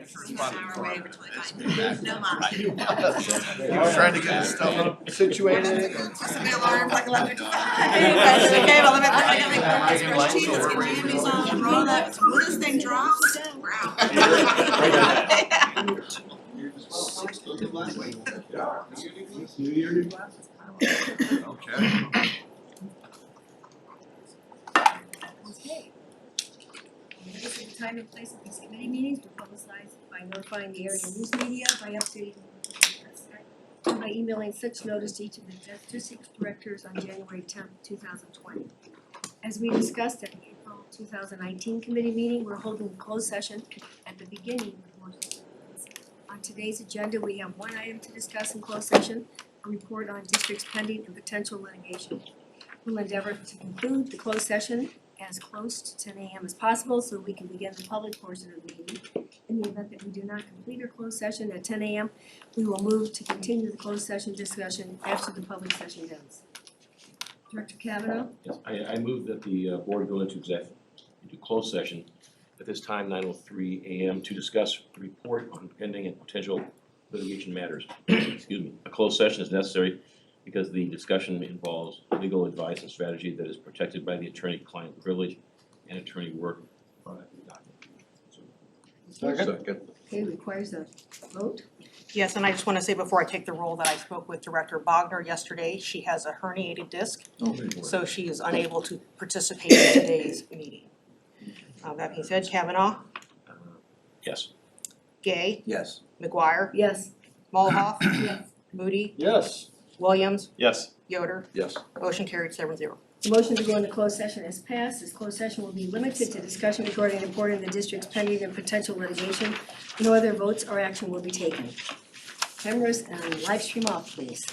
An hour away, we're totally fine. No mom. He was trying to get his stuff situated. Just the alarm like 11:55. Okay, well, I gotta make fresh cheese, let's get jammies on, roll that, when this thing drops, we're out. Okay. Okay. This is the time and place of these committee meetings were publicized by notifying the area news media, by updating the website, and by emailing such notice to each of the district directors on January 10th, 2020. As we discussed at the April 2019 committee meeting, we're holding a closed session at the beginning with more specifics. On today's agenda, we have one item to discuss in closed session, a report on districts pending and potential litigation. We'll endeavor to conclude the closed session as close to 10 a.m. as possible so we can begin the public portion of the meeting. In the event that we do not complete our closed session at 10 a.m., we will move to continue the closed session discussion after the public session ends. Director Kavanaugh? Yes, I move that the board go into closed session at this time, 9:03 a.m. to discuss the report on pending and potential litigation matters. Excuse me. A closed session is necessary because the discussion involves legal advice and strategy that is protected by the attorney-client privilege and attorney work product document. Second. Okay, requires a vote. Yes, and I just want to say before I take the roll that I spoke with Director Bogner yesterday. She has a herniated disc, so she is unable to participate in today's meeting. That being said, Kavanaugh, Yes. Gay, Yes. McGuire, Yes. Mulhoff, Yes. Moody, Yes. Williams, Yes. Yoder. Yes. Motion carried 7-0. The motion to go into closed session is passed. This closed session will be limited to discussion regarding the report of the district's pending and potential litigation. No other votes or action will be taken. Cameras and live stream off, please.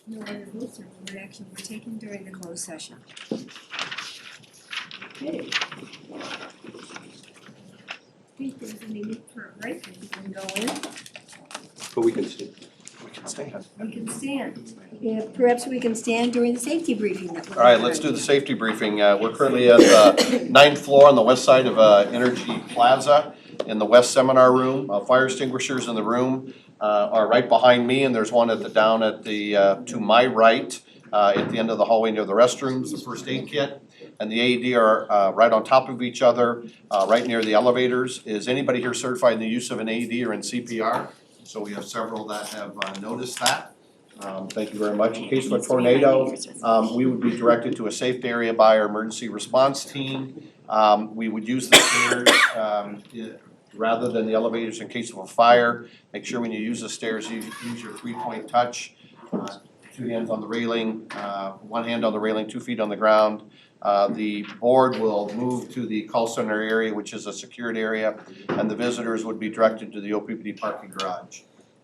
No other votes or no action will be taken during the closed session. Okay. If there's any need for a break, we can go in. But we can stand. We can stand. We can stand. Yeah, perhaps we can stand during the safety briefing that we're. All right, let's do the safety briefing. We're currently at the 9th floor on the west side of Energy Plaza in the west seminar room. Fire extinguishers in the room are right behind me, and there's one down at the to my right at the end of the hallway near the restrooms, the first aid kit. And the AED are right on top of each other, right near the elevators. Is anybody here certified in the use of an AED or in CPR? So we have several that have noticed that. Thank you very much. In case of a tornado, we would be directed to a safe area by our emergency response team. We would use the stairs rather than the elevators in case of a fire. Make sure when you use the stairs, you use your 3-point touch. 2 hands on the railing, 1 hand on the railing, 2 feet on the ground. The board will move to the call center area, which is a secured area, and the visitors would be directed to the OPPD parking garage.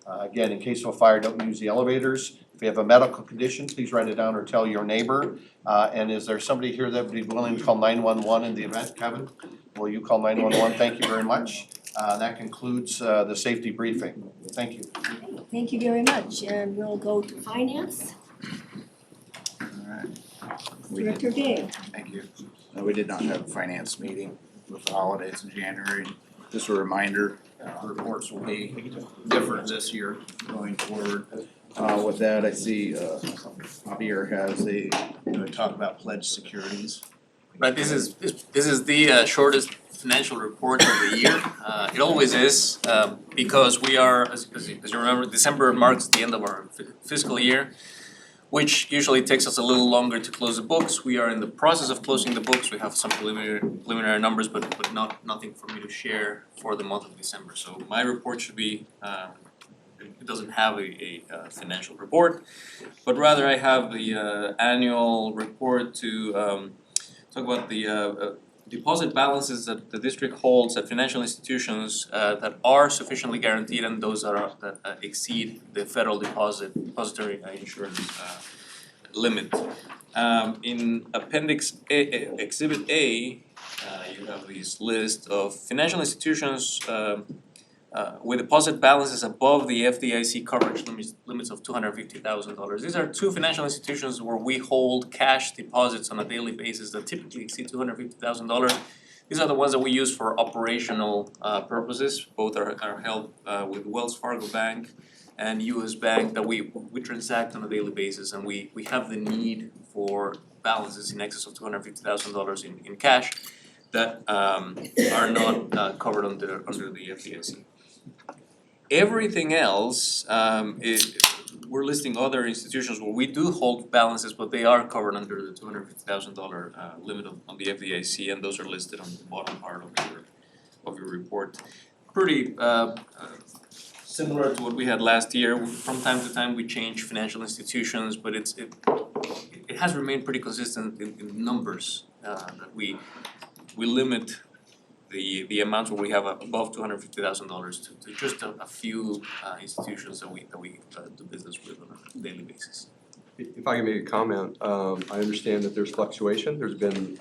Again, in case of a fire, don't use the elevators. If you have a medical condition, please write it down or tell your neighbor. And is there somebody here that would be willing to call 911 in the event? Kevin, will you call 911? Thank you very much. That concludes the safety briefing. Thank you. Thank you very much, and we'll go to finance. Director Gay. Thank you. We did not have a finance meeting with the holidays in January. Just a reminder, reports will be different this year going forward. With that, I see Javier has talk about pledged securities. Right, this is the shortest financial report of the year. It always is, because we are, as you remember, December marks the end of our fiscal year, which usually takes us a little longer to close the books. We are in the process of closing the books. We have some preliminary numbers, but nothing for me to share for the month of December. So my report should be, it doesn't have a financial report, but rather I have the annual report to talk about the deposit balances that the district holds at financial institutions that are sufficiently guaranteed and those that exceed the federal depository insurance limit. In Appendix Exhibit A, you have this list of financial institutions with deposit balances above the FDIC coverage limits of $250,000. These are two financial institutions where we hold cash deposits on a daily basis that typically exceed $250,000. These are the ones that we use for operational purposes. Both are held with Wells Fargo Bank and US Bank that we transact on a daily basis, and we have the need for balances in excess of $250,000 in cash that are not covered under the FDIC. Everything else we're listing other institutions where we do hold balances, but they are covered under the $250,000 limit on the FDIC, and those are listed on the bottom part of your report. Pretty similar to what we had last year. From time to time, we change financial institutions, but it has remained pretty consistent in numbers. That we limit the amounts where we have above $250,000 to just a few institutions that we do business with on a daily basis. If I can make a comment, I understand that there's fluctuation. There's been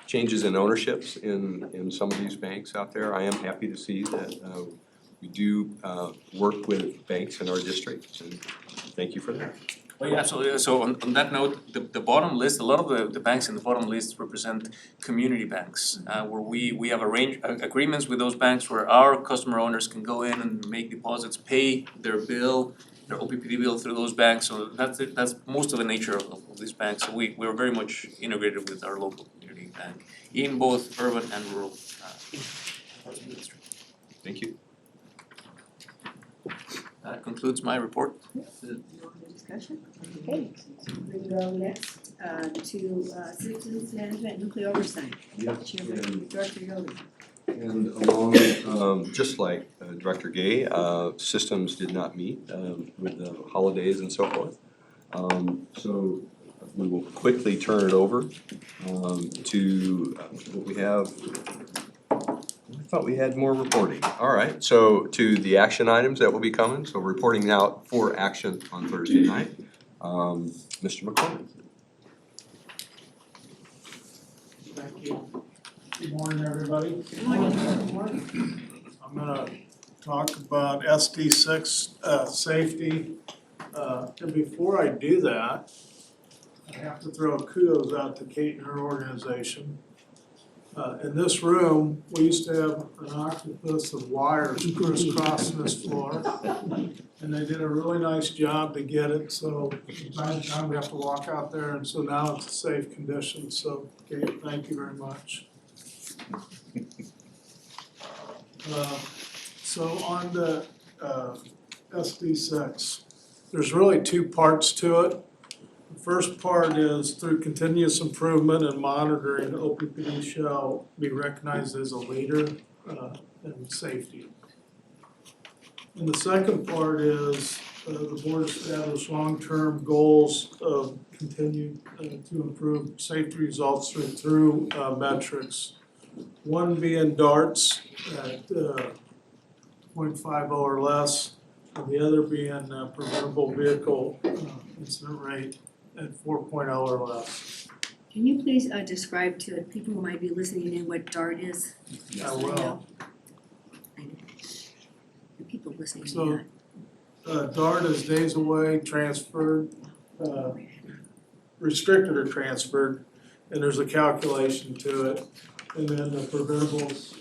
changes in ownerships in some of these banks out there. I am happy to see that we do work with banks in our district, and thank you for that. Oh, yeah, absolutely. So on that note, the bottom list, a lot of the banks in the bottom list represent community banks, where we have agreements with those banks where our customer owners can go in and make deposits, pay their bill, their OPPD bill through those banks. So that's most of the nature of these banks. So we're very much integrated with our local community bank in both urban and rural parts of the district. Thank you. That concludes my report. Discussion? Okay, so we go next to citizens management and nuclear oversight. Chairman Director Yoder. And along, just like Director Gay, systems did not meet with the holidays and so forth. So we will quickly turn it over to what we have. I thought we had more reporting. All right, so to the action items that will be coming. So reporting out for action on Thursday night. Mr. McCormick. Thank you. Good morning, everybody. Good morning. I'm gonna talk about SD6 safety. And before I do that, I have to throw kudos out to Kate and her organization. In this room, we used to have an octopus of wires crisscrossing this floor. And they did a really nice job to get it, so by the time we have to walk out there, and so now it's a safe condition, so Kate, thank you very much. So on the SD6, there's really two parts to it. The first part is through continuous improvement and monitoring, OPPD shall be recognized as a leader in safety. And the second part is the board established long-term goals of continue to improve safety results through metrics. One being DARTs at 0.50 or less, and the other being preventable vehicle incident rate at 4.0 or less. Can you please describe to the people who might be listening in what DART is? I will. I know. The people listening may So, not. DART is days away, transferred, restricted or transferred, and there's a calculation to it. And then the preventables,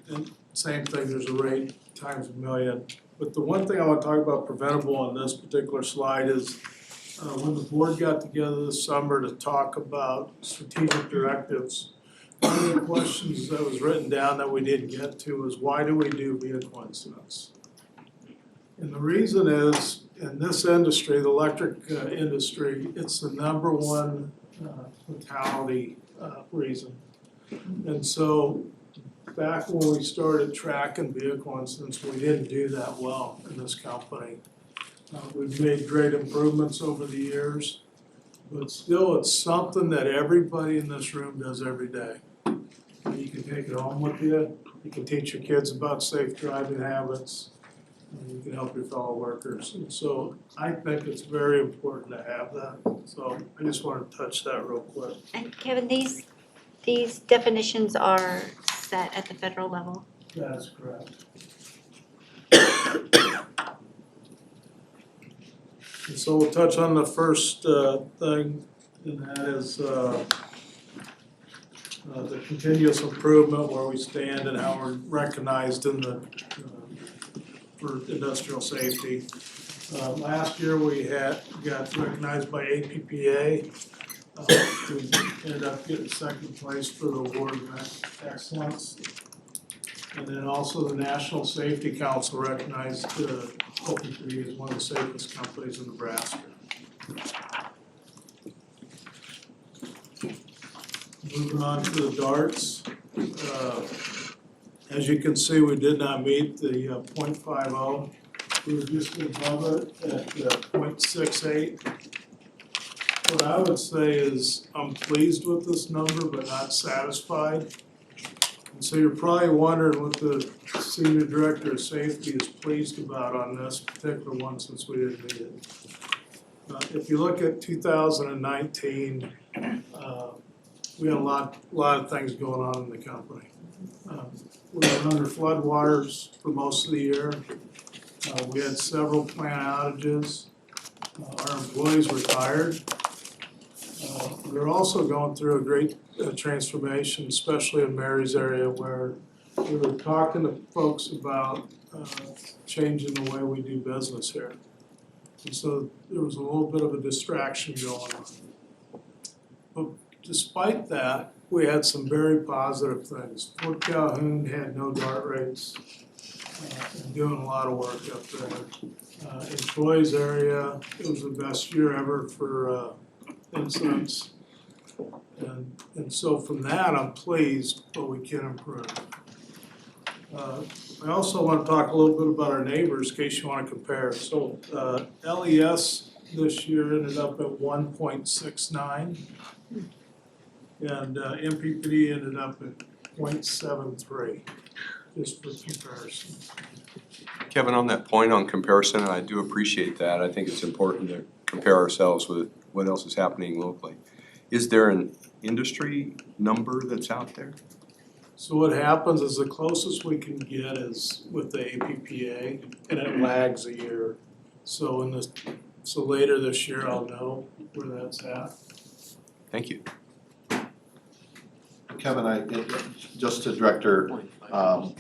and same thing, there's a rate times a million. But the one thing I want to talk about preventable on this particular slide is when the board got together this summer to talk about strategic directives, one of the questions that was written down that we didn't get to was, why do we do vehicle incidents? And the reason is, in this industry, the electric industry, it's the number one fatality reason. And so back when we started tracking vehicle incidents, we didn't do that well in this company. We've made great improvements over the years, but still it's something that everybody in this room does every day. You can take it home with you, you can teach your kids about safe driving habits, and you can help your fellow workers. And so I think it's very important to have that, so I just wanted to touch that real quick. And Kevin, these definitions are set at the federal level? That's correct. And so we'll touch on the first thing, and that is the continuous improvement, where we stand and how we're recognized in the for industrial safety. Last year we got recognized by APPA. We ended up getting second place for the award of excellence. And then also the National Safety Council recognized OPPD as one of the safest companies in Nebraska. Moving on to the darts. As you can see, we did not meet the 0.50. We were just above it at 0.68. What I would say is I'm pleased with this number, but not satisfied. And so you're probably wondering what the Senior Director of Safety is pleased about on this particular one, since we didn't meet it. If you look at 2019, we had a lot of things going on in the company. We were under floodwaters for most of the year. We had several plant outages. Our employees were tired. We were also going through a great transformation, especially in Mary's area, where we were talking to folks about changing the way we do business here. And so there was a little bit of a distraction going on. But despite that, we had some very positive things. Fort Calhoun had no dart rates, and doing a lot of work up there. In Troy's area, it was the best year ever for incidents. And so from that, I'm pleased, but we can improve. I also want to talk a little bit about our neighbors, in case you want to compare. So LES this year ended up at 1.69, and MPPD ended up at 0.73, just for comparison. Kevin, on that point on comparison, and I do appreciate that, I think it's important to compare ourselves with what else is happening locally. Is there an industry number that's out there? So what happens is the closest we can get is with the APPA, and it lags a year. So later this year, I'll know where that's at. Thank you. Kevin, just to Director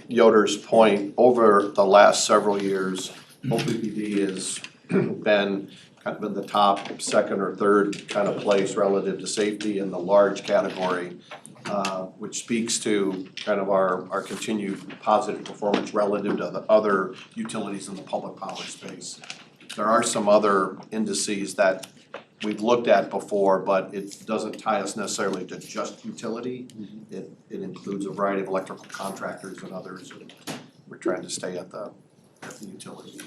Yoder's point, over the last several years, OPPD has been kind of in the top second or third kind of place relative to safety in the large category, which speaks to kind of our continued positive performance relative to the other utilities in the public power space. There are some other indices that we've looked at before, but it doesn't tie us necessarily to just utility. It includes a variety of electrical contractors and others, and we're trying to stay at the utility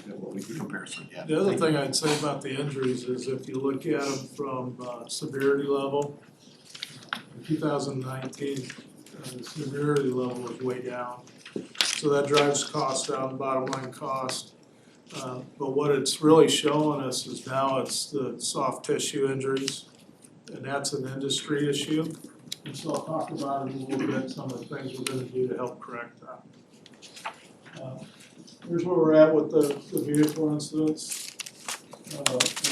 comparison, yeah. The other thing I'd say about the injuries is if you look at them from severity level, in 2019, the severity level was way down. So that drives costs down, bottom line cost. But what it's really showing us is now it's the soft tissue injuries, and that's an industry issue. And so I'll talk about it a little bit, some of the things we're gonna do to help correct that. Here's where we're at with the vehicle incidents.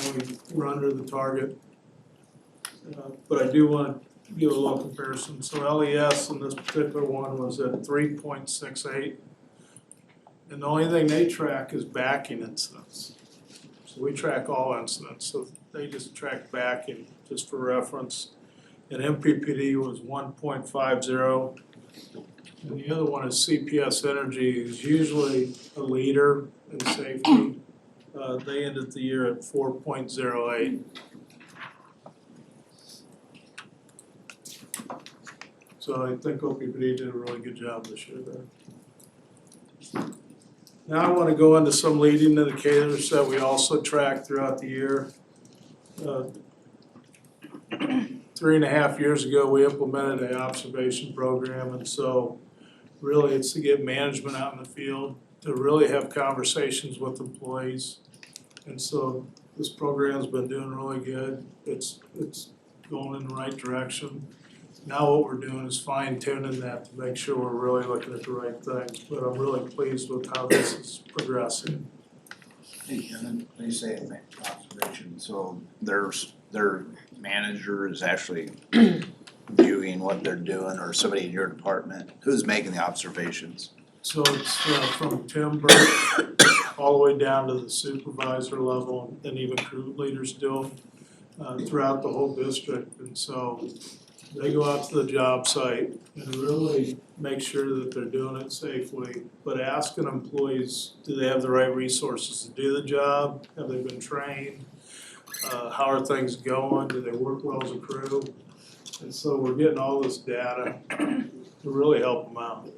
And we're under the target. But I do wanna give a little comparison. So LES in this particular one was at 3.68. And the only thing they track is backing incidents. So we track all incidents, so they just track backing, just for reference. And MPPD was 1.50. And the other one is CPS Energy, is usually a leader in safety. They ended the year at 4.08. So I think OPPD did a really good job this year there. Now I want to go into some leading indicators that we also track throughout the year. 3.5 years ago, we implemented an observation program, and so really it's to get management out in the field, to really have conversations with employees. And so this program's been doing really good. It's going in the right direction. now what we're doing is fine tuning that to make sure we're really looking at the right things, but I'm really pleased with how this is progressing. Hey, Kevin, they say observation, so their manager is actually viewing what they're doing, or somebody in your department, who's making the observations? So it's from Tim Burke all the way down to the supervisor level, and even crew leaders do them throughout the whole district. And so they go out to the job site and really make sure that they're doing it safely, but asking employees, do they have the right resources to do the job? Have they been trained? How are things going? Do they work well as a crew? And so we're getting all this data to really help them out.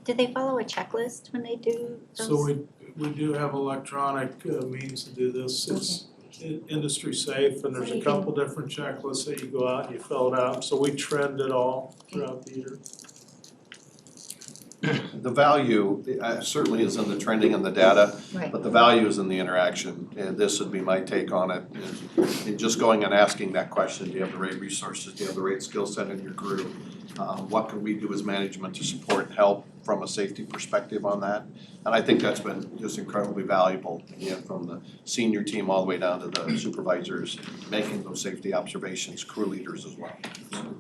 Do they follow a checklist when they do those? So we do have electronic means to do this. It's industry safe, and there's a couple different checklists that you go out and you fill it out. So we trend it all throughout the year. The value certainly is in the trending and the data, Right. but the value is in the interaction. And this would be my take on it, in just going and asking that question, do you have the right resources, do you have the right skill set in your crew? What can we do as management to support and help from a safety perspective on that? And I think that's been just incredibly valuable, from the senior team all the way down to the supervisors, making those safety observations, crew leaders as well.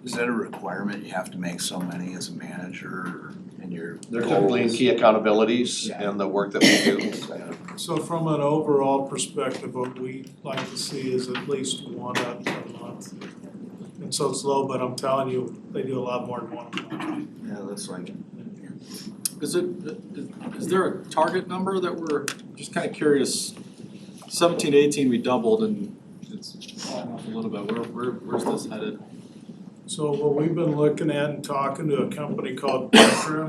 Is that a requirement, you have to make so many as a manager in your They're typically in goals? key accountabilities and the work that we do. So from an overall perspective, what we like to see is at least one a month. And so it's low, but I'm telling you, they do a lot more than one a month. Yeah, that's like, Is there a target number that we're, just kinda curious, 17, 18 we doubled and it's falling off a little bit, where's this headed? So what we've been looking at and talking to a company called Crew,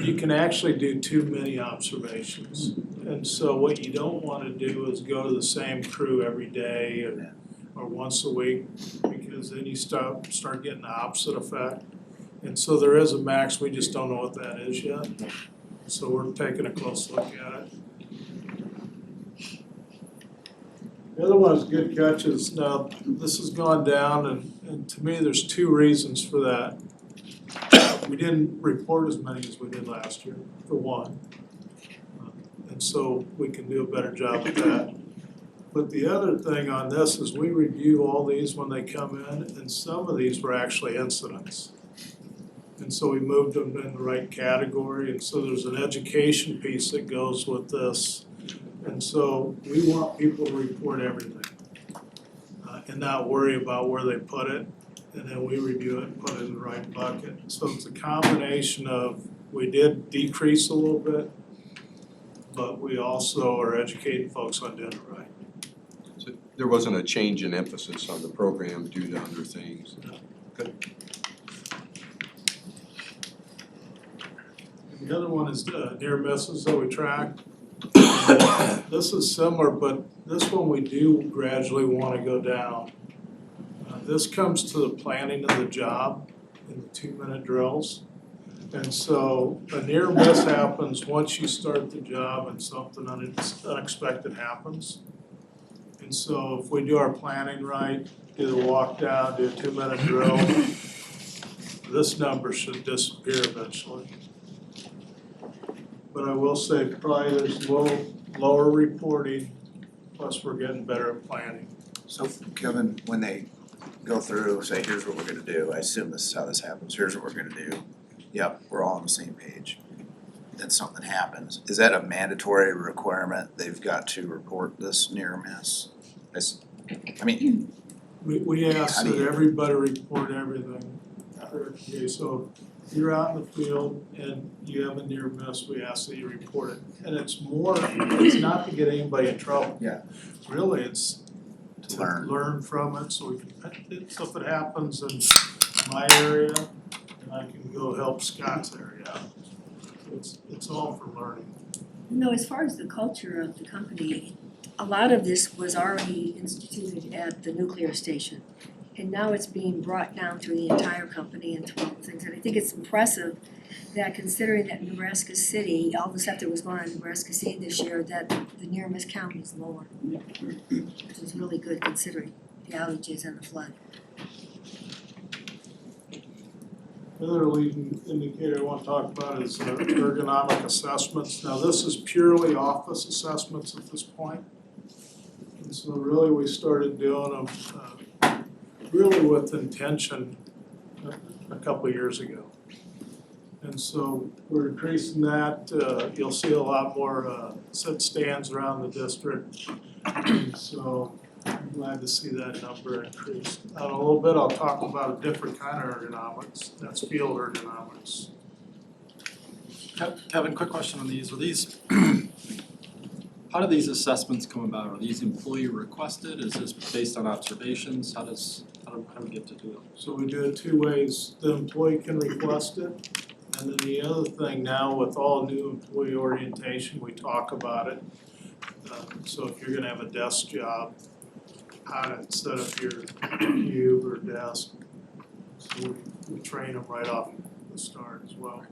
you can actually do too many observations. And so what you don't wanna do is go to the same crew every day or once a week, because then you start getting the opposite effect. And so there is a max, we just don't know what that is yet. So we're taking a close look at it. The other one is good catches. Now, this has gone down, and to me, there's two reasons for that. We didn't report as many as we did last year, for one. And so we can do a better job with that. But the other thing on this is we review all these when they come in, and some of these were actually incidents. And so we moved them in the right category, and so there's an education piece that goes with this. And so we want people to report everything, and not worry about where they put it, and then we review it and put it in the right bucket. So it's a combination of, we did decrease a little bit, but we also are educating folks on doing it right. So there wasn't a change in emphasis on the program due to other things? Good. The other one is near misses that we track. This is similar, but this one we do gradually want to go down. This comes to the planning of the job in the 2-minute drills. And so a near miss happens once you start the job and something unexpected happens. And so if we do our planning right, do the walk down, do a 2-minute drill, this number should disappear eventually. But I will say probably there's lower reporting, plus we're getting better at planning. so Kevin, when they go through, say, here's what we're gonna do, I assume this is how this happens, here's what we're gonna do. Yep, we're all on the same page. Then something happens, is that a mandatory requirement, they've got to report this near miss? I mean, We ask How do that you- everybody report everything. Okay, so if you're out in the field and you have a near miss, we ask that you report it. And it's not to get anybody in trouble. Yeah. Really, it's to Learn. learn from it, so we can, so if it happens in my area, then I can go help Scott's area out. It's all for learning. No, as far as the culture of the company, a lot of this was already instituted at the nuclear station. And now it's being brought down to the entire company and to all the things. And I think it's impressive that considering that Nebraska City, all the stuff that was going on in Nebraska City this year, that the near miss count is lower. Which is really good considering the outages and the flood. The other leading indicator I want to talk about is ergonomic assessments. Now, this is purely office assessments at this point. And so really, we started doing them really with intention a couple of years ago. And so we're increasing that. You'll see a lot more sit stands around the district. And so I'm glad to see that number increase. In a little bit, I'll talk about a different kind of ergonomics. That's field ergonomics. Kevin, quick question on these. Are these, how do these assessments come about? Are these employee requested? Is this based on observations? How do we get to do it? So we do it two ways. The employee can request it. And then the other thing now with all new employee orientation, we talk about it. So if you're gonna have a desk job, how to set up your cube or desk. So we train them right off the start as well.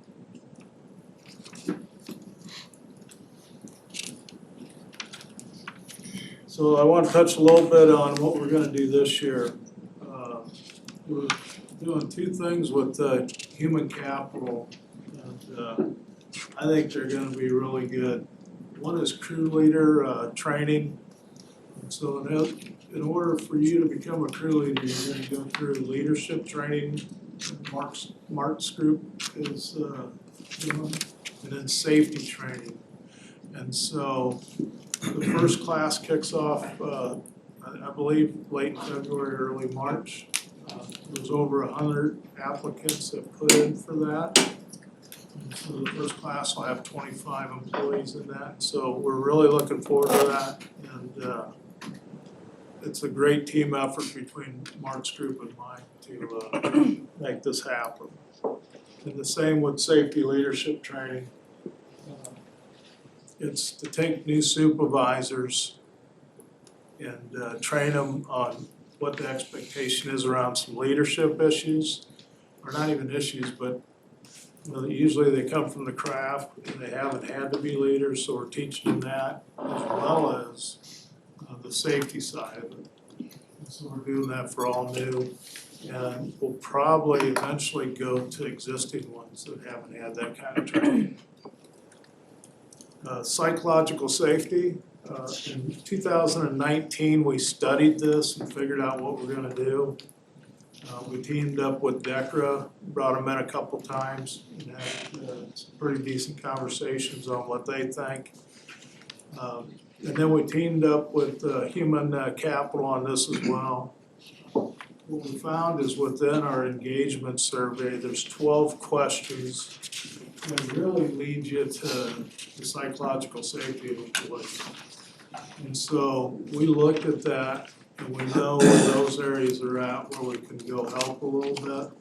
So I want to touch a little bit on what we're gonna do this year. We're doing two things with human capital, and I think they're gonna be really good. One is crew leader training. And so in order for you to become a crew leader, you're gonna go through leadership training. Mark's group is doing, and then safety training. And so the first class kicks off, I believe, late February, early March. There's over 100 applicants that put in for that. And so the first class will have 25 employees in that. So we're really looking forward to that. And it's a great team effort between Mark's group and mine to make this happen. And the same with safety leadership training. It's to take new supervisors and train them on what the expectation is around some leadership issues, or not even issues, but usually they come from the craft and they haven't had to be leaders, so we're teaching them that as well as the safety side of it. And so we're doing that for all new, and we'll probably eventually go to existing ones that haven't had that kind of training. Psychological safety. In 2019, we studied this and figured out what we're gonna do. We teamed up with DECRA, brought them in a couple times, and had some pretty decent conversations on what they think. And then we teamed up with human capital on this as well. What we found is within our engagement survey, there's 12 questions that really lead you to the psychological safety of employees. And so we looked at that, and we know where those areas are at, where we can go help a little bit.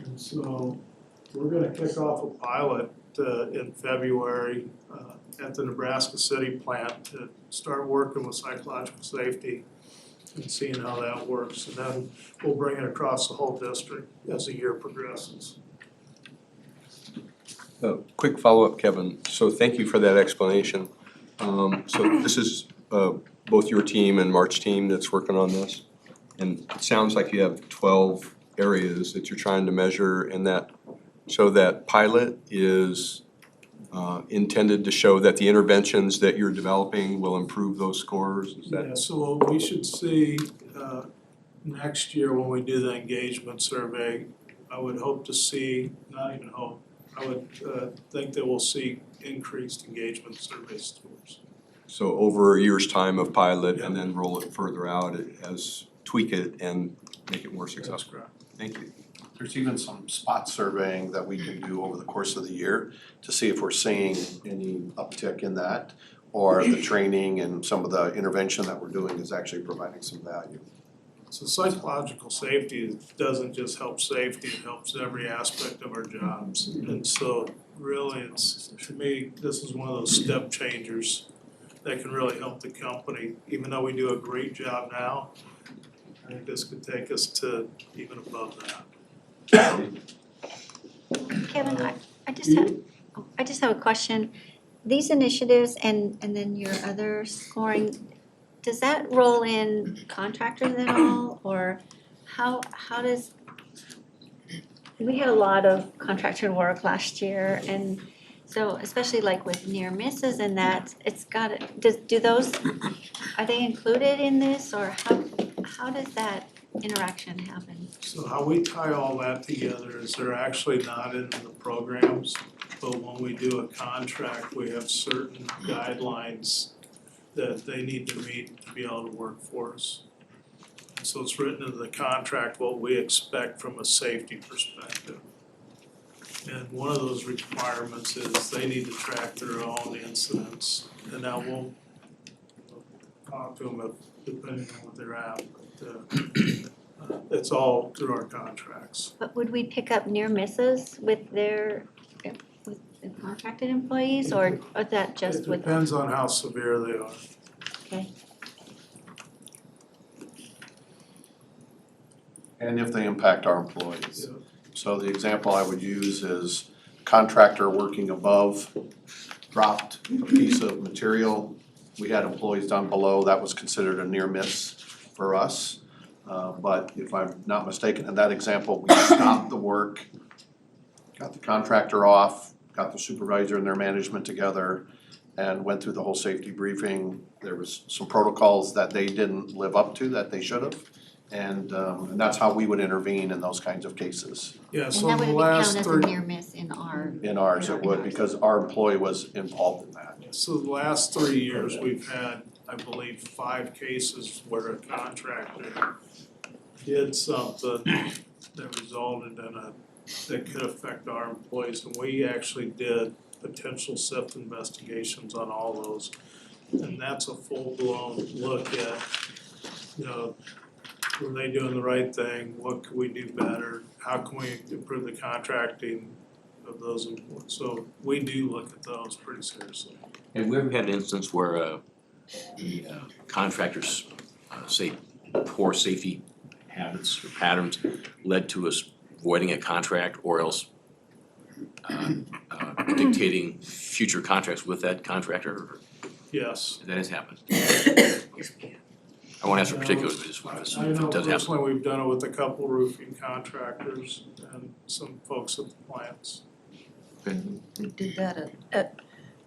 And so we're gonna kick off a pilot in February at the Nebraska City plant to start working with psychological safety and seeing how that works. And then we'll bring it across the whole district as the year progresses. Quick follow-up, Kevin. So thank you for that explanation. So this is both your team and Mark's team that's working on this? And it sounds like you have 12 areas that you're trying to measure, and that, so that pilot is intended to show that the interventions that you're developing will improve those scores? Is that? Yeah, so we should see next year when we do the engagement survey, I would hope to see, not even hope, I would think that we'll see increased engagement survey scores. So over a year's time of pilot, and then roll it further out as, tweak it and make it more successful. That's correct. Thank you. There's even some spot surveying that we can do over the course of the year to see if we're seeing any uptick in that, or the training and some of the intervention that we're doing is actually providing some value. So psychological safety doesn't just help safety, it helps every aspect of our jobs. And so really it's, to me, this is one of those step changers that can really help the company. Even though we do a great job now, I think this could take us to even above that. Kevin, I just have a question. These initiatives and then your other scoring, does that roll in contractors at all, or how does, we had a lot of contracted work last year, and so especially like with near misses and that, it's got, do those, are they included in this, or how does that interaction happen? So how we tie all that together is they're actually not in the programs, but when we do a contract, we have certain guidelines that they need to meet to be able to work for us. So it's written in the contract what we expect from a safety perspective. And one of those requirements is they need to track their own incidents, and that won't talk to them depending on what they're at, but it's all through our contracts. But would we pick up near misses with their, with the contracted employees, or that just with? It depends on how severe they are. Okay. And if they impact our employees. Yeah. So the example I would use is contractor working above, dropped a piece of material. We had employees down below, that was considered a near miss for us. But if I'm not mistaken, in that example, we stopped the work, got the contractor off, got the supervisor and their management together, and went through the whole safety briefing. There was some protocols that they didn't live up to that they should have. And that's how we would intervene in those kinds of cases. Yeah, And so that the would last count as a three, near miss in our, In ours, it would, because our employee was involved in that. so the last 3 years, we've had, I believe, 5 cases where a contractor did something that resulted in that could affect our employees, and we actually did potential SIF investigations on all those. And that's a full-blown look at, you know, were they doing the right thing, what could we do better, how can we improve the contracting of those employees, so we do look at those pretty seriously. Have we ever had an instance where the contractors, say, poor safety habits or patterns led to us voiding a contract or else dictating future contracts with that contractor? Yes. That has happened. I won't ask for particulars, but just want to I assume if know it does happen. personally, we've done it with a couple roofing contractors and some folks at the plants. We did that at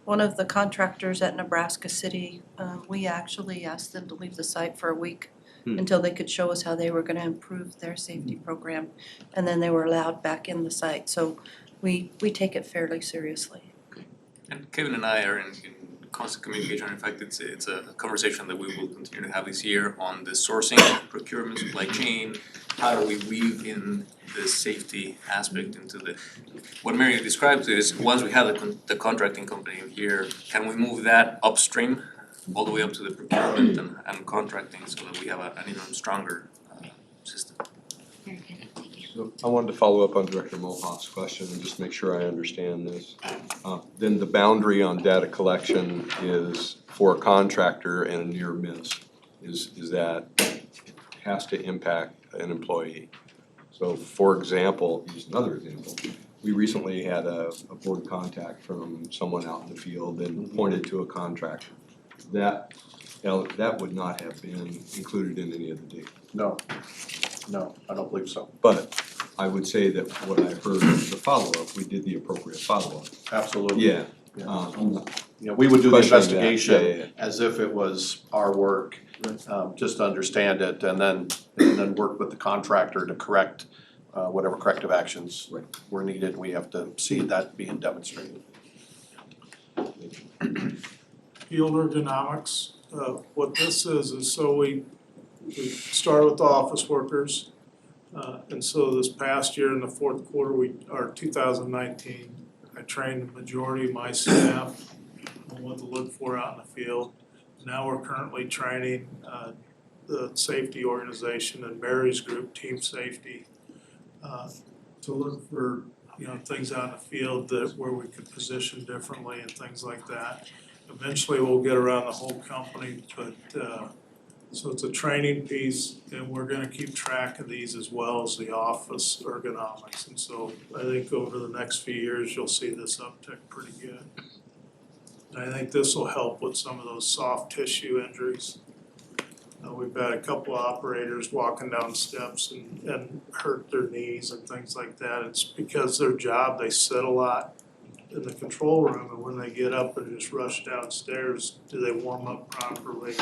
one of the contractors at Nebraska City. We actually asked them to leave the site for a week until they could show us how they were gonna improve their safety program. And then they were allowed back in the site, so we take it fairly seriously. And Kevin and I are in constant communication. In fact, it's a conversation that we will continue to have this year on the sourcing, procurement, supply chain. How do we weave in the safety aspect into the, what Mary described is, once we have the contracting company here, can we move that upstream all the way up to the procurement and contracting so that we have an even stronger system? very good, thank you. So I wanted to follow up on Director Mohawk's question and just make sure I understand this. Then the boundary on data collection is for a contractor and a near miss, is that it has to impact an employee. So for example, use another example, we recently had a board contact from someone out in the field and pointed to a contractor. That would not have been included in any of the data. No, I don't believe so. But I would say that what I heard was the follow-up, we did the appropriate follow-up. Absolutely. Yeah. Yeah, we would do the Questioning that, investigation yeah. as if it was our work, just to understand it, and then work with the contractor to correct whatever corrective actions were needed. We have to see that being demonstrated. Field ergonomics, what this is so we start with the office workers. And so this past year in the fourth quarter, 2019, I trained the majority of my staff on what to look for out in the field. Now we're currently training the safety organization and Mary's group, Team Safety, to look for, you know, things out in the field where we could position differently and things like that. Eventually, we'll get around the whole company, but so it's a training piece, and we're gonna keep track of these as well as the office ergonomics. And so I think over the next few years, you'll see this uptick pretty good. And I think this will help with some of those soft tissue injuries. We've had a couple of operators walking down steps and hurt their knees and things like that. It's because their job, they sit a lot in the control room, and when they get up and just rush downstairs, do they warm up properly?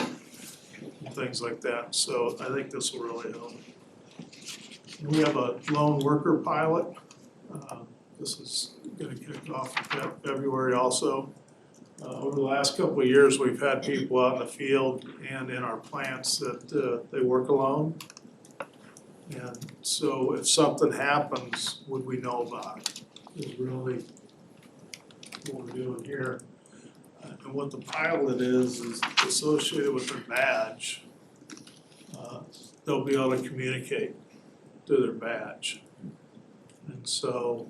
And things like that, so I think this will really help. We have a lone worker pilot. This is gonna kick off in February also. Over the last couple of years, we've had people out in the field and in our plants that they work alone. And so if something happens, would we know about it? Is really what we're doing here. And what the pilot is associated with their badge. They'll be able to communicate through their badge. And so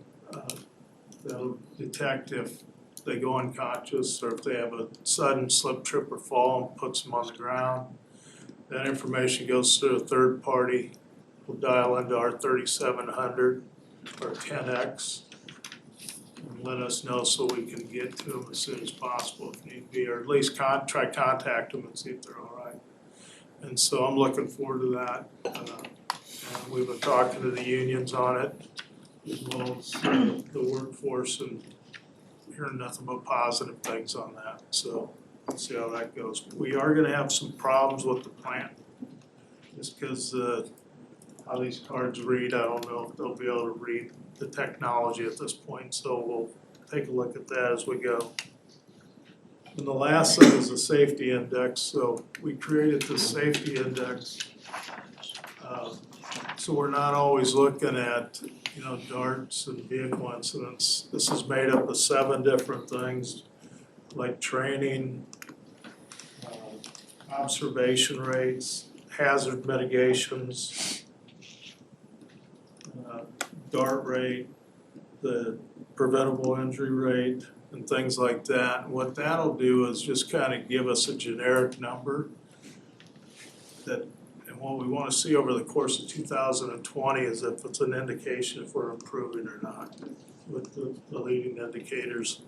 they'll detect if they go unconscious or if they have a sudden slip, trip, or fall and puts them on the ground. That information goes to a third party. We'll dial into our 3700 or 10X and let us know so we can get to them as soon as possible if need be, or at least try contact them and see if they're all right. And so I'm looking forward to that. We've been talking to the unions on it, as well as the workforce, and hearing nothing but positive things on that. So we'll see how that goes. We are gonna have some problems with the plant, just because how these cards read, I don't know if they'll be able to read the technology at this point, so we'll take a look at that as we go. And the last thing is the safety index. So we created this safety index. So we're not always looking at, darts and vehicle incidents. This is made up of 7 different things, like training, observation rates, hazard mitigations, DART rate, the preventable injury rate, and things like that. And what that'll do is just kind of give us a generic number that, and what we want to see over the course of 2020 is if it's an indication if we're improving or not with the leading indicators.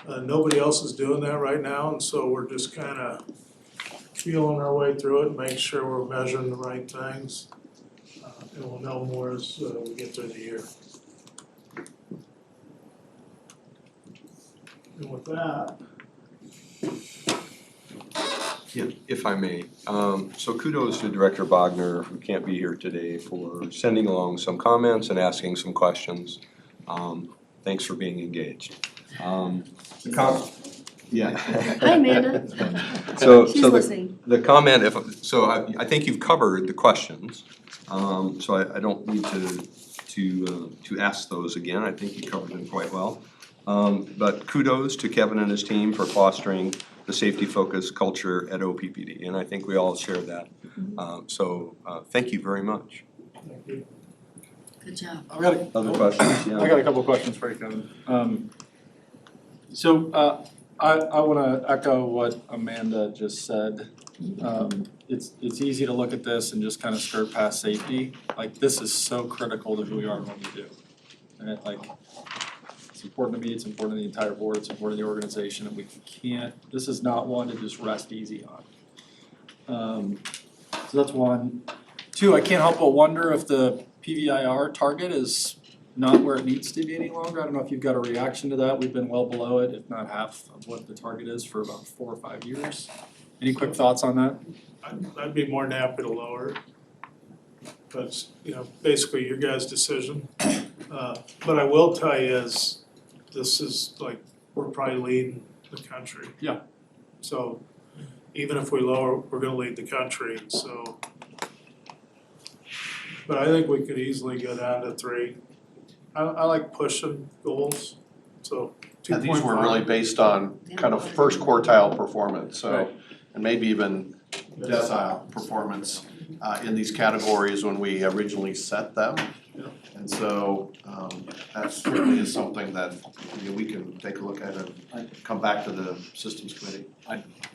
Nobody else is doing that right now, and so we're just kind of feeling our way through it and make sure we're measuring the right things. And we'll know more as we get through the year. And with that, If I may, so kudos to Director Bogner, who can't be here today, for sending along some comments and asking some questions. Thanks for being engaged. Yeah. Hi, Amanda. So She's listening. the comment, I think you've covered the questions, so I don't need to ask those again. I think you covered them quite well. But kudos to Kevin and his team for fostering the safety-focused culture at OPPD, and I think we all share that. So thank you very much. thank you. Good job. I've got a, Other questions? Yeah. I got a couple of questions for you, Kevin. I wanna echo what Amanda just said. It's easy to look at this and just kind of skirt past safety. Like, this is so critical to who we are and what we do. And it's important to me, it's important to the entire board, it's important to the organization, and we can't, this is not one to just rest easy on. So that's one. 2, I can't help but wonder if the PVIR target is not where it needs to be any longer. I don't know if you've got a reaction to that. We've been well below it, if not half of what the target is for about 4 or 5 years. Any quick thoughts on that? I'd be more than happy to lower it. But, basically your guys' decision. But I will tell you is, this is like, we're probably leading the country. Yeah. So even if we lower, we're gonna lead the country, so. But I think we could easily go down to 3. I like pushing goals, so 2.5. And these were really based on kind of first quartile performance, so, Right. and maybe even decile performance in these categories when we originally set them. Yeah. And so that certainly is something that we can take a look at and come back to the systems committee.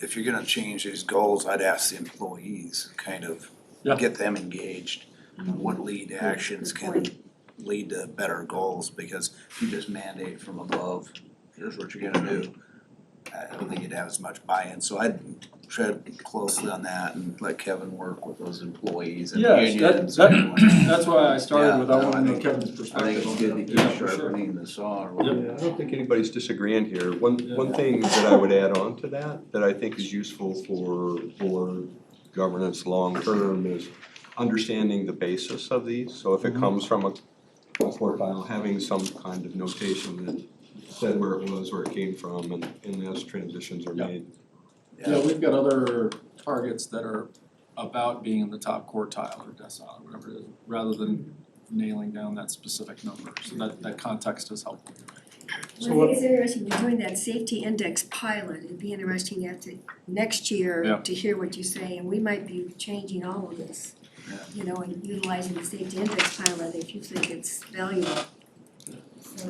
If you're gonna change these goals, I'd ask the employees, kind of Yeah. get them engaged. What lead actions can lead to better goals, because if you just mandate from above, here's what you're gonna do, I don't think you'd have as much buy-in, so I'd tread closely on that and let Kevin work with those employees and Yes, unions. that's why I started with, I Yeah, wanna know I think- Kevin's I think perspective it's on good to that. keep Yeah, for sure. sharpening the saw. or Yep. whatever. I don't think anybody's disagreeing here. One thing that I would add on to that I think is useful for governance long-term is understanding the basis of these. So if it comes from a quartile, having some kind of notation that said where it was, where it came from, and as transitions are made. Yeah, we've got other targets that are about being in the top quartile or decile, or whatever it is, rather than nailing down that specific number. So that context is helpful. Well, I think it's interesting, you're doing that safety index pilot, it'd be interesting after next year Yeah. to hear what you say, and we might be changing all of this. You know, and utilizing the safety index pilot if you think it's valuable. So,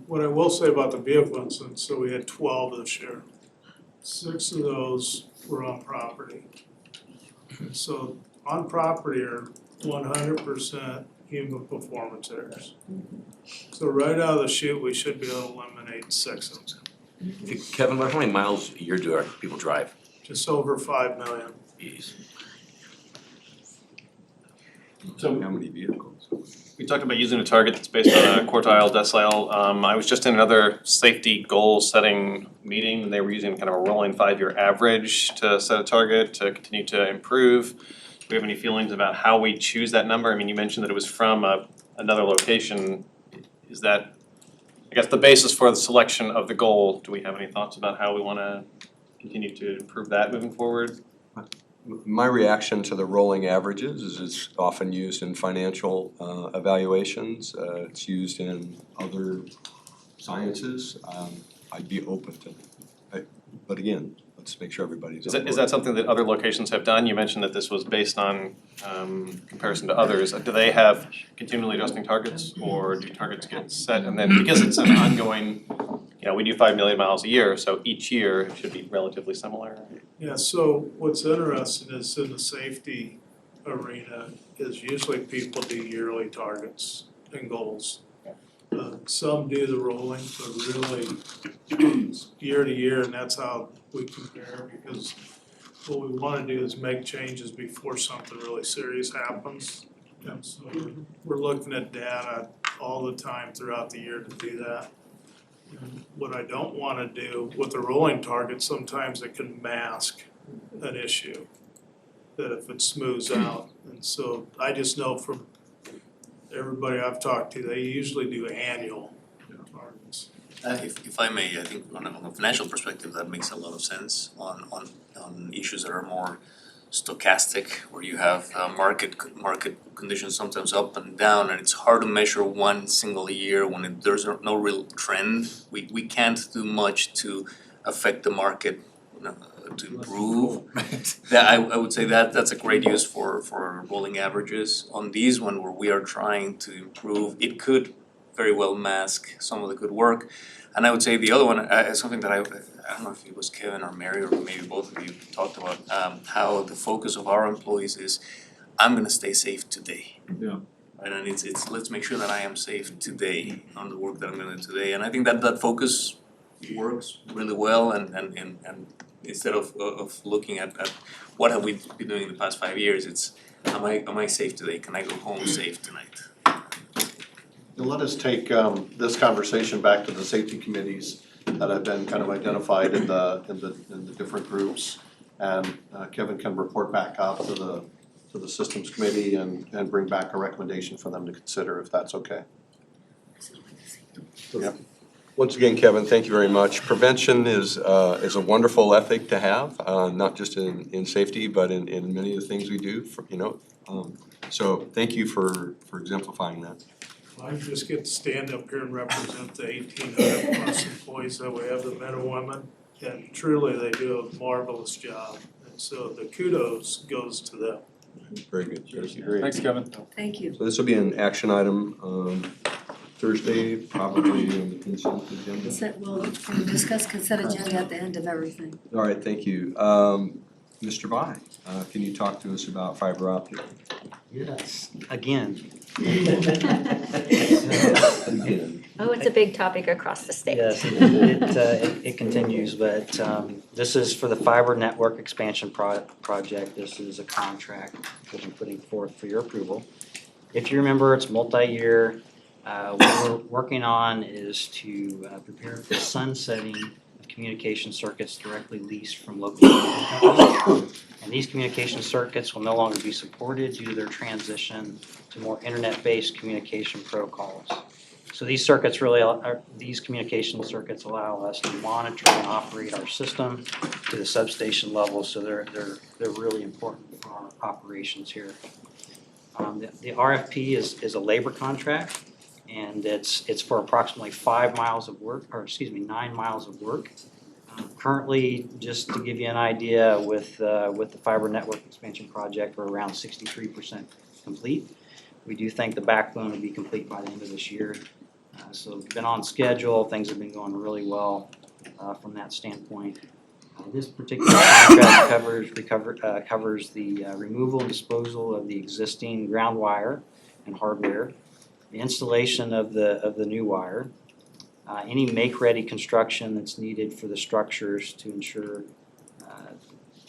What I will say about the vehicle incidents, so we had 12 this year. 6 of those were on property. So on property are 100% human performance errors. So right out of the chute, we should be able to eliminate 6 of them, Kevin, how many miles a year do our people drive? just over 5 million. Jeez. So How many vehicles? We talked about using a target that's based on a quartile, decile. I was just in another safety goal setting meeting, and they were using kind of a rolling 5-year average to set a target to continue to improve. Do we have any feelings about how we choose that number? I mean, you mentioned that it was from another location. Is that, I guess, the basis for the selection of the goal? Do we have any thoughts about how we wanna continue to improve that moving forward? My reaction to the rolling averages is it's often used in financial evaluations. It's used in other sciences. I'd be open to it. But again, let's make sure everybody's on board. Is that something that other locations have done? You mentioned that this was based on comparison to others. Do they have continually adjusting targets, or do targets get set and then, because it's an ongoing, you know, we do 5 million miles a year, so each year it should be relatively similar? Yeah, so what's interesting is in the safety arena is usually people do yearly targets and goals. Some do the rolling, but really year to year, and that's how we compare, because what we wanna do is make changes before something really serious happens. And so we're looking at data all the time throughout the year to do that. And what I don't wanna do with a rolling target, sometimes it can mask an issue, that if it smooths out. And so I just know from everybody I've talked to, they usually do annual targets. If I may, I think on a financial perspective, that makes a lot of sense on issues that are more stochastic, where you have market conditions sometimes up and down, and it's hard to measure one single year when there's no real trend. We can't do much to affect the market, you know, to improve. That I would say that's a great use for rolling averages. On these one where we are trying to improve, it could very well mask some of the good work. And I would say the other one is something that I don't know if it was Kevin or Mary or maybe both of you talked about, how the focus of our employees is, I'm gonna stay safe today. Yeah. Right, and it's let's make sure that I am safe today on the work that I'm gonna do today. And I think that focus works really well, and instead of looking at what have we been doing in the past 5 years, it's am I safe today? Can I go home safe tonight? Now let us take this conversation back to the safety committees that have been kind of identified in the different groups. And Kevin can report back out to the systems committee and bring back a recommendation for them to consider, if that's okay. Yep. Once again, Kevin, thank you very much. Prevention is a wonderful ethic to have, not just in safety, but in many of the things we do, you know. So thank you for exemplifying that. I just get to stand up here and represent the 1,800 plus employees that we have, the men and women, and truly they do a marvelous job. And so the kudos goes to them. Very good, thank you. Thanks, Kevin. thank you. So this will be an action item Thursday, probably on the consent agenda. We'll discuss consent agenda at the end of everything. All right, thank you. Mr. Bai, can you talk to us about fiber optic? Yes, again, Oh, it's a big topic across the state. Yes, it continues, but this is for the fiber network expansion project. This is a contract that I'm putting forth for your approval. If you remember, it's multi-year. What we're working on is to prepare for sunsetting of communication circuits directly leased from local companies. And these communication circuits will no longer be supported due to their transition to more internet-based communication protocols. So these circuits these communication circuits allow us to monitor and operate our system to the substation level, so they're really important for our operations here. The RFP is a labor contract, and it's for approximately 9 miles of work. Currently, just to give you an idea, with the fiber network expansion project, we're around 63% complete. We do think the backbone will be complete by the end of this year. So we've been on schedule, things have been going really well from that standpoint. This particular contract covers the removal and disposal of the existing ground wire and hardware, the installation of the new wire, any make-ready construction that's needed for the structures to ensure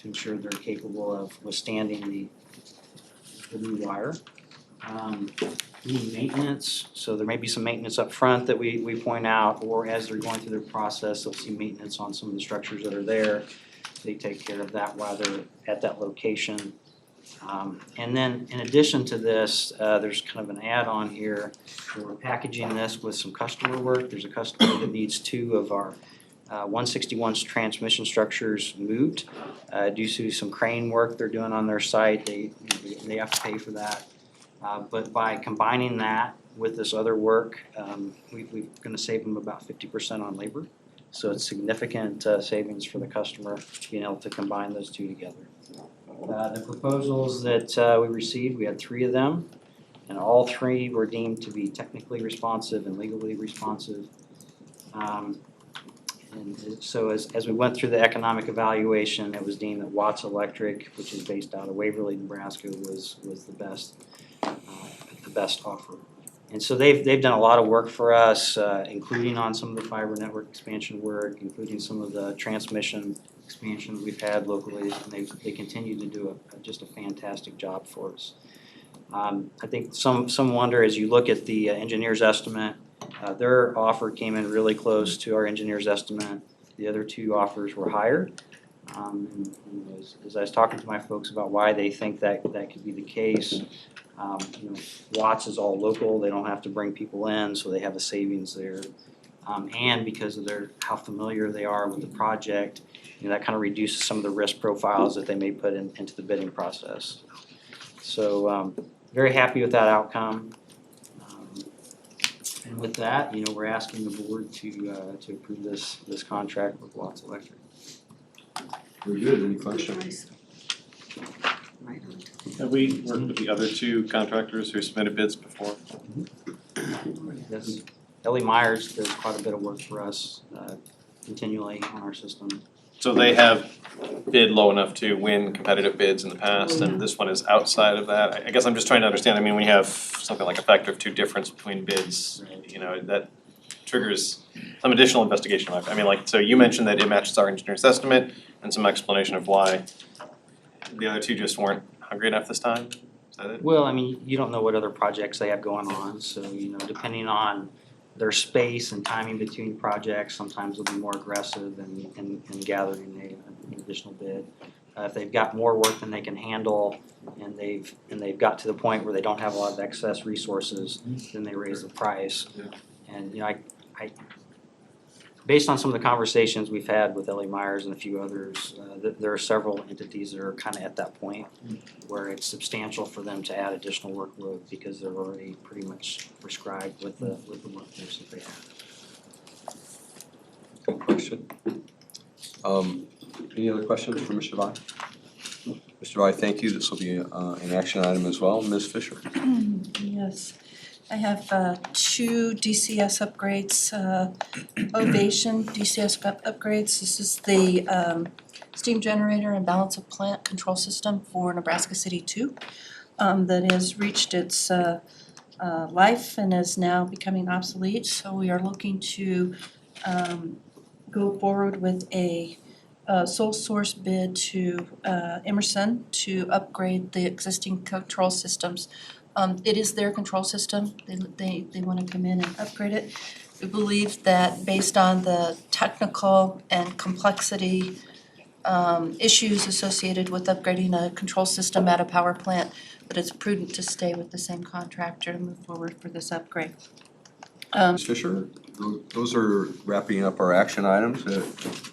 they're capable of withstanding the new wire. Any maintenance, so there may be some maintenance up front that we point out, or as they're going through their process, they'll see maintenance on some of the structures that are there. They take care of that while they're at that location. And then in addition to this, there's kind of an add-on here. We're packaging this with some customer work. There's a customer that needs 2 of our 161's transmission structures moved due to some crane work they're doing on their site. They have to pay for that. But by combining that with this other work, we're going to save them about 50% on labor. So it's significant savings for the customer being able to combine those 2 together. The proposals that we received, we had 3 of them, and all 3 were deemed to be technically responsive and legally responsive. And so as we went through the economic evaluation, it was deemed that Watts Electric, which is based out of Waverly, Nebraska, was the best offer. And so they've done a lot of work for us, including on some of the fiber network expansion work, including some of the transmission expansion we've had locally, and they continue to do just a fantastic job for us. I think some wonder, as you look at the engineer's estimate, their offer came in really close to our engineer's estimate. The other 2 offers were higher. And as I was talking to my folks about why they think that could be the case, Watts is all local, they don't have to bring people in, so they have a savings there. And because of how familiar they are with the project, that kind of reduces some of the risk profiles that they may put into the bidding process. So very happy with that outcome. And with that, we're asking the board to approve this contract with Watts Electric. Very good, any questions? Have we worked with the other 2 contractors who submitted bids before? Yes, Ellie Myers does quite a bit of work for us continually on our system. So they have bid low enough to win competitive bids in the past, and this one is outside of that? I guess I'm just trying to understand, we have something like a factor of 2 difference between bids, that triggers some additional investigation. So you mentioned that it matches our engineer's estimate and some explanation of why the other 2 just weren't hungry enough this time? Is that it? Well, you don't know what other projects they have going on, so depending on their space and timing between projects, sometimes they'll be more aggressive in gathering an additional bid. If they've got more work than they can handle and they've got to the point where they don't have a lot of excess resources, then they raise the price. And based on some of the conversations we've had with Ellie Myers and a few others, there are several entities that are kind of at that point where it's substantial for them to add additional workload because they're already pretty much prescribed with the workforce that they have. Good question. Any other questions for Mr. Vai? Mr. Vai, thank you. This will be an action item as well. Ms. Fisher? Yes, I have 2 DCS upgrades, Ovation DCS upgrades. This is the steam generator and balance of plant control system for Nebraska City 2 that has reached its life and is now becoming obsolete. So we are looking to go forward with a sole source bid to Emerson to upgrade the existing control systems. It is their control system. They want to come in and upgrade it. We believe that based on the technical and complexity issues associated with upgrading a control system at a power plant, that it's prudent to stay with the same contractor to move forward for this upgrade. Ms. Fisher, those are wrapping up our action items,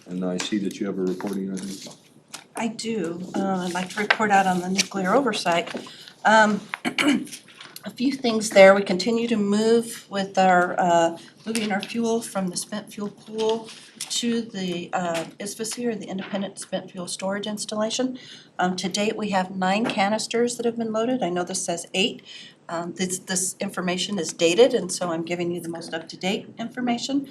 and I see that you have a reporting on these. I do. I'd like to report out on the nuclear oversight. A few things there. We continue to move with our, moving our fuel from the spent fuel pool to the ISFSI, or the Independent Spent Fuel Storage Installation. To date, we have 9 canisters that have been loaded. I know this says 8. This information is dated, and so I'm giving you the most up-to-date information.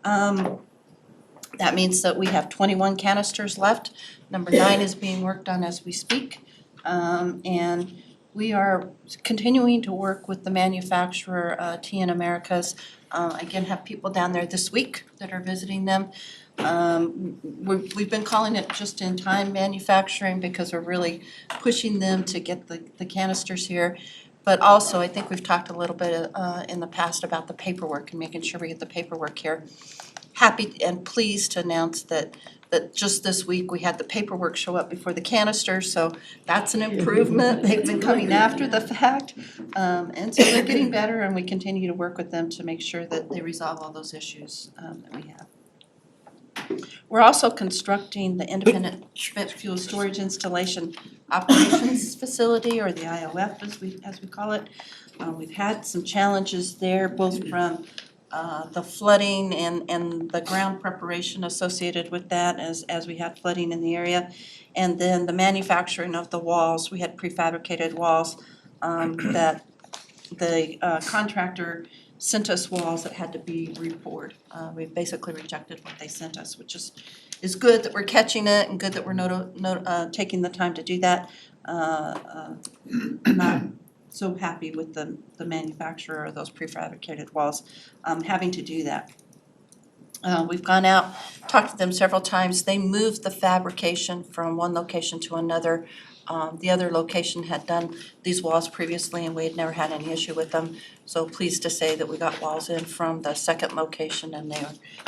That means that we have 21 canisters left. Number 9 is being worked on as we speak. And we are continuing to work with the manufacturer, TN Americas. Again, have people down there this week that are visiting them. We've been calling it just-in-time manufacturing because we're really pushing them to get the canisters here. But also, I think we've talked a little bit in the past about the paperwork and making sure we get the paperwork here. Happy and pleased to announce that just this week we had the paperwork show up before the canisters, so that's an improvement. They've been coming after the fact. And so they're getting better, and we continue to work with them to make sure that they resolve all those issues that we have. We're also constructing the Independent Spent Fuel Storage Installation Operations Facility, or the IOF as we call it. We've had some challenges there, both from the flooding and the ground preparation associated with that as we had flooding in the area. And then the manufacturing of the walls. We had prefabricated walls that the contractor sent us walls that had to be repoured. We basically rejected what they sent us, which is good that we're catching it and good that we're taking the time to do that. Not so happy with the manufacturer of those prefabricated walls having to do that. We've gone out, talked to them several times. They moved the fabrication from one location to another. The other location had done these walls previously, and we had never had any issue with them. So pleased to say that we got walls in from the second location, and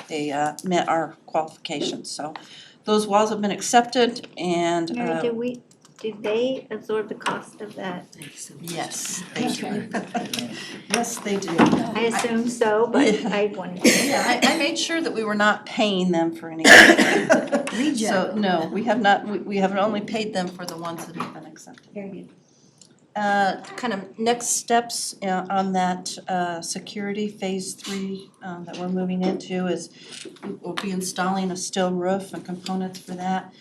they met our qualifications. So those walls have been accepted, and Mary, did they absorb the cost of that? yes, they do. Yes, they do. I assume so, but I wanted to. Yeah, I made sure that we were not paying them for anything. So, no, we have not, we have only paid them for the ones that have been accepted. Very good. Kind of next steps on that security phase 3 that we're moving into is we'll be installing a steel roof and components for that.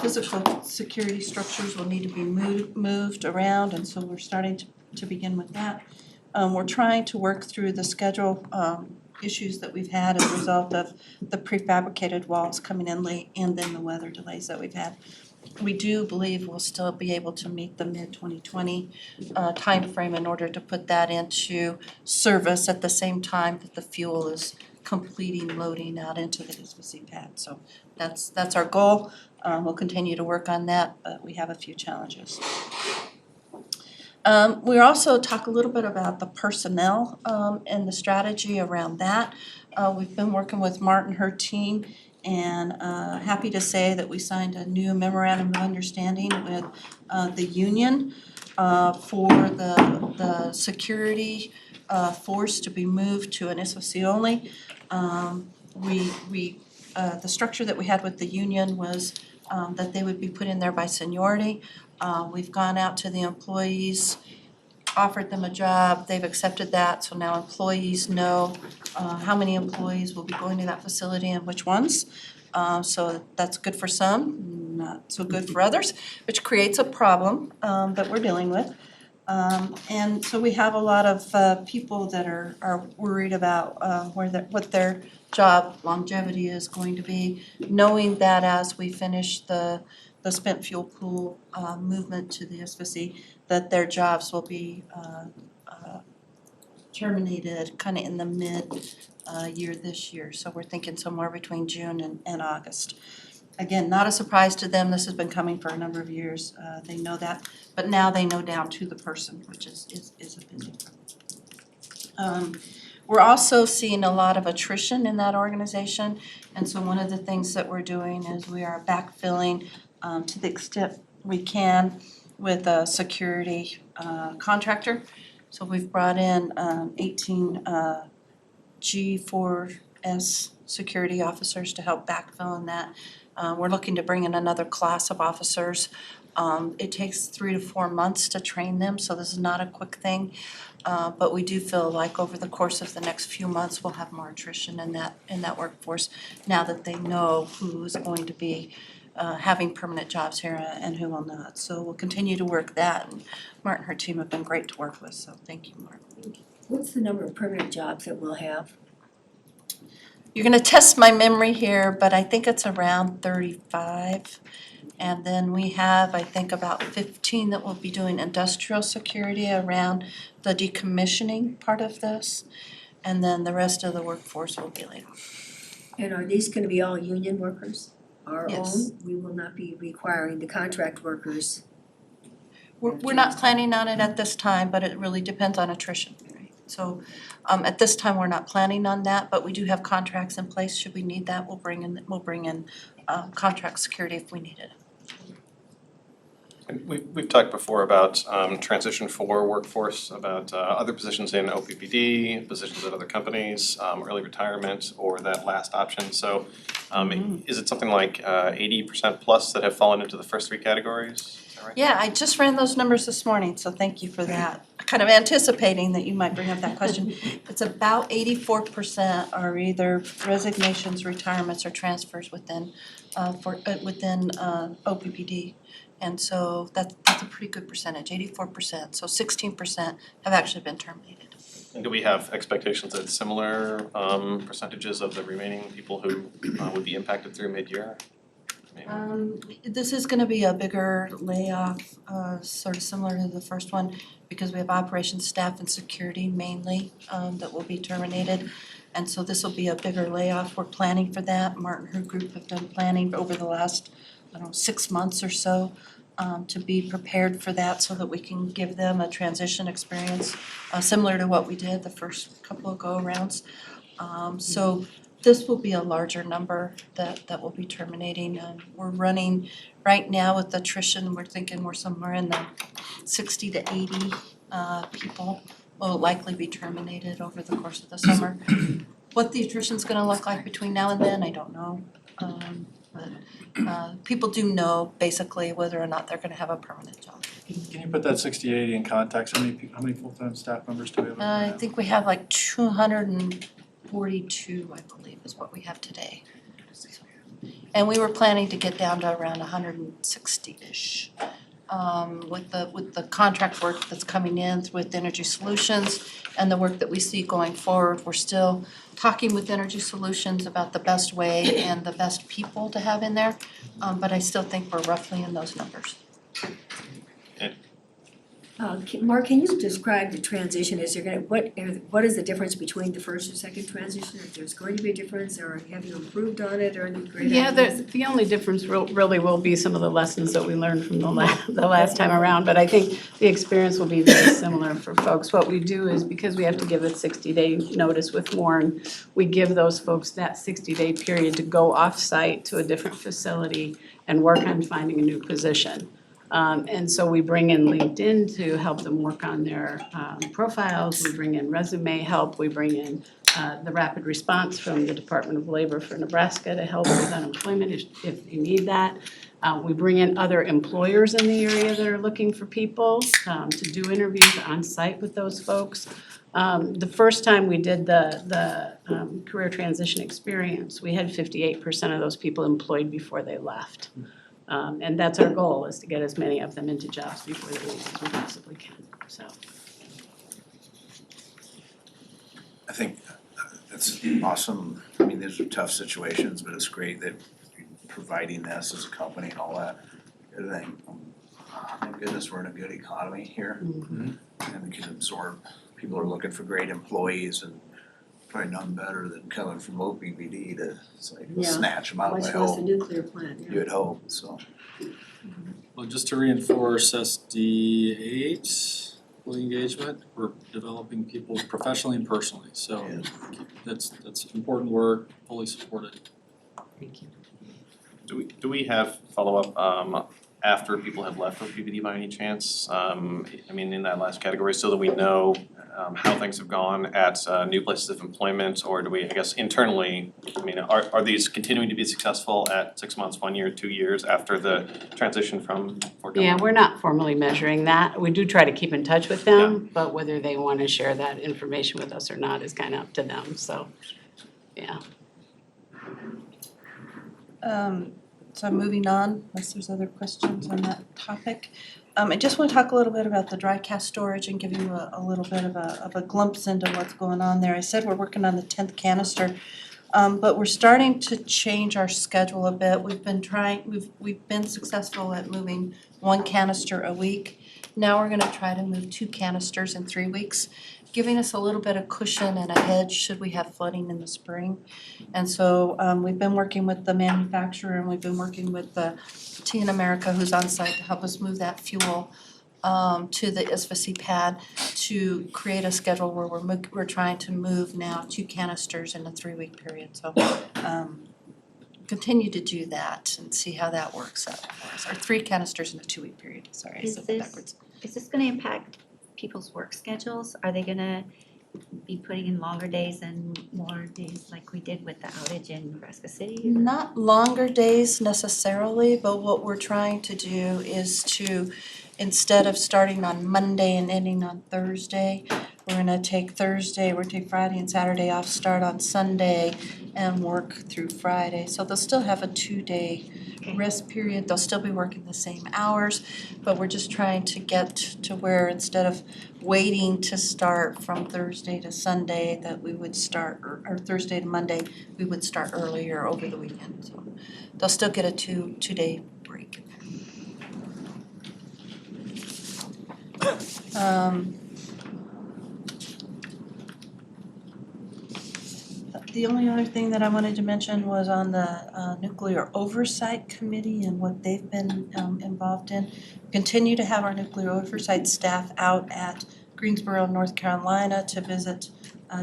Physical security structures will need to be moved around, and so we're starting to begin with that. We're trying to work through the schedule issues that we've had as a result of the prefabricated walls coming in late and then the weather delays that we've had. We do believe we'll still be able to meet the mid-2020 timeframe in order to put that into service at the same time that the fuel is completing loading out into the ISFSI pad. So that's our goal. We'll continue to work on that, but we have a few challenges. We'll also talk a little bit about the personnel and the strategy around that. We've been working with Mark and her team, and happy to say that we signed a new memorandum of understanding with the union for the security force to be moved to an ISFSI only. The structure that we had with the union was that they would be put in there by seniority. We've gone out to the employees, offered them a job, they've accepted that, so now employees know how many employees will be going to that facility and which ones. So that's good for some, not so good for others, which creates a problem that we're dealing with. And so we have a lot of people that are worried about what their job longevity is going to be, knowing that as we finish the spent fuel pool movement to the ISFSI, that their jobs will be terminated kind of in the year this year. So we're thinking somewhere between June and August. Again, not a surprise to them. This has been coming for a number of years. They know that. But now they know down to the person, which is a big deal. We're also seeing a lot of attrition in that organization. And so one of the things that we're doing is we are backfilling to the extent we can with a security contractor. So we've brought in 18 G4S security officers to help backfill in that. We're looking to bring in another class of officers. It takes 3 to 4 months to train them, so this is not a quick thing. But we do feel like over the course of the next few months, we'll have more attrition in that workforce now that they know who's going to be having permanent jobs here and who will not. So we'll continue to work that. And Martin and her team have been great to work with, so thank you, Martin. What's the number of permanent jobs that we'll have? You're gonna test my memory here, but I think it's around 35. And then we have, I think, about 15 that will be doing industrial security around the decommissioning part of this. And then the rest of the workforce will be laid off. And are these gonna be all union workers? Our Yes. own? We will not be requiring the contract workers. We're not planning on it at this time, but it really depends on attrition, right? So at this time, we're not planning on that, but we do have contracts in place. Should we need that, we'll bring in contract security if we need it. And we've talked before about transition for workforce, about other positions in OPPD, positions at other companies, early retirement, or that last option. So is it something like 80% plus that have fallen into the first three categories? Is that right? Yeah, I just ran those numbers this morning, so thank you for that. Kind of anticipating that you might bring up that question. It's about 84% are either resignations, retirements, or transfers within OPPD. And so that's a pretty good percentage, 84%. So 16% have actually been terminated. And do we have expectations that similar percentages of the remaining people who would be impacted through mid-year? This is gonna be a bigger layoff, sort of similar to the first one, because we have operations staff and security mainly, that will be terminated. And so this will be a bigger layoff. We're planning for that. Martin and her group have done planning over the last, 6 months or so, to be prepared for that so that we can give them a transition experience, similar to what we did the first couple of go-arounds. So this will be a larger number that will be terminating. We're running right now with attrition, we're thinking we're somewhere in the 60 to 80 people will likely be terminated over the course of the summer. What the attrition's gonna look like between now and then, I don't know. But people do know basically whether or not they're gonna have a permanent job. Can you put that 60 to 80 in context? How many full-time staff members do we have? I think we have like 242, I believe, is what we have today. And we were planning to get down to around 160-ish. With the contract work that's coming in with Energy Solutions and the work that we see going forward, we're still talking with Energy Solutions about the best way and the best people to have in there. But I still think we're roughly in those numbers. Mark, can you describe the transition? What is the difference between the first and second transition? If there's going to be a difference, or have you improved on it, or any great ideas? The only difference really will be some of the lessons that we learned from the last time around, but I think the experience will be very similar for folks. What we do is, because we have to give a 60-day notice with Warren, we give those folks that 60-day period to go off-site to a different facility and work on finding a new position. And so we bring in LinkedIn to help them work on their profiles, we bring in resume help, we bring in the rapid response from the Department of Labor for Nebraska to help with unemployment if they need that. We bring in other employers in the area that are looking for people to do interviews on site with those folks. The first time we did the career transition experience, we had 58% of those people employed before they left. And that's our goal, is to get as many of them into jobs before they leave as we possibly can, so. I think that's awesome. I mean, these are tough situations, but it's great that you're providing this as a company and all that. I think, thank goodness we're in a good economy here. And we can absorb people are looking for great employees and probably none better than coming from OPPD to, it's like, Yeah. snatch them out, Much I less a hope, nuclear plant, yeah. you would hope, so. Well, just to reinforce SD 8 employee engagement, we're developing people professionally and personally, so that's important work, fully supported. Thank you. Do we have follow-up after people have left OPPD by any chance? I mean, in that last category, so that we know how things have gone at new places of employment, or do we, I guess, internally, I mean, are these continuing to be successful at 6 months, 1 year, 2 years after the transition from full-time? Yeah, we're not formally measuring that. We do try to keep in touch with them, but whether they want to share that information with us or not is kind of up to them, so, yeah. So I'm moving on, unless there's other questions on that topic. I just want to talk a little bit about the dry cask storage and give you a little bit of a glimpse into what's going on there. I said we're working on the 10th canister, but we're starting to change our schedule a bit. We've been successful at moving 1 canister a week. Now we're gonna try to move 2 canisters in 3 weeks, giving us a little bit of cushion and a hedge should we have flooding in the spring. And so we've been working with the manufacturer and we've been working with the Tea in America who's on site to help us move that fuel to the ISVC pad to create a schedule where we're trying to move now 2 canisters in a 3-week period. So continue to do that and see how that works out for us. Or 3 canisters in a 2-week period, sorry, I said that backwards. Is this gonna impact people's work schedules? Are they gonna be putting in longer days and more days like we did with the outage in Nebraska City? Not longer days necessarily, but what we're trying to do is to, instead of starting on Monday and ending on Thursday, we're gonna take Thursday, we're gonna take Friday and Saturday off, start on Sunday and work through Friday. So they'll still have a 2-day rest period, they'll still be working the same hours, but we're just trying to get to where instead of waiting to start from Thursday to Sunday, that we would start, or Thursday to Monday, we would start earlier over the weekend. So they'll still get a 2-day break. The only other thing that I wanted to mention was on the Nuclear Oversight Committee and what they've been involved in. Continue to have our nuclear oversight staff out at Greensboro, North Carolina to visit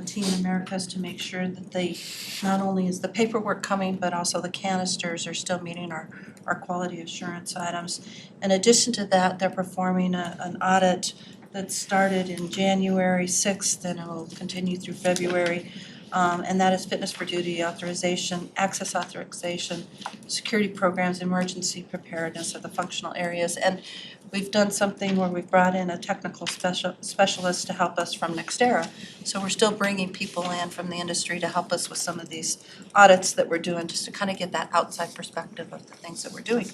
Tea in Americas to make sure that they, not only is the paperwork coming, but also the canisters are still meeting our quality assurance items. In addition to that, they're performing an audit that started in January 6th and it will continue through February. And that is fitness for duty authorization, access authorization, security programs, emergency preparedness of the functional areas. And we've done something where we've brought in a technical specialist to help us from Nextera. So we're still bringing people in from the industry to help us with some of these audits that we're doing, just to kind of get that outside perspective of the things that we're doing.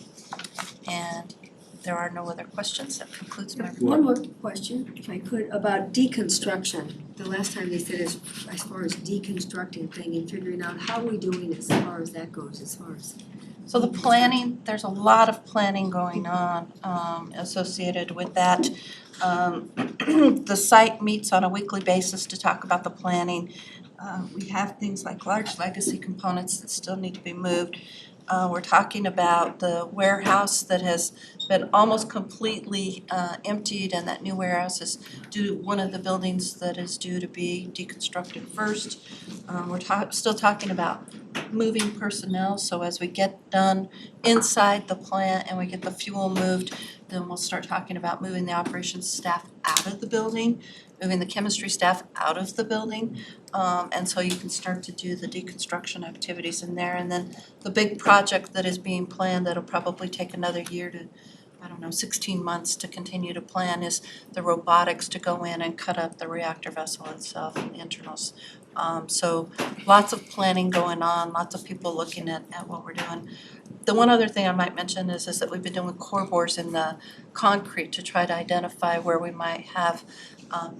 And there are no other questions. That concludes my report. One more question, if I could, about deconstruction. The last time they said as far as deconstructing thing and figuring out how we're doing as far as that goes, as far as. So the planning, there's a lot of planning going on associated with that. The site meets on a weekly basis to talk about the planning. We have things like large legacy components that still need to be moved. We're talking about the warehouse that has been almost completely emptied, and that new warehouse is one of the buildings that is due to be deconstructed first. We're still talking about moving personnel, so as we get done inside the plant and we get the fuel moved, then we'll start talking about moving the operations staff out of the building, moving the chemistry staff out of the building. And so you can start to do the deconstruction activities in there. And then the big project that is being planned that'll probably take another year to, 16 months to continue to plan is the robotics to go in and cut up the reactor vessel itself and the internals. So lots of planning going on, lots of people looking at what we're doing. The one other thing I might mention is that we've been doing core bores in the concrete to try to identify where we might have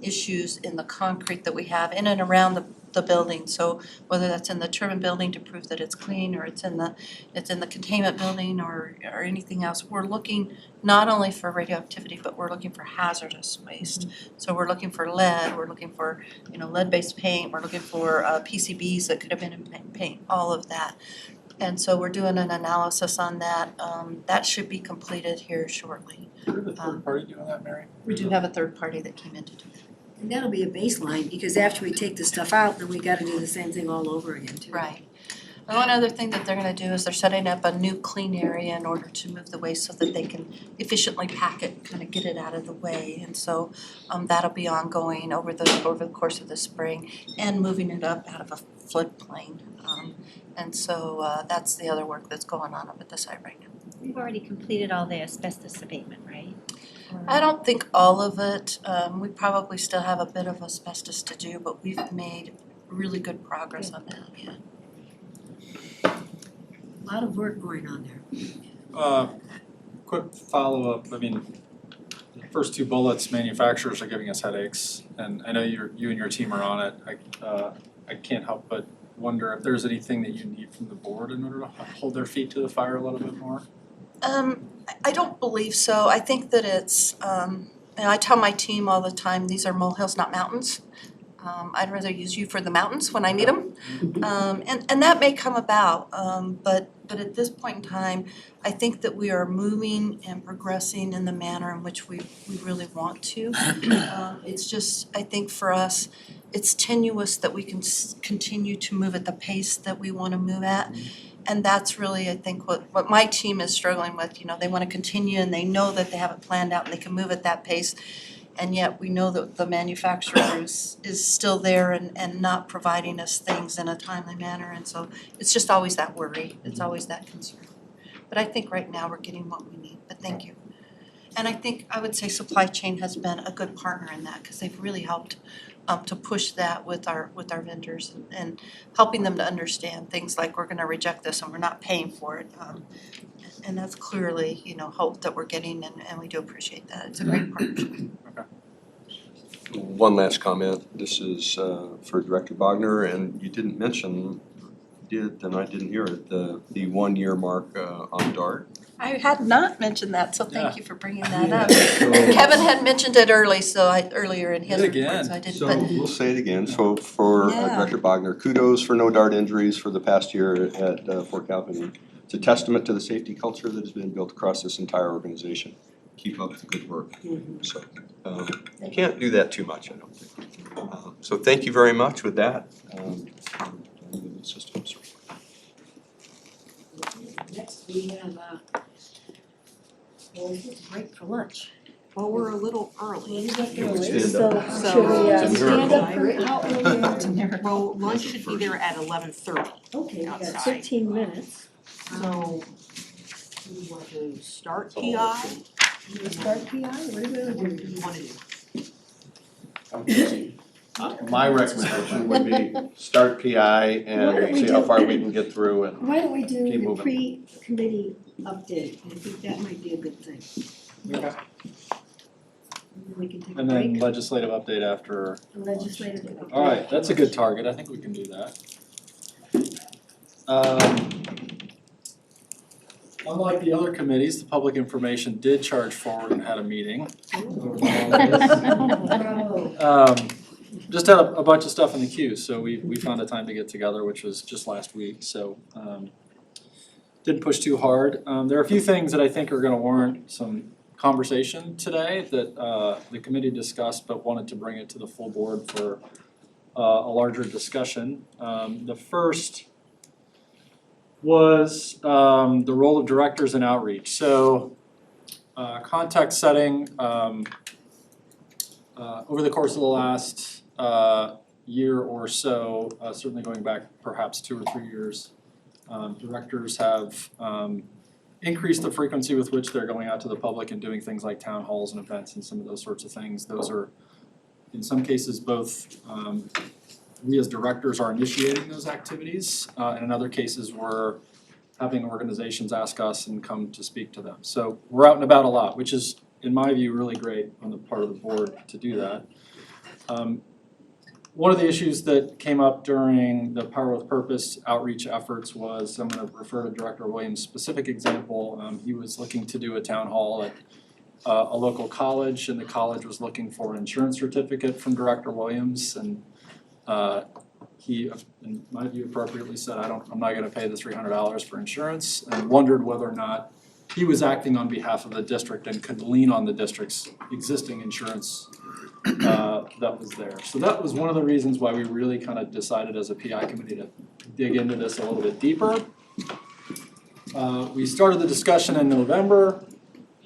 issues in the concrete that we have in and around the building. So whether that's in the turbine building to prove that it's clean, or it's in the containment building or anything else, we're looking not only for radioactivity, but we're looking for hazardous waste. So we're looking for lead, we're looking for, lead-based paint, we're looking for PCBs that could have been in paint, all of that. And so we're doing an analysis on that. That should be completed here shortly. Who are the third party doing that, Mary? We do have a third party that came in to do that. And that'll be a baseline, because after we take the stuff out, then we gotta do the same thing all over again too. Right. And one other thing that they're gonna do is they're setting up a new clean area in order to move the waste so that they can efficiently pack it, kind of get it out of the way. And so that'll be ongoing over the course of the spring, and moving it up out of a floodplain. And so that's the other work that's going on up at the site right now. We've already completed all the asbestos abatement, right? I don't think all of it. We probably still have a bit of asbestos to do, but we've made really good progress on that, yeah. A lot of work going on there. Quick follow-up, I mean, the first two bullets, manufacturers are giving us headaches, and I know you and your team are on it. I can't help but wonder if there's anything that you need from the board in order to hold their feet to the fire a little bit more? I don't believe so. I think that it's, and I tell my team all the time, these are molehills, not mountains. I'd rather use you for the mountains when I need them. And that may come about, but at this point in time, I think that we are moving and progressing in the manner in which we really want to. It's just, I think for us, it's tenuous that we can continue to move at the pace that we want to move at. And that's really, I think, what my team is struggling with. They want to continue, and they know that they have it planned out and they can move at that pace. And yet we know that the manufacturer is still there and not providing us things in a timely manner. And so it's just always that worry. It's always that concern. But I think right now we're getting what we need. But thank you. And I would say supply chain has been a good partner in that, because they've really helped to push that with our vendors and helping them to understand things like, we're gonna reject this and we're not paying for it. And that's clearly, hope that we're getting, and we do appreciate that. It's a great partnership. One last comment, this is for Director Bogner, and you didn't mention, and I didn't hear it, the 1 year mark on DART. I had not mentioned that, so thank you for bringing that up. So- Kevin had mentioned it earlier in his report, so I didn't, So but we'll say it again, so for Yeah. Director Bogner, kudos for no DART injuries for the past year at Fort Calhoun. It's a testament to the safety culture that has been built across this entire organization. Keep up the good work. So you can't do that too much, I don't think. So thank you very much with that. Systems. Next, we have, break for lunch. Well, we're a little early. So should we stand up for how early? Well, lunch should be there at 11:30. Okay, we got Outside. 15 minutes. So, do you want to start PI? Do we start PI? What do we What do you want to do? My recommendation would be start PI Why don't and we see how do- far we can get through and Why don't we do Keep the moving. pre-committee update? I think that might be a good thing. Okay. We can take a And then break. legislative update after. Legislative update. All right, that's a good target, I think we can do that. Unlike the other committees, the public information did charge forward and had a meeting. Just had a bunch of stuff in the queue, so we found a time to get together, which was just last week, so didn't push too hard. There are a few things that I think are gonna warrant some conversation today that the committee discussed, but wanted to bring it to the full board for a larger discussion. The first was the role of directors in outreach. So contact setting, over the course of the last year or so, certainly going back perhaps 2 or 3 years, directors have increased the frequency with which they're going out to the public and doing things like town halls and events and some of those sorts of things. Those are, in some cases, both we as directors are initiating those activities, and in other cases, we're having organizations ask us and come to speak to them. So we're out and about a lot, which is, in my view, really great on the part of the board to do that. one of the issues that came up during the Power with Purpose outreach efforts was, I'm gonna refer to Director Williams' specific example. He was looking to do a town hall at a local college, and the college was looking for an insurance certificate from Director Williams, and he, in my view, appropriately said, I'm not gonna pay the $300 for insurance, and wondered whether or not he was acting on behalf of the district and could lean on the district's existing insurance that was there. So that was one of the reasons why we really kind of decided as a PI committee to dig into this a little bit deeper. We started the discussion in November,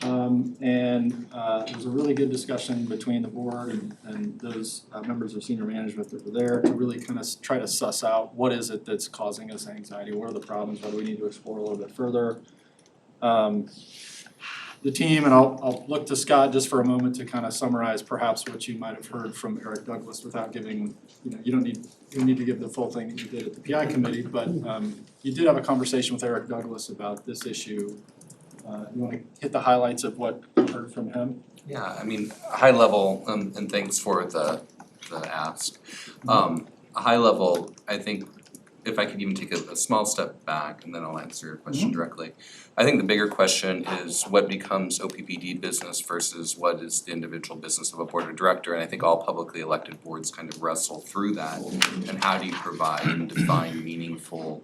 and it was a really good discussion between the board and those members of senior management that were there to really kind of try to suss out what is it that's causing us anxiety, what are the problems, what do we need to explore a little bit further. The team, and I'll look to Scott just for a moment to kind of summarize perhaps what you might have heard from Eric Douglas without giving, you don't need to give the full thing that you did at the PI committee, but you did have a conversation with Eric Douglas about this issue. You want to hit the highlights of what you heard from him? Yeah, I mean, high level, and thanks for the ask. A high level, I think, if I could even take a small step back and then I'll answer your question directly. I think the bigger question is what becomes OPPD business versus what is the individual business of a board of director, and I think all publicly elected boards kind of wrestle through that. And how do you provide and define meaningful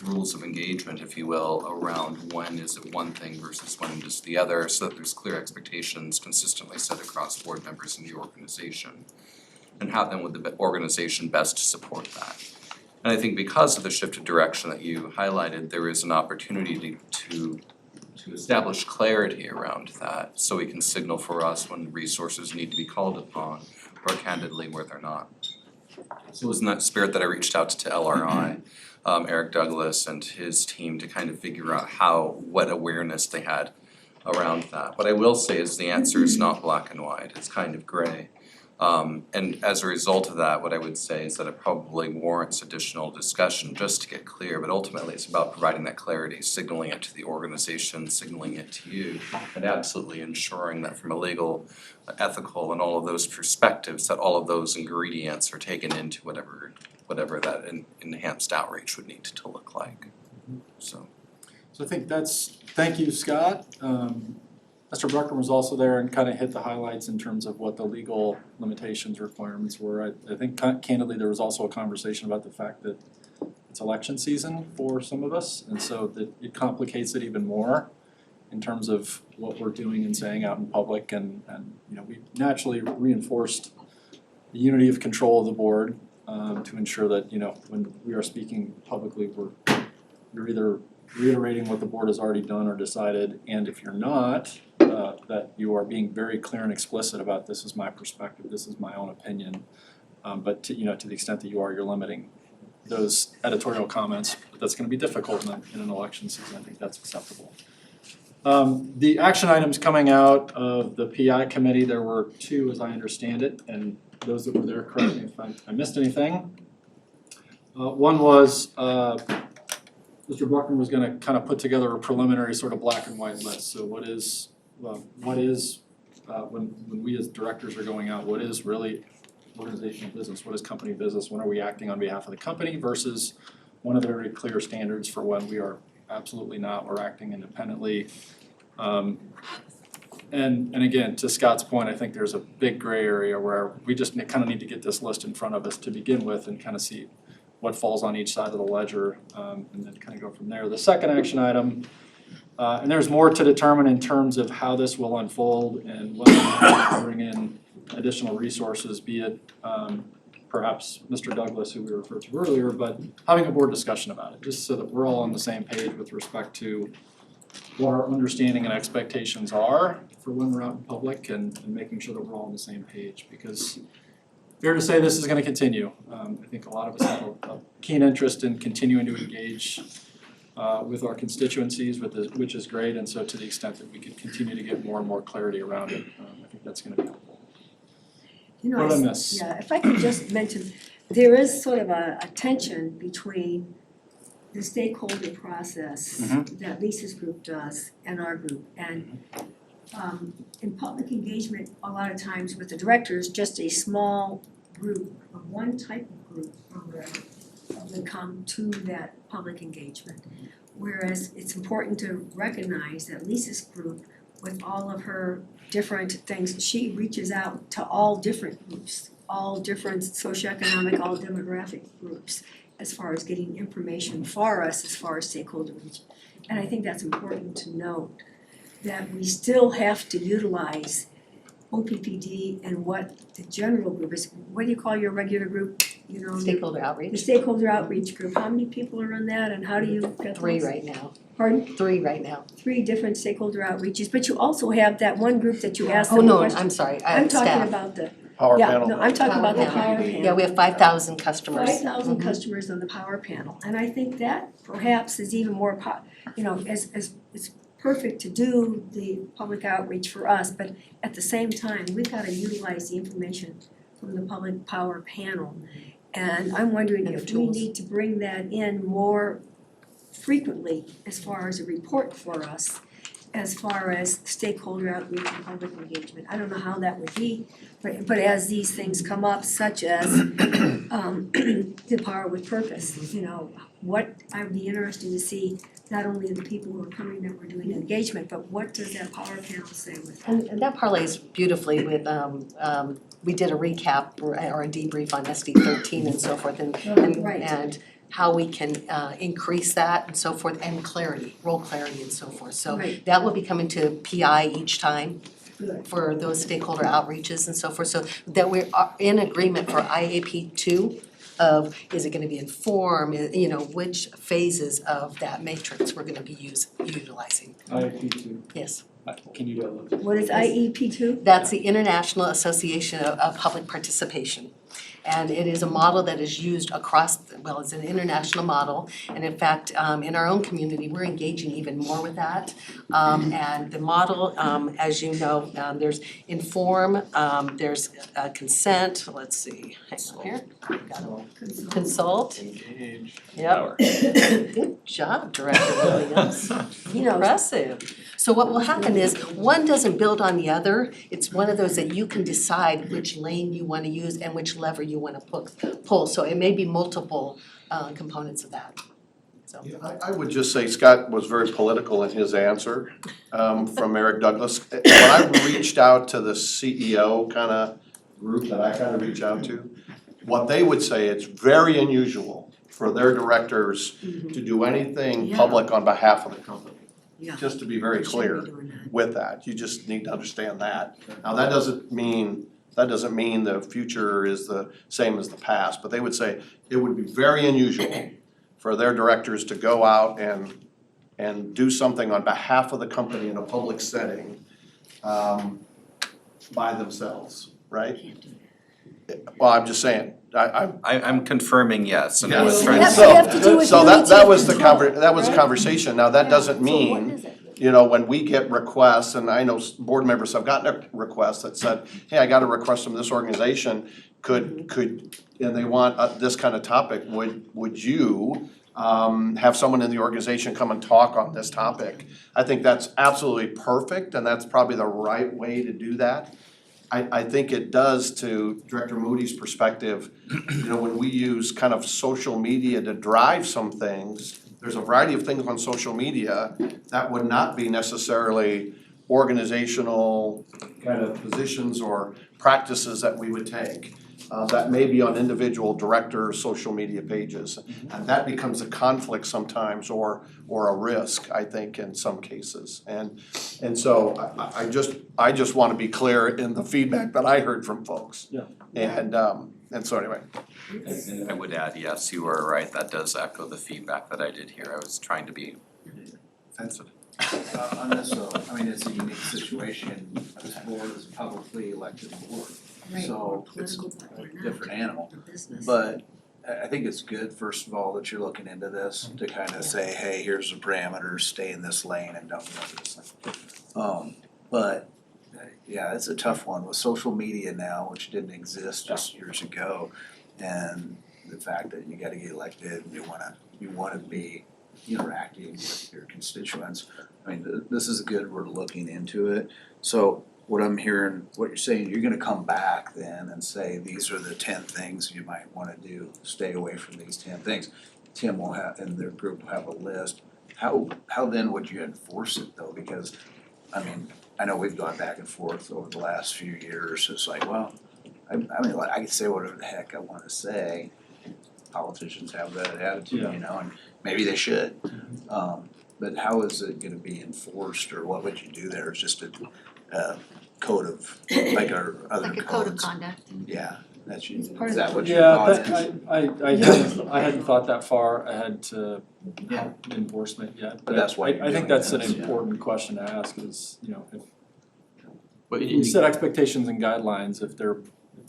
rules of engagement, if you will, around when is it one thing versus when it is the other, so that there's clear expectations consistently set across board members in the organization. And how then would the organization best support that? And I think because of the shift of direction that you highlighted, there is an opportunity to establish clarity around that, so we can signal for us when resources need to be called upon, or candidly where they're not. So it was in that spirit that I reached out to LRI, Eric Douglas and his team to kind of figure out what awareness they had around that. What I will say is the answer is not black and white, it's kind of gray. And as a result of that, what I would say is that it probably warrants additional discussion just to get clear, but ultimately it's about providing that clarity, signaling it to the organization, signaling it to you, and absolutely ensuring that from a legal, ethical, and all of those perspectives, that all of those ingredients are taken into whatever that enhanced outreach would need to look like. So I think thank you, Scott. Mr. Bruckner was also there and kind of hit the highlights in terms of what the legal limitations requirements were. I think candidly there was also a conversation about the fact that it's election season for some of us, and so that it complicates it even more in terms of what we're doing and saying out in public, and we naturally reinforced the unity of control of the board to ensure that when we are speaking publicly, we're either reiterating what the board has already done or decided, and if you're not, that you are being very clear and explicit about this is my perspective, this is my own opinion. But to the extent that you're limiting those editorial comments, but that's gonna be difficult in an election season. I think that's acceptable. The action items coming out of the PI committee, there were two as I understand it, and those that were there, correct me if I missed anything. One was Mr. Bruckner was gonna kind of put together a preliminary sort of black and white list. So what is when we as directors are going out, what is really organizational business? What is company business? When are we acting on behalf of the company versus one of the very clear standards for when we are absolutely not, we're acting independently. And again, to Scott's point, I think there's a big gray area where we just kind of need to get this list in front of us to begin with and kind of see what falls on each side of the ledger, and then kind of go from there. The second action item, and there's more to determine in terms of how this will unfold and whether we bring in additional resources, be it perhaps Mr. Douglas, who we referred to earlier, but having a board discussion about it, just so that we're all on the same page with respect to what our understanding and expectations are for when we're out in public, and making sure that we're all on the same page, because fair to say this is going to continue. I think a lot of us have a keen interest in continuing to engage with our constituencies, which is great, and so to the extent that we can continue to get more and more clarity around it, I think that's going to be helpful. What did I miss? Yeah, if I could just mention, there is sort of a tension between the stakeholder process that Lisa's group does and our group. And in public engagement, a lot of times with the directors, just a small group of one type of group would come to that public engagement. Whereas it's important to recognize that Lisa's group, with all of her different things, she reaches out to all different groups, all different socioeconomic, all demographic groups, as far as getting information for us, as far as stakeholder reach. And I think that's important to note, that we still have to utilize OPPD and what the general group is. What do you call your regular group? You know, Stakeholder the outreach, stakeholder outreach group. How many people are on that and how do you get 3 those? right now, Pardon? 3 right now. 3 different stakeholder outreaches, but you also have that one group that you asked them Oh, no, questions. I'm sorry, I'm talking staff. about the, Power yeah, panel. no, I'm talking about the power panel. Yeah, we have 5,000 customers. 5,000 customers on the power panel, and I think that perhaps is even more as it's perfect to do the public outreach for us, but at the same time, we've gotta utilize the information from the public power panel. And I'm wondering And if the we tools. need to bring that in more frequently as far as a report for us, as far as stakeholder outreach and public engagement. I don't know how that would be, but as these things come up, such as the power with purpose, you know, what I would be interested to see, not only the people who are coming that we're doing engagement, but what does that power panel say with that? And that parlays beautifully with, we did a recap or a debrief on SD 13 and so forth, Right. and how we can increase that and so forth, and clarity, role clarity and so forth. So Right. that will be coming to PI each time Good. for those stakeholder outreaches and so forth, so that we're in agreement for IAP 2 of, is it gonna be inform, you know, which phases of that matrix we're gonna be utilizing. IAP two, Yes, can you go? What is IEP2? that's the International Association of Public Participation. And it is a model that is used across, well, it's an international model. And in fact, in our own community, we're engaging even more with that. And the model, as you know, there's inform, there's consent, let's see, hang on here. Consult, Engage. yep. Good job, Director Williams. Impressive. So what will happen is, one doesn't build on the other. It's one of those that you can decide which lane you wanna use and which lever you wanna pull. So it may be multiple components of that. So. Yeah, I would just say Scott was very political in his answer from Eric Douglas. When I reached out to the CEO kinda group that I kinda reach out to, what they would say, it's very unusual for their directors to do anything Yeah. public on behalf of the company. Yeah. Just to be very We should be clear doing that. with that, you just need to understand that. Now, that doesn't mean the future is the same as the past, but they would say it would be very unusual for their directors to go out and do something on behalf of the company in a public setting by themselves, right? Well, I'm just saying, I'm confirming yes, and I Yes. was trying to. That's what you have to do with So unity that of was the control, that was the right? conversation, now that doesn't So what mean, is it? you know, when we get requests, and I know board members have gotten a request that said, hey, I got a request from this organization, could, and they want this kind of topic, would you have someone in the organization come and talk on this topic? I think that's absolutely perfect, and that's probably the right way to do that. I think it does, to Director Moody's perspective, you know, when we use kind of social media to drive some things, there's a variety of things on social media that would not be necessarily organizational kind of positions or practices that we would take. That may be on individual directors' social media pages. And that becomes a conflict sometimes or a risk, I think, in some cases. And so I just wanna be clear in the feedback that I heard from folks. Yeah. And so anyway. And I would add, yes, you are right, that does echo the feedback that I did hear, I was trying to be sensitive. On this, I mean, it's a unique situation, this board is a publicly elected board, Right. so it's Political, but we're a not. different animal. The business. But I think it's good, first of all, that you're looking into this, to kind of say, hey, here's the parameters, stay in this lane and don't go this lane. But, yeah, it's a tough one with social media now, which didn't exist just years ago. And the fact that you gotta get elected, you wanna be interacting with your constituents. I mean, this is good, we're looking into it. So what I'm hearing, what you're saying, you're gonna come back then and say, these are the 10 things you might wanna do, stay away from these 10 things. Tim will have, and their group will have a list. How then would you enforce it though? Because, I mean, I know we've gone back and forth over the last few years, it's like, well, I mean, like, I can say whatever the heck I wanna say. Politicians have that attitude, you know, and maybe they should. But how is it gonna be enforced, or what would you do there? It's just a code of, like our other Like a code of codes? conduct. Yeah, that's you, It's part is of that the- what your Yeah, thought but is? I hadn't thought that far ahead to Yeah. enforcement yet, But but that's why you're I think doing that's an this, yeah. important question to ask is, you know, if But we set expectations and guidelines, if they're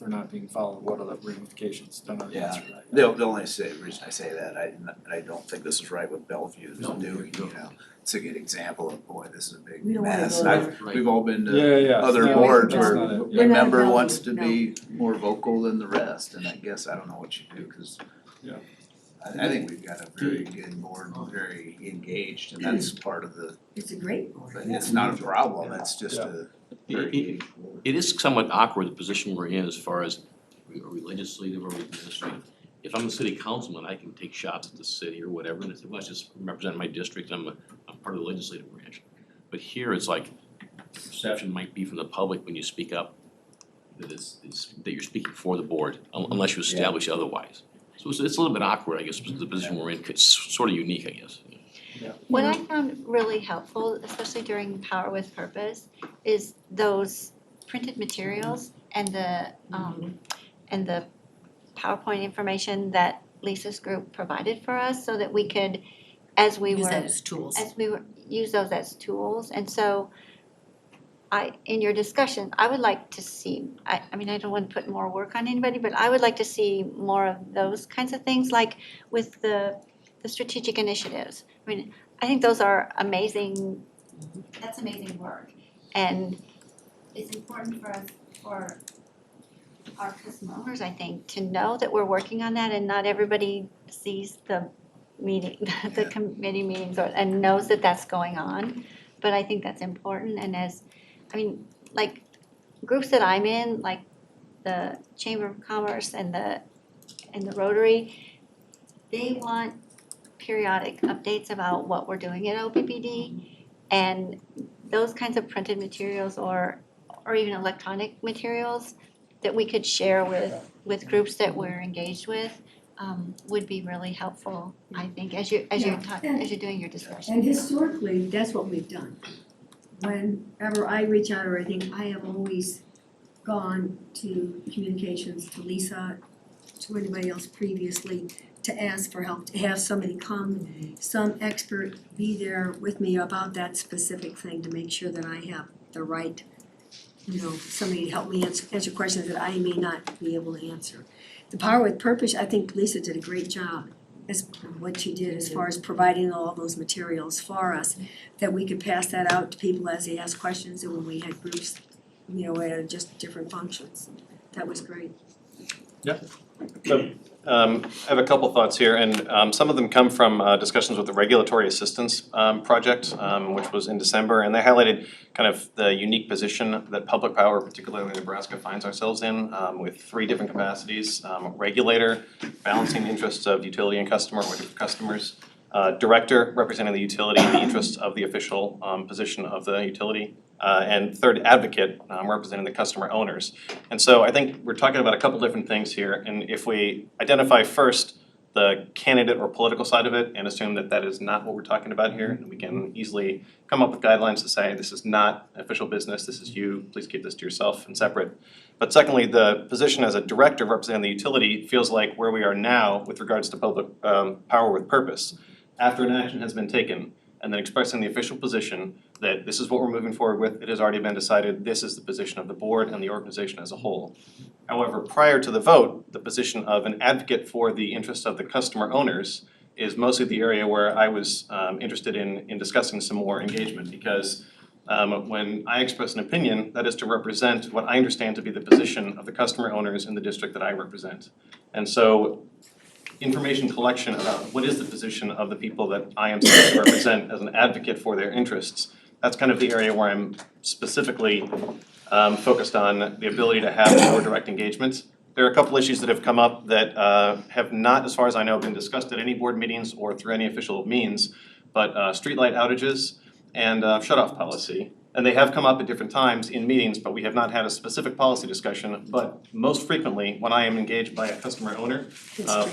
not being followed, what are the ramifications? Don't know the Yeah, answer to that yet. the only reason I say that, I don't think this is right what Bellevue is doing, you know. It's a good example of, boy, this is a big We don't wanna mess. go And there. we've all been Yeah, yeah. to other No, boards that's where not it. a We're not member Bellevue, wants to no. be more vocal than the rest, and I guess I don't know what you do, cause Yeah. I think we've got a very good board, very engaged, and that's part of the, It's a great board. but it's not a problem, it's just a very engaged board. It is somewhat awkward, the position we're in as far as, are we legislative or are we administrative? If I'm a city councilman, I can take shots at the city or whatever, and say, well, I just represent my district, I'm part of the legislative branch. But here, it's like, the perception might be from the public when you speak up, that that you're speaking for the board, unless you establish otherwise. So it's a little bit awkward, I guess, the position we're in, it's sort of unique, I guess. What I found really helpful, especially during Power with Purpose, is those printed materials and the PowerPoint information that Lisa's group provided for us, so that we could, as we were. Use that as tools. Use those as tools, and so in your discussion, I would like to see, I mean, I don't want to put more work on anybody, but I would like to see more of those kinds of things, like with the strategic initiatives. I mean, I think those are amazing, that's amazing work. And it's important for us, for our customer owners, I think, to know that we're working on that, and not everybody sees the meeting, the committee meetings, and knows that that's going on. But I think that's important, and like groups that I'm in, like the Chamber of Commerce and the Rotary, they want periodic updates about what we're doing at OPPD, and those kinds of printed materials or even electronic materials that we could share with groups that we're engaged with would be really helpful, I think, as you're doing your discussion. And historically, that's what we've done. Whenever I reach out or anything, I have always gone to communications, to Lisa, to anybody else previously, to ask for help, to have somebody come, some expert be there with me about that specific thing, to make sure that I have the right, somebody to help me answer questions that I may not be able to answer. The Power with Purpose, I think Lisa did a great job as what she did as far as providing all those materials for us, that we could pass that out to people as they ask questions, and when we had groups, at just different functions. That was great. So, I have a couple thoughts here, and some of them come from discussions with the Regulatory Assistance Project, which was in December, and they highlighted kind of the unique position that public power, particularly Nebraska, finds ourselves in, with three different capacities: regulator, balancing the interests of utility and customer with customers; director, representing the utility in the interests of the official position of the utility; and third, advocate, representing the customer owners. And so I think we're talking about a couple different things here, and if we identify first the candidate or political side of it and assume that that is not what we're talking about here, we can easily come up with guidelines to say this is not official business, this is you, please keep this to yourself and separate. But secondly, the position as a director representing the utility feels like where we are now with regards to public power with purpose. After an action has been taken, and then expressing the official position that this is what we're moving forward with, it has already been decided, this is the position of the board and the organization as a whole. However, prior to the vote, the position of an advocate for the interests of the customer owners is mostly the area where I was interested in discussing some more engagement, because when I express an opinion, that is to represent what I understand to be the position of the customer owners in the district that I represent. And so information collection about what is the position of the people that I am supposed to represent as an advocate for their interests. That's kind of the area where I'm specifically focused on the ability to have more direct engagement. There are a couple issues that have come up that have not, as far as I know, been discussed at any board meetings or through any official means, but streetlight outages and shut-off policy. And they have come up at different times in meetings, but we have not had a specific policy discussion. But most frequently, when I am engaged by a customer owner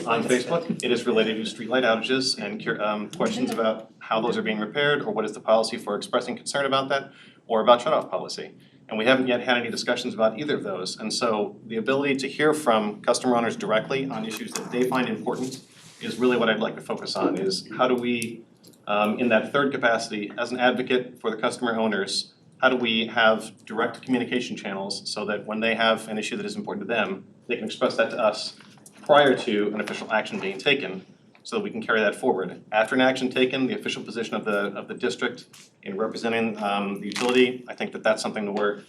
on Facebook, it is related to streetlight outages and questions about how those are being repaired, or what is the policy for expressing concern about that, or about shut-off policy. And we haven't yet had any discussions about either of those. And so the ability to hear from customer owners directly on issues that they find important is really what I'd like to focus on, is how do we, in that third capacity, as an advocate for the customer owners, how do we have direct communication channels so that when they have an issue that is important to them, they can express that to us prior to an official action being taken, so that we can carry that forward. After an action taken, the official position of the district in representing the utility, I think that that's something that we're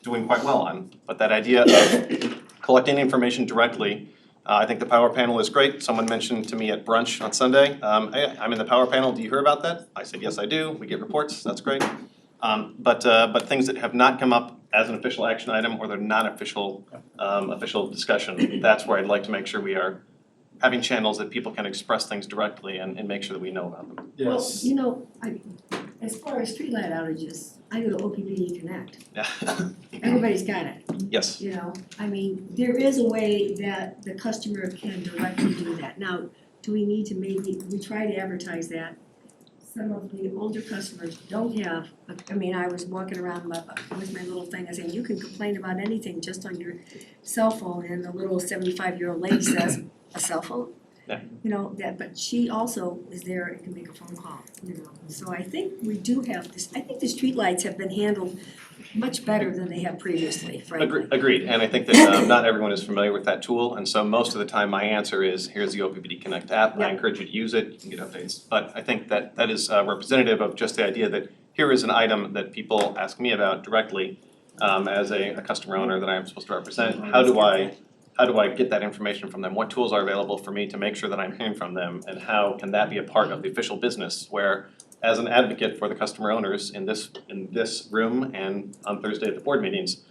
doing quite well on. But that idea of collecting information directly, I think the power panel is great. Someone mentioned to me at brunch on Sunday, hey, I'm in the power panel, do you hear about that? I said, yes, I do, we get reports, that's great. But things that have not come up as an official action item, or they're not official discussion, that's where I'd like to make sure we are having channels that people can express things directly and make sure that we know about them. Well, you know, as far as streetlight outages, I go to OPPD Connect. Yeah. Everybody's got it. Yes. You know, I mean, there is a way that the customer can directly do that. Now, do we need to we try to advertise that. Some of the older customers don't have, I mean, I was walking around with my little thing, I said, you can complain about anything just on your cell phone, and the little 75-year-old lady says, a cell phone? Yeah. You know, but she also is there and can make a phone call, you know. So I think we do have this, I think the streetlights have been handled much better than they have previously, frankly. Agreed, and I think that not everyone is familiar with that tool, and so most of the time my answer is, here's the OPPD Connect app, I encourage you to use it, you can get updates. But I think that is representative of just the idea that here is an item that people ask me about directly as a customer owner that I am supposed to represent. How do I get that information from them? What tools are available for me to make sure that I'm hearing from them, and how can that be a part of the official business, where as an advocate for the customer owners in this room and on Thursday at the board meetings,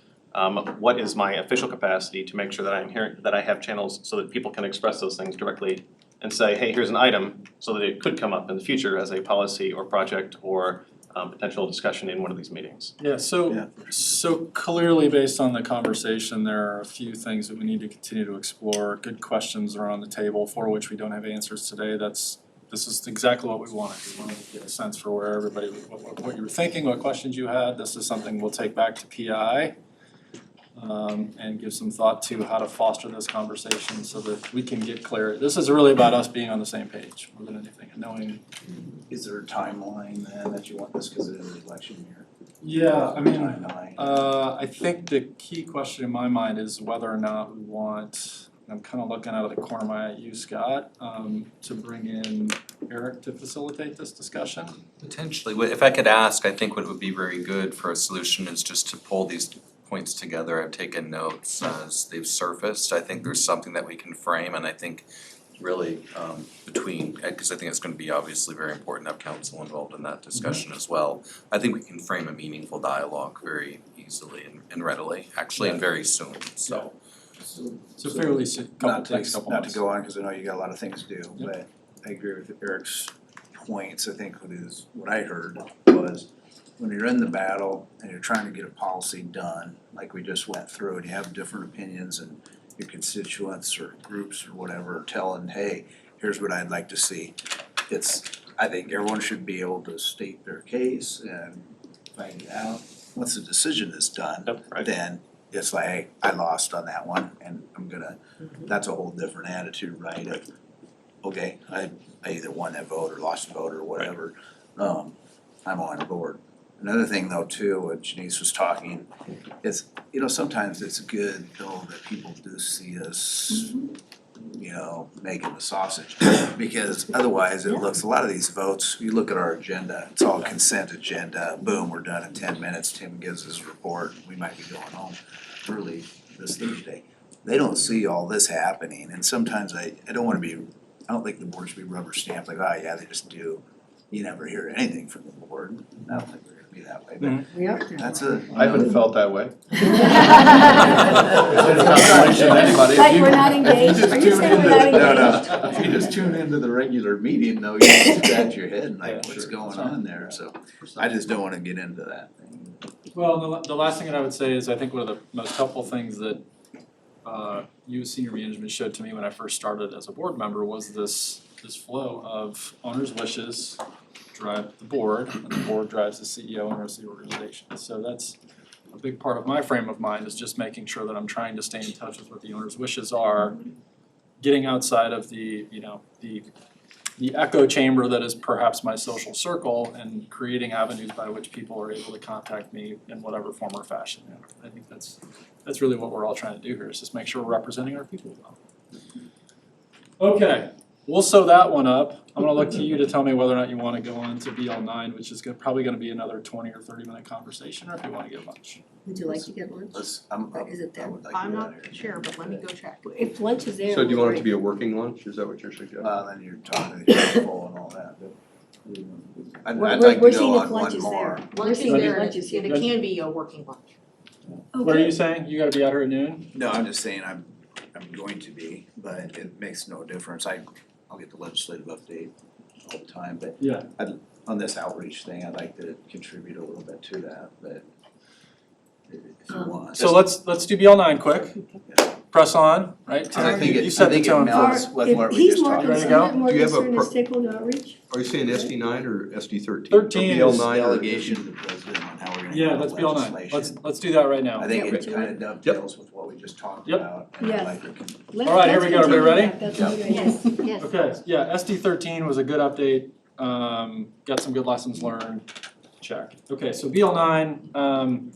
what is my official capacity to make sure that I'm hearing, that I have channels so that people can express those things directly and say, hey, here's an item, so that it could come up in the future as a policy or project or potential discussion in one of these meetings. Yeah, so clearly based on the conversation, there are a few things that we need to continue to explore. Good questions are on the table for which we don't have answers today. This is exactly what we wanted. We wanted to get a sense for where everybody, what you were thinking, what questions you had. This is something we'll take back to PI and give some thought to how to foster this conversation so that we can get clear. This is really about us being on the same page more than anything, and knowing. Is there a timeline then that you want this, because it is an election year? Yeah, I mean, Timeline. I think the key question in my mind is whether or not we want, I'm kind of looking out of the corner of my eye at you, Scott, to bring in Eric to facilitate this discussion. Potentially, if I could ask, I think what would be very good for a solution is just to pull these points together. I've taken notes as they've surfaced. I think there's something that we can frame, and I think really between, because I think it's gonna be obviously very important to have council involved in that discussion as well. I think we can frame a meaningful dialogue very easily and readily, actually, and very soon, so. So fairly soon, Not next couple months. to go on, because I know you got a lot of things to do, but I agree with Eric's points. I think what I heard was, when you're in the battle and you're trying to get a policy done, like we just went through, and you have different opinions, and your constituents or groups or whatever are telling, hey, here's what I'd like to see. I think everyone should be able to state their case and find it out. Once the decision is done, then it's like, hey, I lost on that one, and that's a whole different attitude, right? Of, okay, I either won that vote or lost the vote or whatever. I'm on board. Another thing though too, what Janice was talking, is, sometimes it's good though that people do see us, making the sausage. Because otherwise it looks, a lot of these votes, you look at our agenda, it's all consent agenda, boom, we're done in 10 minutes, Tim gives his report, we might be going home early this Thursday. they don't see all this happening, and sometimes I don't think the board should be rubber stamped, like, oh yeah, they just do. You never hear anything from the board, I don't think we're gonna be that way, but that's I haven't felt that way. Like we're not engaged? Are you saying we're not engaged? No, if you just tune into the regular meeting though, you just scratch your head and like, what's going on there, so I just don't wanna get into that thing. Well, the last thing that I would say is I think one of the most helpful things that you as senior management showed to me when I first started as a board member was this flow of owners' wishes drive the board, and the board drives the CEO and the rest of the organization. So that's a big part of my frame of mind, is just making sure that I'm trying to stay in touch with what the owners' wishes are, getting outside of the echo chamber that is perhaps my social circle, and creating avenues by which people are able to contact me in whatever form or fashion. I think that's really what we're all trying to do here, is just make sure we're representing our people well. Okay, we'll sew that one up. I'm gonna look to you to tell me whether or not you wanna go on to BL9, which is probably gonna be another 20 or 30-minute conversation, or if you wanna get lunch. Would you like to get lunch? Is it there? I'm not sure, but let me go check. If lunch is there. So do you want it we're to be a working lunch? Is that what you're suggesting? Then you're talking to people and all that, but I'd We're- like we're to seeing go if on lunch one is more. there. Lunch is seeing there, lunch is and here. it can be a working lunch. What are you saying? You gotta be out here at noon? No, I'm just saying I'm going to be, but it makes no difference. I'll get the legislative update all the time, but Yeah. on this outreach thing, I'd like to contribute a little bit to that, but if you want. So let's do BL9 quick. Press on, right? I think You set the tone for us. with what we just talked You ready to about. go? More Do you have a concerned is pro- stakeholder outreach? Are you saying SD9 or SD13? 13 Or is BL9 or Delegation to the president on how we're gonna Yeah, handle that's BL9. legislation. Let's do that right now. I think Yeah, it kind of dovetails with what we just talked Yep. about. And Yes. I'd like to Let's- All right, here we go. Everybody ready? let's continue that. That's a good idea. Yes. Okay, yeah, SD13 was a good update, got some good lessons learned, check. Okay, so BL9,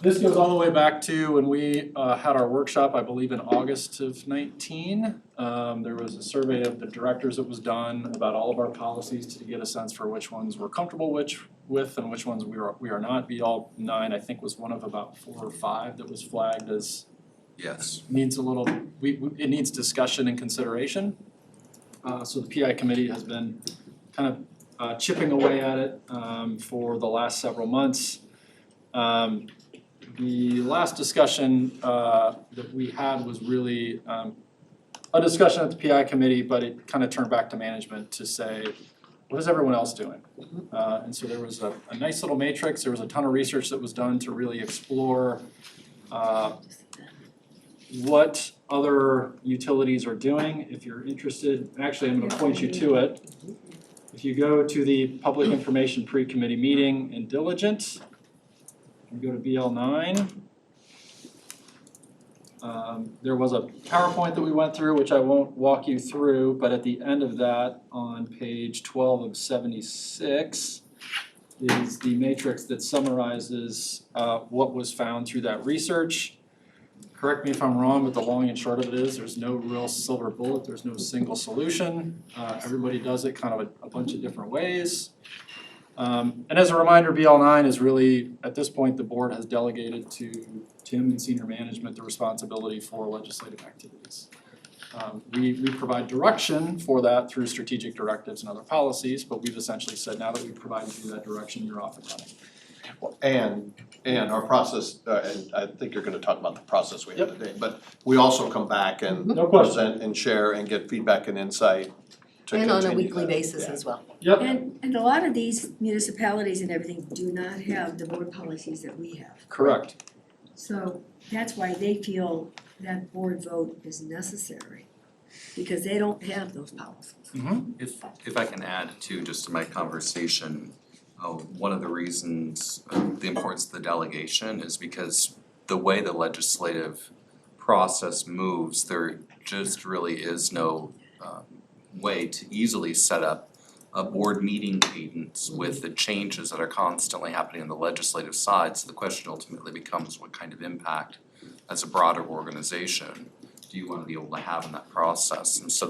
this goes all the way back to when we had our workshop, I believe in August of 19. There was a survey of the directors that was done about all of our policies to get a sense for which ones we're comfortable with and which ones we are not. BL9, I think, was one of about 4 or 5 that was flagged as Yes. needs a little, it needs discussion and consideration. So the PI committee has been kind of chipping away at it for the last several months. The last discussion that we had was really a discussion at the PI committee, but it kind of turned back to management to say, what is everyone else doing? And so there was a nice little matrix, there was a ton of research that was done to really explore what other utilities are doing. If you're interested, actually, I'm gonna point you to it. If you go to the Public Information Pre-Committee Meeting in Diligent, and go to BL9. There was a PowerPoint that we went through, which I won't walk you through, but at the end of that, on page 12 of 76, is the matrix that summarizes what was found through that research. Correct me if I'm wrong, but the long and short of it is there's no real silver bullet, there's no single solution. Everybody does it kind of a bunch of different ways. And as a reminder, BL9 is really, at this point, the board has delegated to Tim and senior management the responsibility for legislative activities. We provide direction for that through strategic directives and other policies, but we've essentially said now that we've provided you that direction, you're off and running. Well, and our process, and I think you're gonna talk about the process we have today, but we also come back and No question. present and share and get feedback and insight to And on a continue weekly that. basis Yeah. as well. Yep. And a lot of these municipalities and everything do not have the board policies that we have. Correct. So that's why they feel that board vote is necessary, because they don't have those policies. If I can add to just to my conversation, one of the reasons, the importance of the delegation is because the way the legislative process moves, there just really is no way to easily set up a board meeting cadence with the changes that are constantly happening on the legislative side. So the question ultimately becomes, what kind of impact as a broader organization do you want to be able to have in that process? And so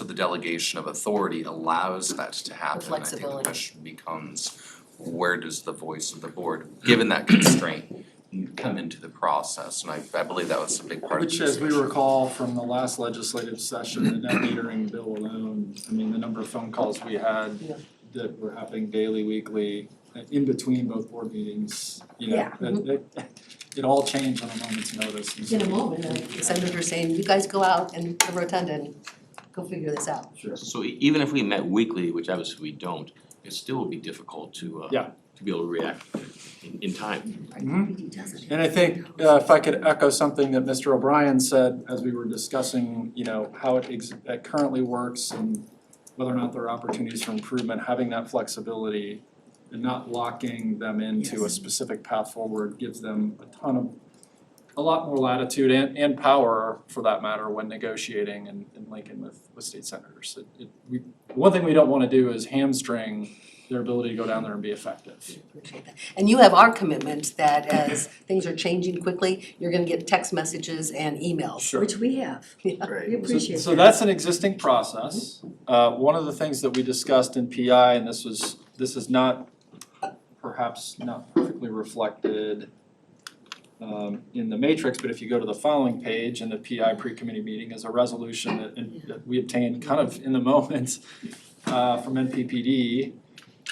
the delegation of authority allows that to happen. I think the question becomes, where does the voice of the board, given that constraint, come into the process, and I believe that was a big part of the Which, as we discussion. recall from the last legislative session, the net metering bill alone, I mean, the number of phone calls we had that were happening daily, weekly, in between both board meetings, you know, it all changed on a moment's notice. And In a so- moment, the senator saying, you guys go out in the rotunda and go figure this out. So even if we met weekly, which obviously we don't, it still would be difficult to to be able to react in time. And I think if I could echo something that Mr. O'Brien said as we were discussing, you know, how it currently works and whether or not there are opportunities for improvement, having that flexibility and not locking them into a specific path forward gives them a lot more latitude and power for that matter when negotiating and linking with state senators. One thing we don't wanna do is hamstring their ability to go down there and be effective. Appreciate that. And you have our commitment that as things are changing quickly, you're gonna get text messages and emails. Sure. Which we have. Right. We appreciate that. So that's an existing process. One of the things that we discussed in PI, and this is not, perhaps not perfectly reflected in the matrix, but if you go to the following page in the PI pre-committee meeting is a resolution that we obtained kind of in the moment from NPPD.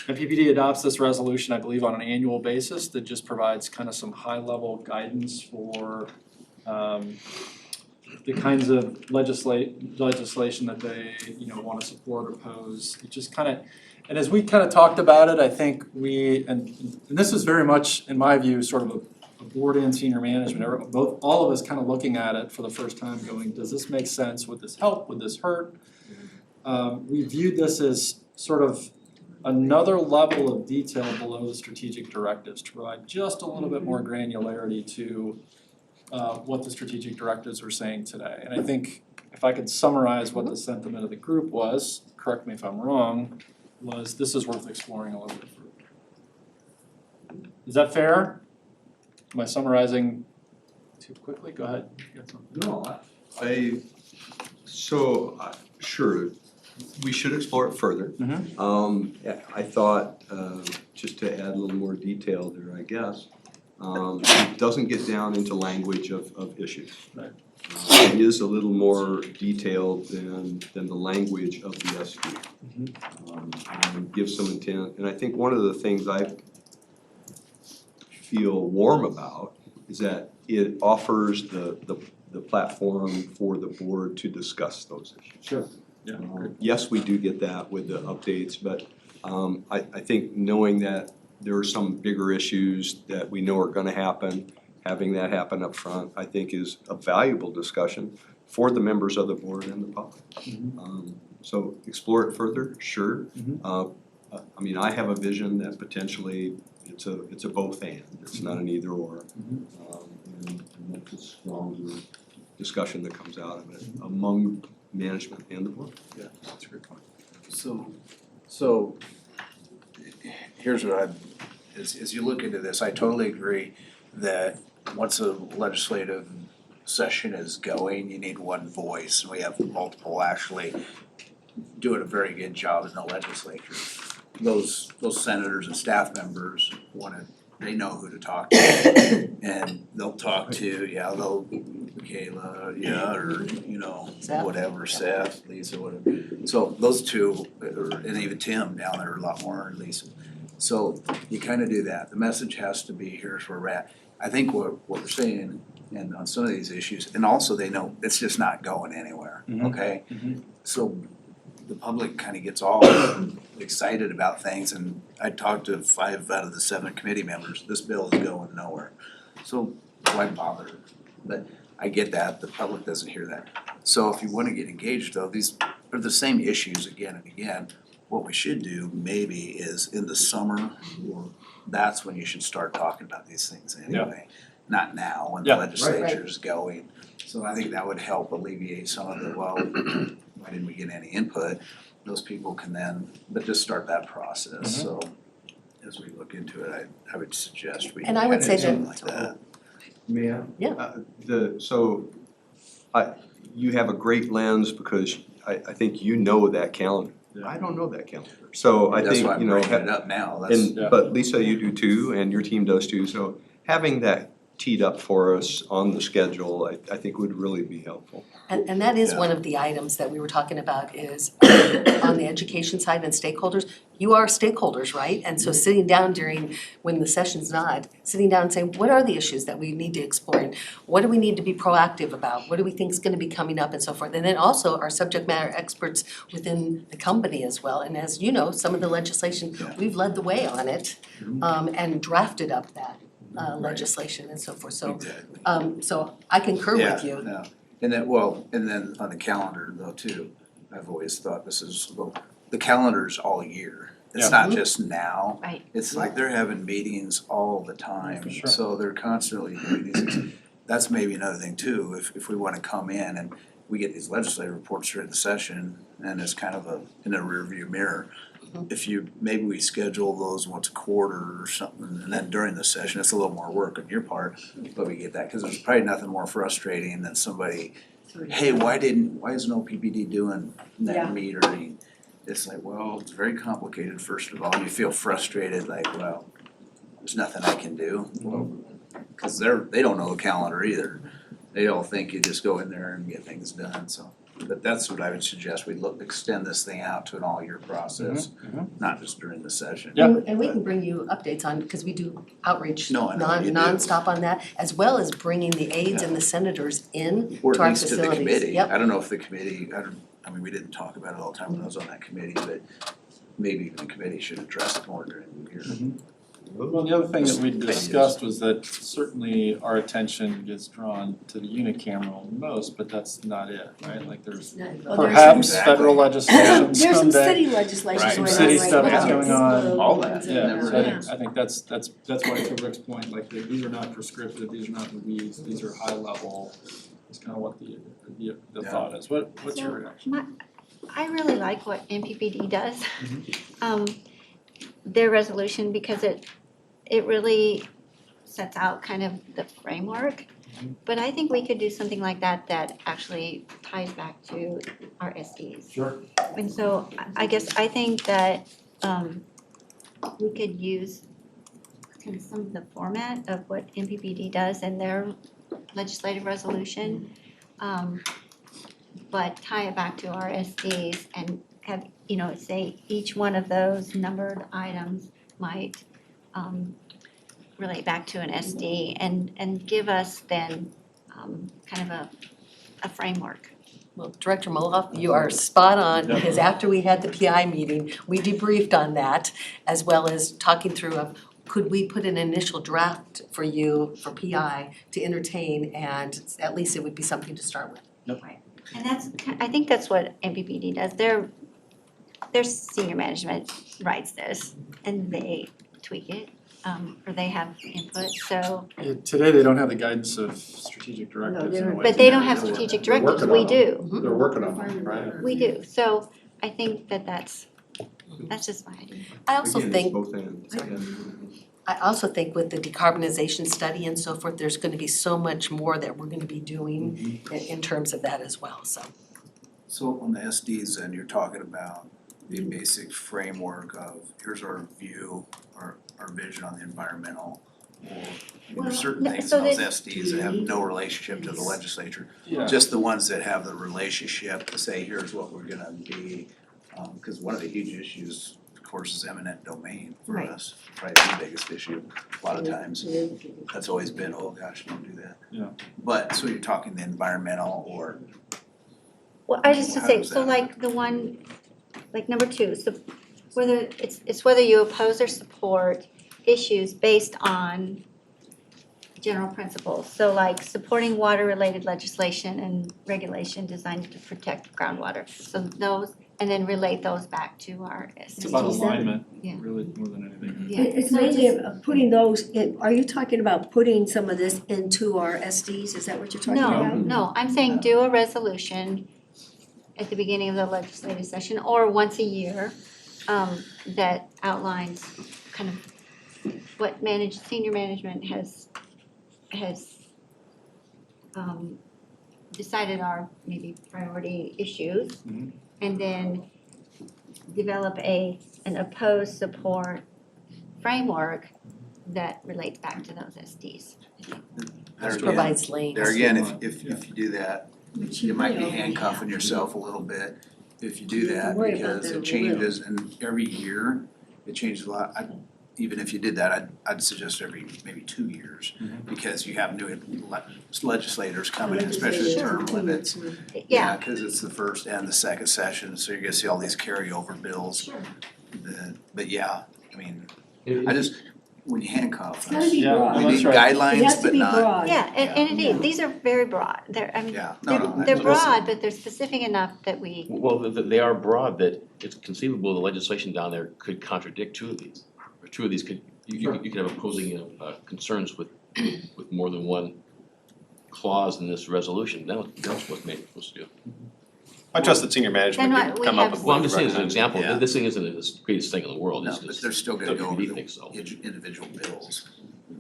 NPPD adopts this resolution, I believe, on an annual basis that just provides kind of some high-level guidance for the kinds of legislation that they, you know, wanna support or oppose. It just kind of, and as we kind of talked about it, I think and this is very much, in my view, sort of a board and senior management, all of us kind of looking at it for the first time going, does this make sense? Would this help? Would this hurt? We viewed this as sort of another level of detail below the strategic directives to provide just a little bit more granularity to what the strategic directives were saying today. And I think if I could summarize what the sentiment of the group was, correct me if I'm wrong, was this is worth exploring a little bit further. Is that fair? Am I summarizing too quickly? Go ahead. You got something? No, sure, we should explore it further. I thought, just to add a little more detail there, I guess, it doesn't get down into language of issues. Right. It is a little more detailed than the language of the SD. And gives some intent, and I think one of the things I feel warm about is that it offers the platform for the board to discuss those issues. Sure. Yeah. Yes, we do get that with the updates, but I think knowing that there are some bigger issues that we know are gonna happen, having that happen up front, I think is a valuable discussion for the members of the board and the public. So explore it further, sure. I mean, I have a vision that potentially it's a both and, it's not an either or. And that's a stronger discussion that comes out of it among management and the board. Yeah, that's a good point. So here's what as you look into this, I totally agree that once a legislative session is going, you need one voice, and we have multiple actually doing a very good job in the legislature. Those senators and staff members they know who to talk to, and they'll talk to, Michaela, or, you know, Seth. whatever, Seth, Lisa, whatever. So those two, and even Tim down there a lot more, and Lisa. So you kind of do that. The message has to be, here's where we're at. I think what we're saying, and on some of these issues, and also they know it's just not going anywhere, okay? So the public kind of gets all excited about things, and I talked to 5 out of the 7 committee members, this bill is going nowhere. So why bother? But I get that, the public doesn't hear that. So if you want to get engaged though, these are the same issues again and again. What we should do maybe is in the summer, or that's when you should start talking about these things anyway. Not now, when the legislature is going. So I think that would help alleviate some of the, why didn't we get any input? Those people can then, but just start that process, so as we look into it, I would suggest we And I would kinda say do that- like that. May I? Yeah. You have a great lens because I think you know that calendar. I don't know that calendar. So I That's think, why I'm you know, bringing it up now, that's. but Lisa, you do too, and your team does too, so having that teed up for us on the schedule, I think would really be helpful. And that is one of the items that we were talking about is on the education side and stakeholders, you are stakeholders, right? And so sitting down during, when the session's not, sitting down and saying, what are the issues that we need to explore? And what do we need to be proactive about? What do we think is gonna be coming up and so forth? And then also our subject matter experts within the company as well. And as you know, some of the legislation, we've led the way on it and drafted up that legislation and so forth. So so I concur with you. Yeah, and then, well, and then on the calendar though too, I've always thought this is, the calendar's all year. It's not just now. Right. It's like they're having meetings all the time, For sure. so they're constantly doing these things. That's maybe another thing too, if we wanna come in and we get these legislative reports during the session and it's kind of in a rearview mirror. If maybe we schedule those once a quarter or something, and then during the session, it's a little more work on your part, but we get that, cause there's probably nothing more frustrating than somebody, hey, why isn't OPPD doing that metering? It's like, well, it's very complicated, first of all, you feel frustrated, like, well, there's nothing I can do. Well, cause they don't know the calendar either, they all think you just go in there and get things done, so. But that's what I would suggest, we extend this thing out to an all-year process, not just during the session. And we can bring you updates on, because we do outreach No, I know you do. nonstop on that, as well as bringing the aides and the senators in Or to at our least to the facilities. committee, Yep. I don't know if the committee, I mean, we didn't talk about it all the time when I was on that committee, but maybe the committee should address it more during the year. Well, the other thing that we discussed was that certainly our attention gets drawn to the unicameral most, but that's not it, right? Like there's perhaps federal legislation There's some someday. city legislation Some going on city right stuff now. is going on. All that. Yeah, so Yeah. I think that's why to Rick's point, like these are not prescriptive, these are not the weeds, these are high level. It's kind of what the thought is. What's your reaction? I really like what MPPD does. Their resolution, because it really sets out kind of the framework. But I think we could do something like that that actually ties back to our SDs. Sure. And so I guess I think that we could use kind of some of the format of what MPPD does in their legislative resolution. But tie it back to our SDs and have, say each one of those numbered items might relate back to an SD and give us then kind of a framework. Well, Director Moloff, you are spot on, because after we had the PI meeting, we debriefed on that, as well as talking through of, could we put an initial draft for you, for PI, to entertain, and at least it would be something to start with. And I think that's what MPPD does. Their senior management writes this and they tweak it, or they have input, so. Yeah, today they don't have the guidance of strategic directives in a way. But they don't have strategic directives, we do. They're working on it, right? We do, so I think that's just my idea. I also Again, it's think, both ends. I also think with the decarbonization study and so forth, there's gonna be so much more that we're gonna be doing in terms of that as well, so. So on the SDs then, you're talking about the basic framework of, here's our view, our vision on the environmental, or there's certain things in those SDs that have no relationship to the legislature. Yeah. Just the ones that have the relationship to say, here's what we're gonna be, cause one of the huge issues, of course, is eminent domain for Right. us, probably the biggest issue, a lot of times. That's always been, oh gosh, don't do that. Yeah. But, so you're talking the environmental or, Well, I just to How say, does so that- like the one, like number 2, so whether it's whether you oppose or support issues based on general principles. So like supporting water-related legislation and regulation designed to protect groundwater. So those, and then relate those back to our SDGs. It's about alignment, Yeah. really, more than anything. Yeah. It's So mainly just- putting those in, are you talking about putting some of this into our SDs, is that what you're talking about? No, I'm saying do a resolution at the beginning of the legislative session or once a year that outlines kind of what senior management has decided are maybe priority issues. Mhm. And then develop an oppose support framework that relates back to those SDs. This provides lanes. There again, if you do that, you might be handcuffing yourself a little bit if you do that, Worry about because that it over changes, and every year, it changes a lot. Even if you did that, I'd suggest every maybe 2 years, because you have new legislators coming in, especially term limits. Yeah. Cause it's the first and the second session, so you're gonna see all these carryover bills. But yeah, I mean, when you handcuff, It's gotta be Yeah, broad. well, we need that's right. It guidelines, has to but be not. broad. Yeah, and indeed, these are very broad. They're, I mean, Yeah, no, they're broad, but they're specific enough that we, Well, they are broad that it's conceivable the legislation down there could contradict two of these. Or two of these could, you could have opposing concerns with more than one clause in this resolution. That's what they're supposed to do. I trust that senior management Then could we come up have- with. Well, I'm just saying as an recommend- example, Yeah. this thing isn't the greatest thing in the world. No, It's but just they're still gonna go over WPD the thinks so. individual bills,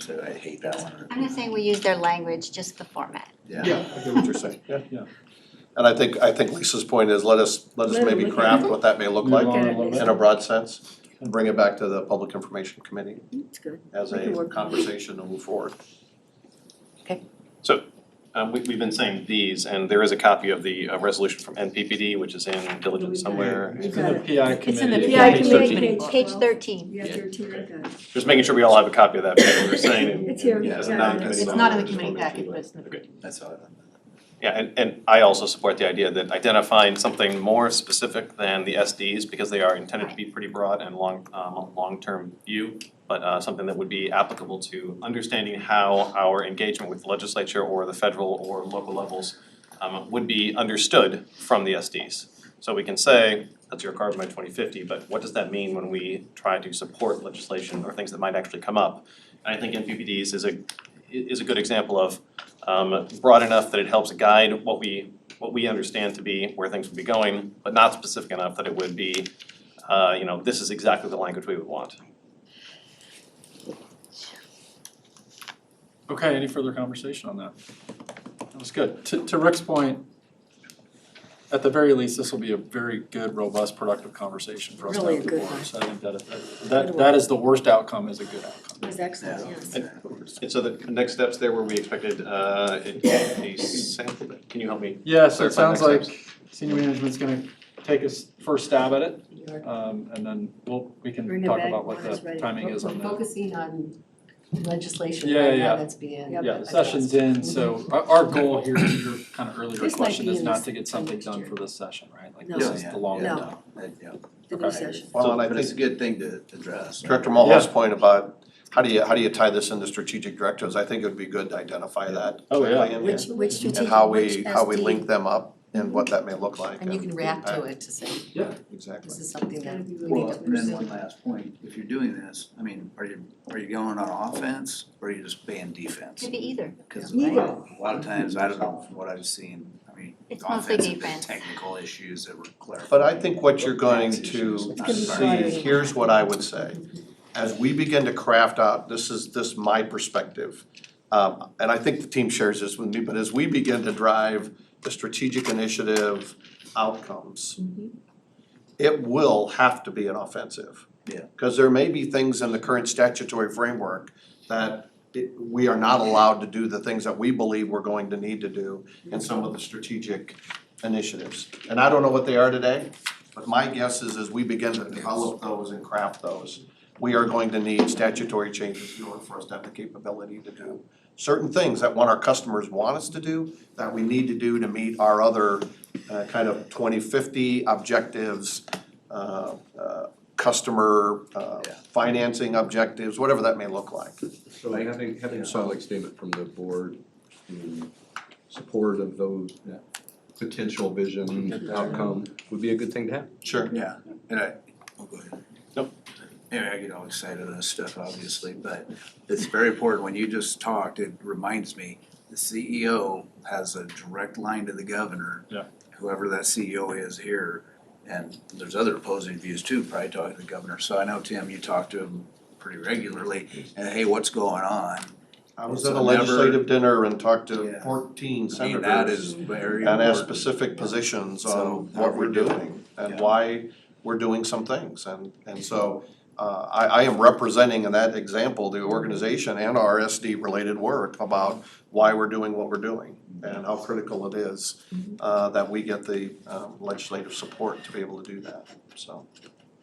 so I hate that one. I'm not saying we use their language, just the format. I get what you're saying, yeah. Yeah. And I think Lisa's point is let us maybe craft what that may look like Move on a little bit. in a broad sense and bring it back to the Public Information Committee It's good. as We can a work on it. conversation to move forward. We've been saying these, and there is a copy of the resolution from NPPD, which is in diligence somewhere. It's in the PI committee. It's in the Page PI 13. committee, Page 13. Yeah, 13, I got it. Just making sure we all have a copy of that, because we were saying. It's here. As a Yeah, non-committee It's member, not in the I just committee wanted to- packet, but it's in the. Okay. That's all. Yeah, and I also support the idea that identifying something more specific than the SDs, because they are intended to be pretty broad and long-term view, but something that would be applicable to understanding how our engagement with the legislature or the federal or local levels would be understood from the SDs. So we can say, that's your carbon by 2050, but what does that mean when we try to support legislation or things that might actually come up? And I think NPPDs is a good example of broad enough that it helps guide what we understand to be where things would be going, but not specific enough that it would be, this is exactly the language we would want. Okay, any further conversation on that? That was good. To Rick's point, at the very least, this will be a very good, robust, productive conversation for us to Really have a good before one. us. I think that is the worst outcome is a good outcome. It was excellent, yes. And so the next steps there where we expected a sample, can you help me? Yes, it clarify sounds next like steps? senior management's gonna take a first stab at it. And then we can Bring it talk back about what when it's the ready. timing is on We're that. focusing on legislation Yeah, right yeah. now that's being Yep. Yeah, the session's in, so our goal here, to your kind of earlier This might question, be is in not this to get something next done year. for this session, right? Like No. this is the long No. term. The new session. Well, and I But it's a think good thing to address. Director Mulhall's point about how do you tie this into strategic directives, I think it would be good to identify that Oh, yeah. clearly in here. Which strategic, And how which we SD? link them up and what that may look like. And you can react to it to say, Yeah, exactly. this is something that we need Well, to and then pursue. one last point, if you're doing this, I mean, are you going on offense or are you just playing defense? Could be either. Cause Neither. a lot of times, I don't know, from what I've seen, I mean, It's mostly offensive defense. technical issues that were clarified. But I think what you're going to gonna be see, broader. here's what I would say. As we begin to craft out, this is my perspective, and I think the team shares this with me, but as we begin to drive the strategic initiative outcomes, it will have to be an offensive. Yeah. Cause there may be things in the current statutory framework that we are not allowed to do the things that we believe we're going to need to do in some of the strategic initiatives. And I don't know what they are today, but my guess is as we begin to develop those and craft those, we are going to need statutory changes in order for us to have the capability to do certain things that our customers want us to do, that we need to do to meet our other kind of 2050 objectives, customer financing objectives, whatever that may look like. So having a solid statement from the board in support of those potential vision outcome would be a good thing to have. Sure. Yeah, and go ahead. Nope. Anyway, I get all excited of this stuff, obviously, but it's very important, when you just talked, it reminds me, the CEO has a direct line to the governor. Yeah. Whoever that CEO is here, and there's other opposing views too, probably talking to the governor, so I know, Tim, you talk to him pretty regularly, and hey, what's going on? I was So at a never- legislative dinner and talked to Yeah. 14 I mean, that senators is very and asked important. specific positions So, on what we're doing and Yeah. why we're doing some things. And so I am representing in that example, the organization and our SD related work about why we're doing what we're doing and how critical it is that we get the legislative support to be able to do that, so.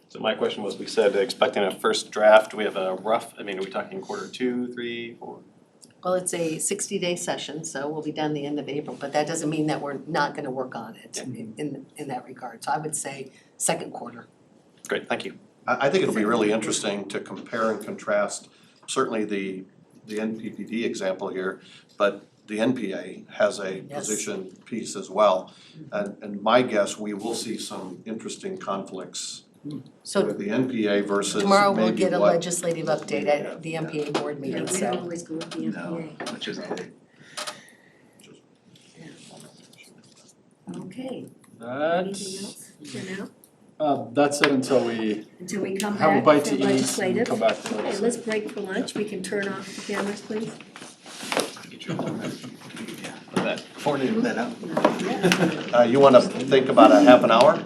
So my question was, we said expecting a first draft, we have a rough, I mean, are we talking quarter 2, 3, 4? Well, it's a 60-day session, so we'll be done the end of April, but that doesn't mean that we're not gonna work on it in that regard. So I would say second quarter. Great, thank you. I think it'll be really interesting to compare and contrast, certainly the NPPD example here, but the NPA has a Yes. position piece as well. And my guess, we will see some interesting conflicts So with the NPA versus tomorrow we'll maybe get a what- legislative update at the MPA board Yeah, meeting, we don't so. always go with the MPA. Which is Okay, That, anything else for now? That's it until we Until we come have a back bite for to eat and legislative. come back to Okay, legislative. let's break for lunch. We can turn off the cameras, please. You wanna think about a half an hour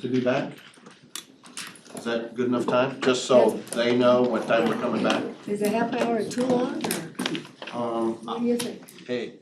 to be back? Is that good enough time, just so they know what time we're coming back? Is a half hour too long, or what do you think? Hey,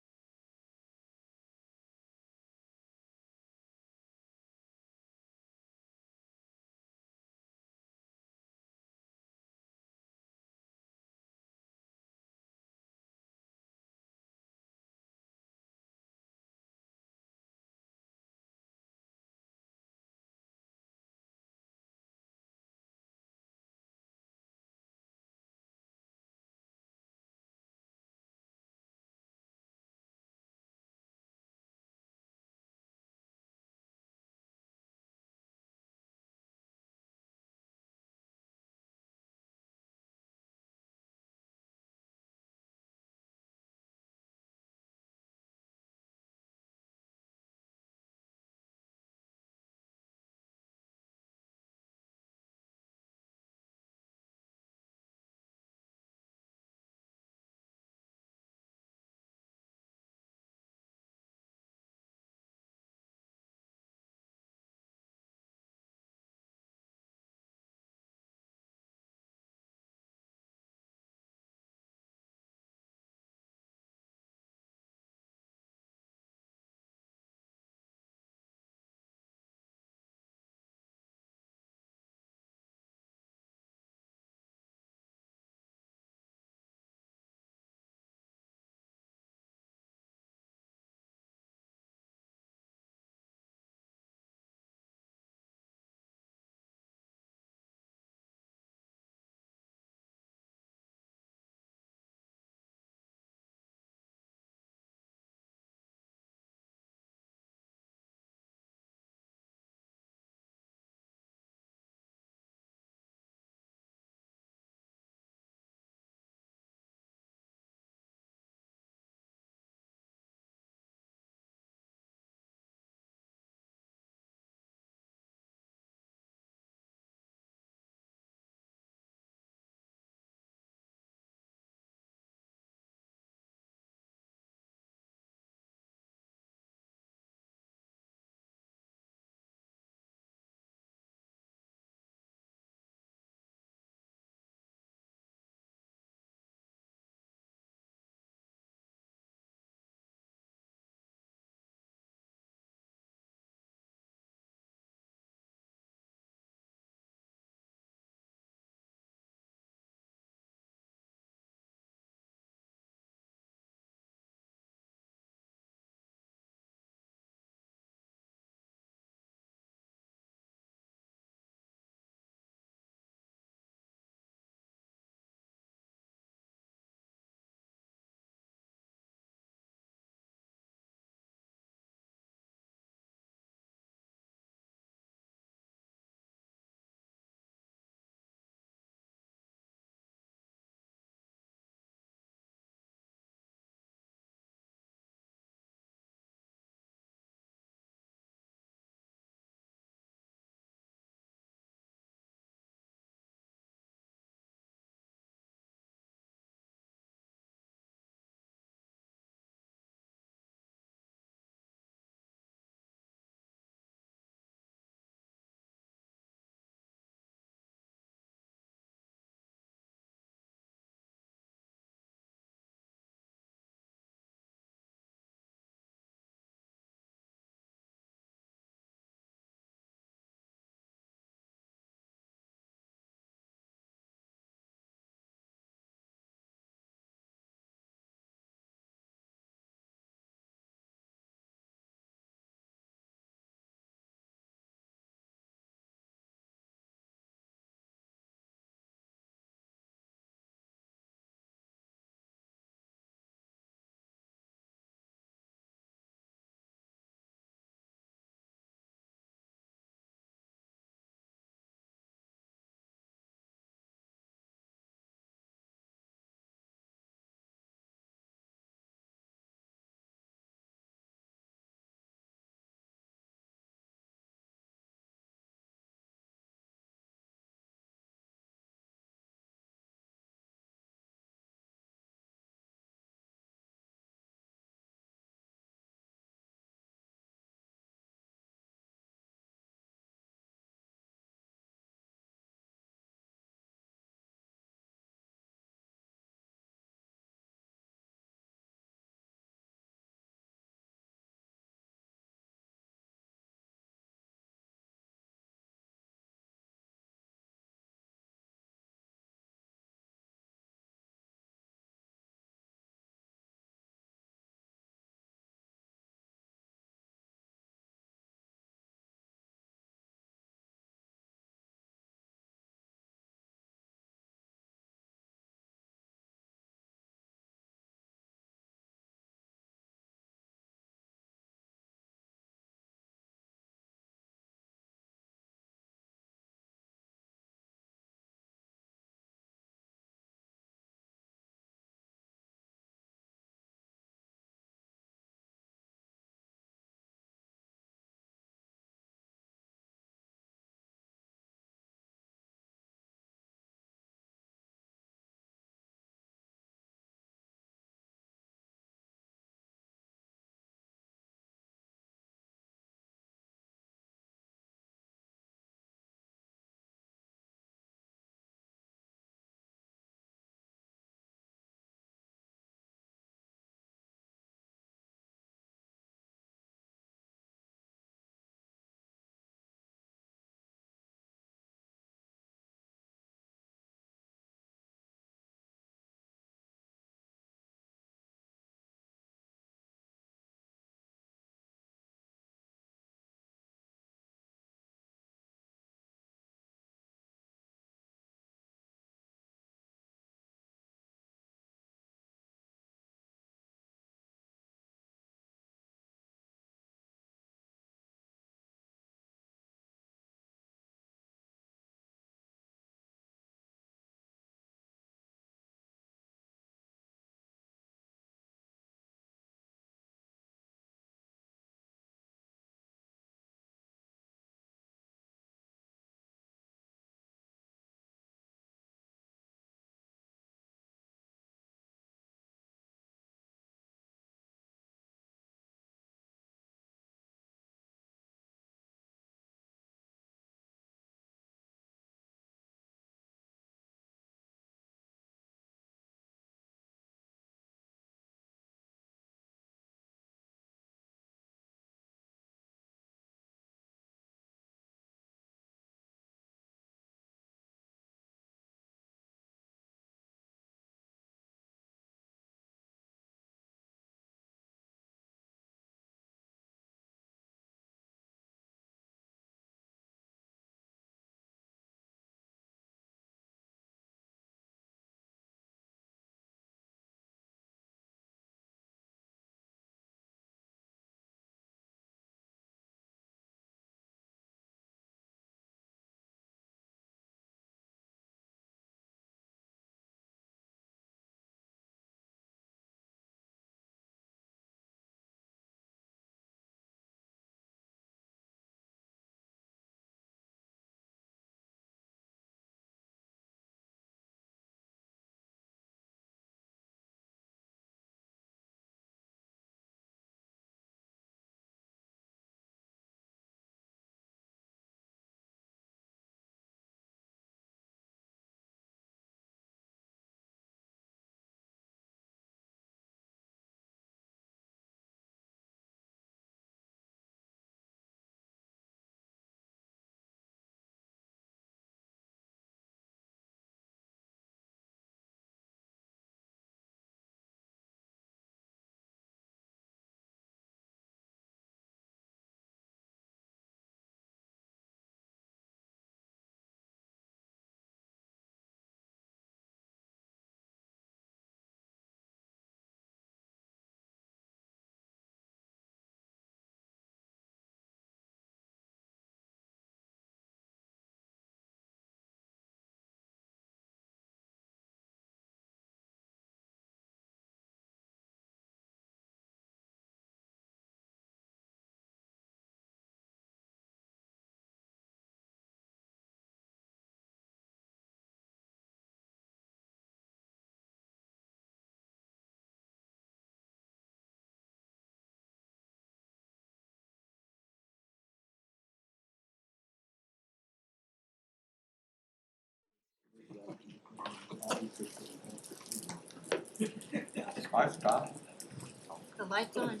The light's on.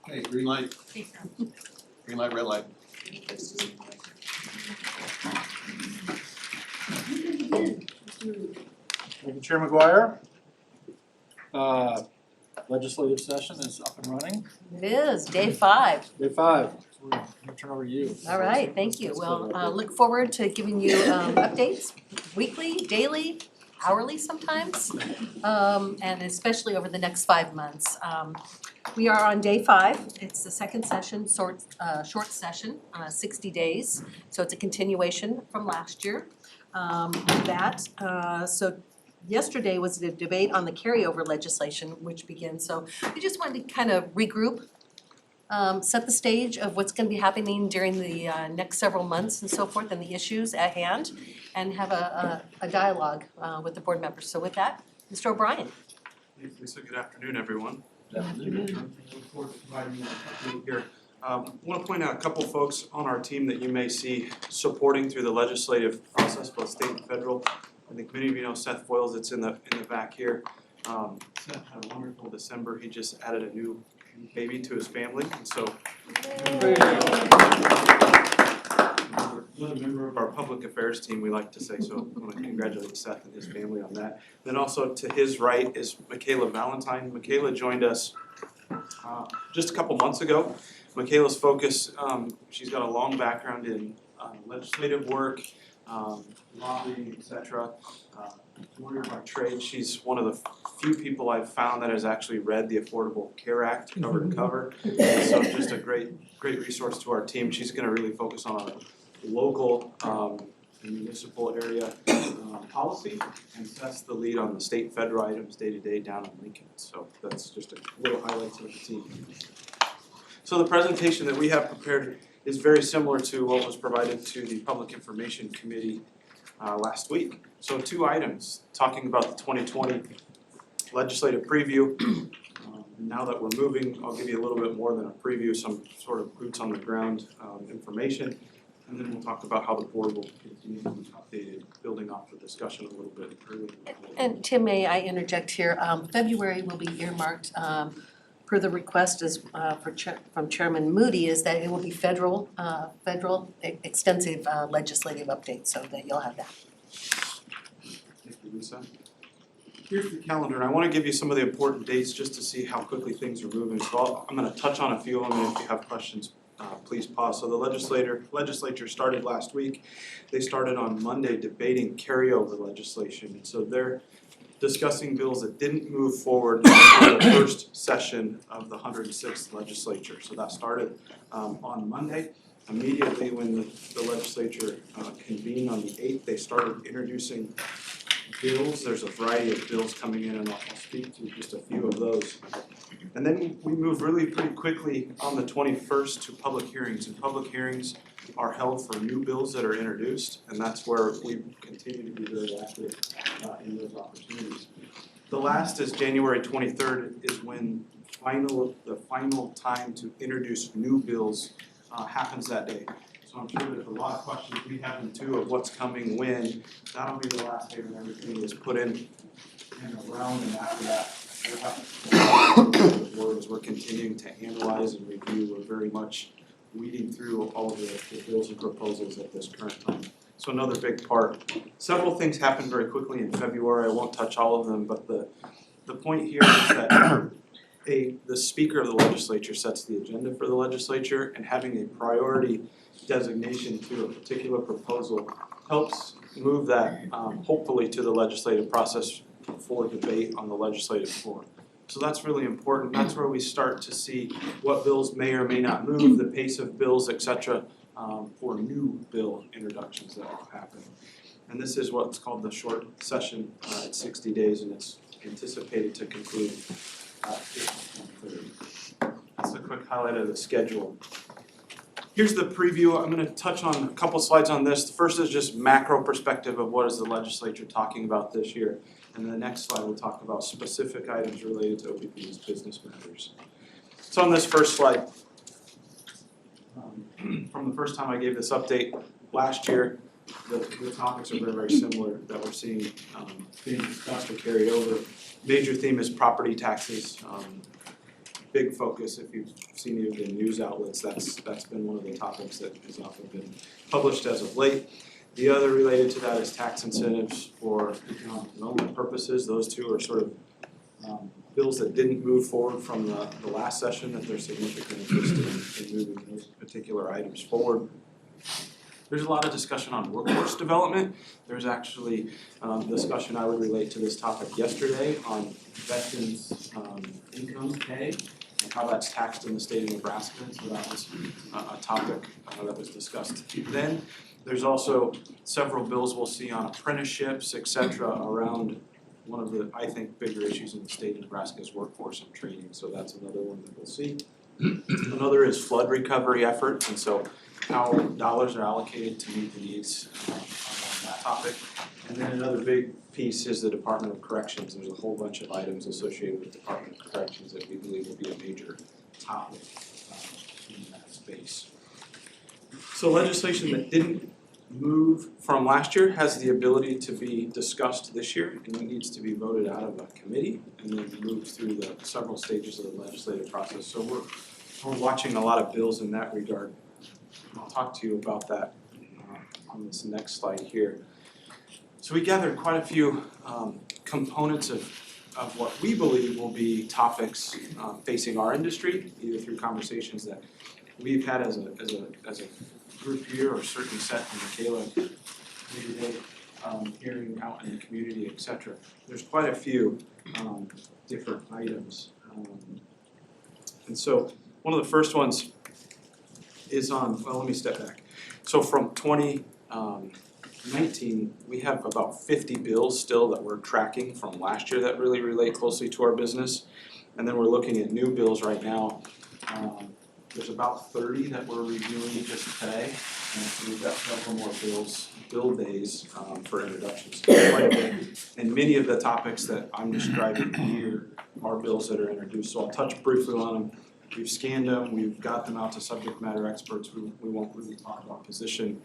Hey, green light. Green light, red light. Thank you, Chair McGuire. Legislative session is up and running. It is, day 5. Day 5, so we're gonna turn over to you. All right, thank you. Well, look forward to giving you updates weekly, daily, hourly sometimes, and especially over the next 5 months. We are on day 5. It's the second session, short session, 60 days. So it's a continuation from last year. So yesterday was the debate on the carryover legislation, which begins. So we just wanted to kind of regroup, set the stage of what's gonna be happening during the next several months and so forth, and the issues at hand, and have a dialogue with the board members. So with that, Mr. O'Brien. Thanks, Lisa. Good afternoon, everyone. Look forward to providing you an update here. Want to point out a couple folks on our team that you may see supporting through the legislative process, both state and federal. I think many of you know Seth Foils, that's in the back here. Seth had a wonderful December. He just added a new baby to his family, and so another member of our public affairs team, we like to say, so I want to congratulate Seth and his family on that. Then also to his right is Michaela Valentine. Michaela joined us just a couple months ago. Michaela's focus, she's got a long background in legislative work, lobbying, etc. Lawyer by trade. She's one of the few people I've found that has actually read the Affordable Care Act cover to cover. So just a great resource to our team. She's going to really focus on our local municipal area policy, and sets the lead on the state and federal items day to day down in Lincoln. So that's just a little highlight of the team. So the presentation that we have prepared is very similar to what was provided to the Public Information Committee last week. So 2 items, talking about the 2020 legislative preview. Now that we're moving, I'll give you a little bit more than a preview, some sort of boots on the ground information. And then we'll talk about how the board will continue to be updated, building off the discussion a little bit earlier. And Tim, may I interject here? February will be earmarked per the request from Chairman Moody, is that it will be federal extensive legislative updates, so that you'll have that. Thank you, Lisa. Here's the calendar, and I want to give you some of the important dates just to see how quickly things are moving. So I'm going to touch on a few of them, and if you have questions, please pause. So the legislature started last week. They started on Monday debating carryover legislation, and so they're discussing bills that didn't move forward in the first session of the 106th legislature. So that started on Monday. Immediately when the legislature convened on the 8th, they started introducing bills. There's a variety of bills coming in, and I'll speak to just a few of those. And then we move really pretty quickly on the 21st to public hearings, and public hearings are held for new bills that are introduced, and that's where we continue to be very active in those opportunities. The last is January 23rd is when the final time to introduce new bills happens that day. So I'm sure there's a lot of questions we have in too of what's coming when. That'll be the last day when everything is put in and around, and after that we're continuing to analyze and review. We're very much weeding through all of the bills and proposals at this current time. So another big part. Several things happened very quickly in February. I won't touch all of them, but the point here is that the Speaker of the legislature sets the agenda for the legislature, and having a priority designation to a particular proposal helps move that hopefully to the legislative process for debate on the legislative floor. So that's really important. That's where we start to see what bills may or may not move, the pace of bills, etc., for new bill introductions that will happen. And this is what's called the short session. It's 60 days, and it's anticipated to conclude April 23rd. That's a quick highlight of the schedule. Here's the preview. I'm going to touch on a couple slides on this. The first is just macro perspective of what is the legislature talking about this year. And the next slide we'll talk about specific items related to OPPD's business matters. So on this first slide, from the first time I gave this update last year, the topics are very, very similar that we're seeing being discussed or carried over. Major theme is property taxes. Big focus, if you've seen any of the news outlets, that's been one of the topics that has often been published as of late. The other related to that is tax incentives for economic development purposes. Those two are sort of bills that didn't move forward from the last session, that there's significant interest in moving those particular items forward. There's a lot of discussion on workforce development. There's actually discussion I would relate to this topic yesterday on veterans' income pay and how that's taxed in the state of Nebraska. So that was a topic that was discussed then. There's also several bills we'll see on apprenticeships, et cetera, around one of the, I think, bigger issues in the state of Nebraska is workforce and training. So that's another one that we'll see. Another is flood recovery efforts, and so how dollars are allocated to meet the needs on that topic. And then another big piece is the Department of Corrections. There's a whole bunch of items associated with Department of Corrections that we believe will be a major topic in that space. So legislation that didn't move from last year has the ability to be discussed this year, and it needs to be voted out of a committee and then moved through the several stages of the legislative process. So we're watching a lot of bills in that regard. I'll talk to you about that on this next slide here. So we gathered quite a few components of what we believe will be topics facing our industry, either through conversations that we've had as a group here, or certainly Seth and Michaela day-to-day hearing out in the community, et cetera. There's quite a few different items. And so one of the first ones is on, well, let me step back. So from 2019, we have about 50 bills still that we're tracking from last year that really relate closely to our business. And then we're looking at new bills right now. There's about 30 that we're reviewing just today. And so we've got several more bill days for introductions. Quite a bit. And many of the topics that I'm describing here are bills that are introduced. So I'll touch briefly on them. We've scanned them, we've got them out to subject matter experts. We won't really talk about position,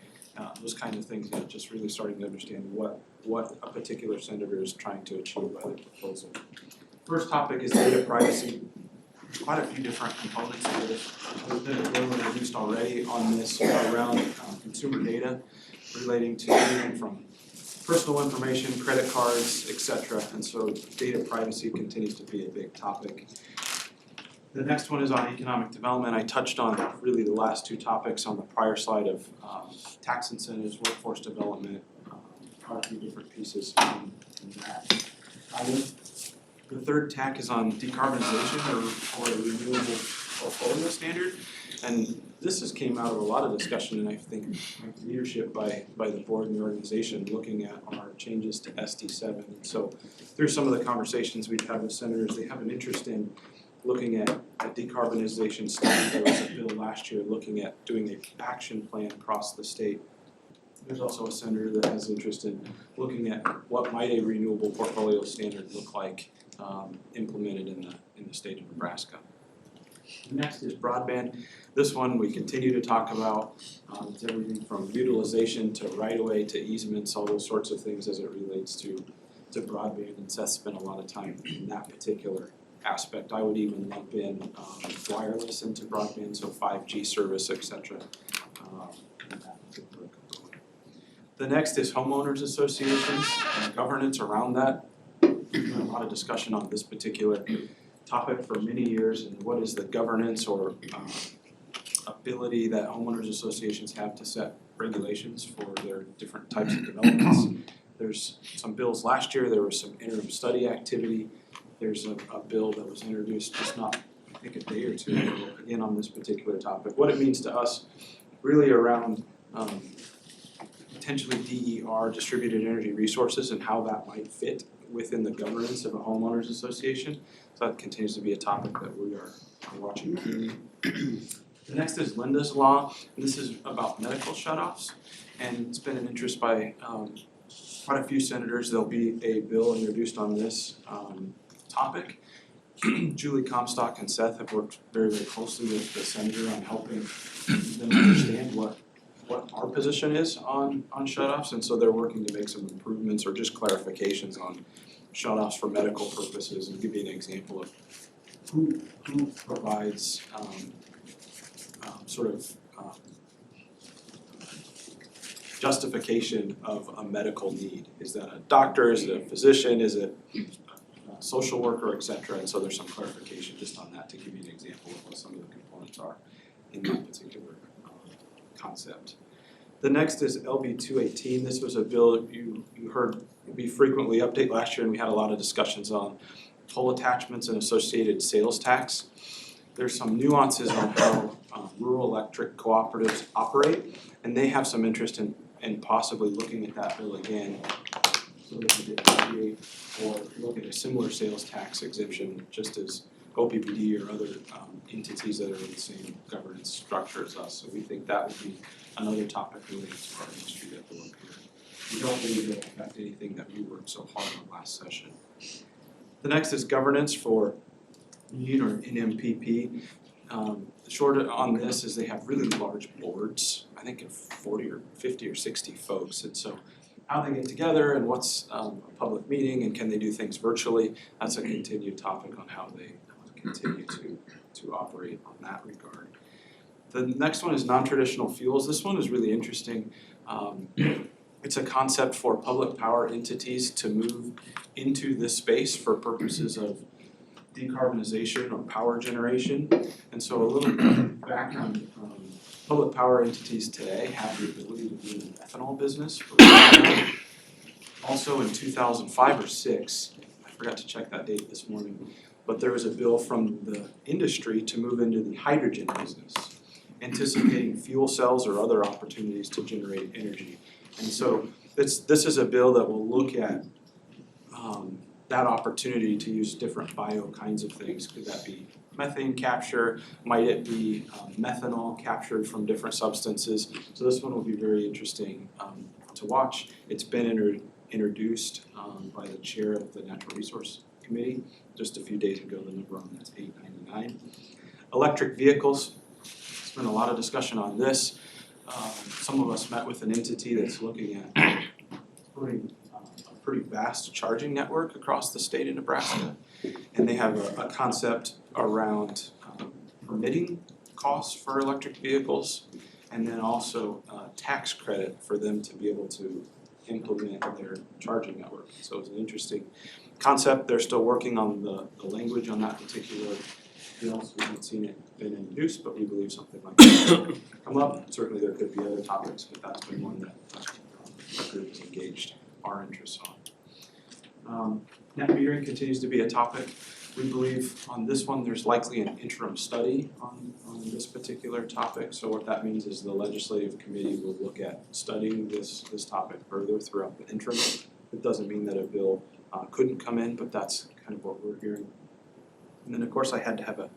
those kinds of things, yet just really starting to understand what a particular senator is trying to achieve by the proposal. First topic is data privacy. Quite a few different components of this. There's been a bill introduced already on this around consumer data relating to everything from personal information, credit cards, et cetera. And so data privacy continues to be a big topic. The next one is on economic development. I touched on really the last two topics on the prior slide of tax incentives, workforce development, quite a few different pieces in that item. The third tack is on decarbonization or a renewable portfolio standard. And this has came out of a lot of discussion, and I think leadership by the board and the organization looking at our changes to SD7. And so through some of the conversations we've had with senators, they have an interest in looking at a decarbonization study. There was a bill last year looking at doing an action plan across the state. There's also a senator that has interest in looking at what might a renewable portfolio standard look like implemented in the state of Nebraska. Next is broadband. This one we continue to talk about. It's everything from utilization to right-of-way to easements, all those sorts of things as it relates to broadband. And Seth spent a lot of time in that particular aspect. I would even lump in wireless into broadband, so 5G service, et cetera. The next is homeowners associations and governance around that. There's been a lot of discussion on this particular topic for many years, and what is the governance or ability that homeowners associations have to set regulations for their different types of developments. There's some bills last year, there was some interim study activity. There's a bill that was introduced just not, I think, a day or two ago, again on this particular topic. What it means to us, really around potentially DER, distributed energy resources, and how that might fit within the governance of a homeowners association. So that continues to be a topic that we are watching keenly. The next is Linda's Law, and this is about medical shutoffs, and it's been an interest by quite a few senators. There'll be a bill introduced on this topic. Julie Comstock and Seth have worked very, very closely with the senator on helping them understand what what our position is on shut-offs, and so they're working to make some improvements or just clarifications on shut-offs for medical purposes, and give you an example of who provides justification of a medical need. Is that a doctor, is it a physician, is it a social worker, et cetera, and so there's some clarification just on that to give you an example of what some of the components are in that particular concept. The next is LB 218. This was a bill you heard we frequently update last year, and we had a lot of discussions on pole attachments and associated sales tax. There's some nuances on how rural electric cooperatives operate, and they have some interest in possibly looking at that bill again, so they can deviate or look at a similar sales tax exemption, just as OPPD or other entities that are in the same governance structure as us. So we think that would be another topic related to our industry that will appear. We don't believe it'll affect anything that we worked so hard on last session. The next is governance for NEED or NMPP. The short on this is they have really large boards, I think of 40 or 50 or 60 folks, and so how they get together and what's a public meeting and can they do things virtually, that's a continued topic on how they continue to operate on that regard. The next one is non-traditional fuels. This one is really interesting. It's a concept for public power entities to move into this space for purposes of decarbonization or power generation. And so a little background, public power entities today have the ability to be in the ethanol business. Also in 2005 or 6, I forgot to check that date this morning, but there was a bill from the industry to move into the hydrogen business, anticipating fuel cells or other opportunities to generate energy. And so this is a bill that will look at that opportunity to use different bio kinds of things. Could that be methane capture? Might it be methanol captured from different substances? So this one will be very interesting to watch. It's been introduced by the chair of the Natural Resource Committee just a few days ago. The number on that's 899. Electric vehicles. There's been a lot of discussion on this. Some of us met with an entity that's looking at putting a pretty vast charging network across the state of Nebraska. And they have a concept around permitting costs for electric vehicles, and then also tax credit for them to be able to implement their charging network. So it's an interesting concept. They're still working on the language on that particular bill, so we haven't seen it been introduced, but we believe something like that will come up. Certainly there could be other topics, but that's been one that our group has engaged our interests on. Net metering continues to be a topic. We believe on this one, there's likely an interim study on this particular topic. So what that means is the legislative committee will look at studying this topic further throughout the interim. It doesn't mean that a bill couldn't come in, but that's kind of what we're hearing. And then of course I had to have a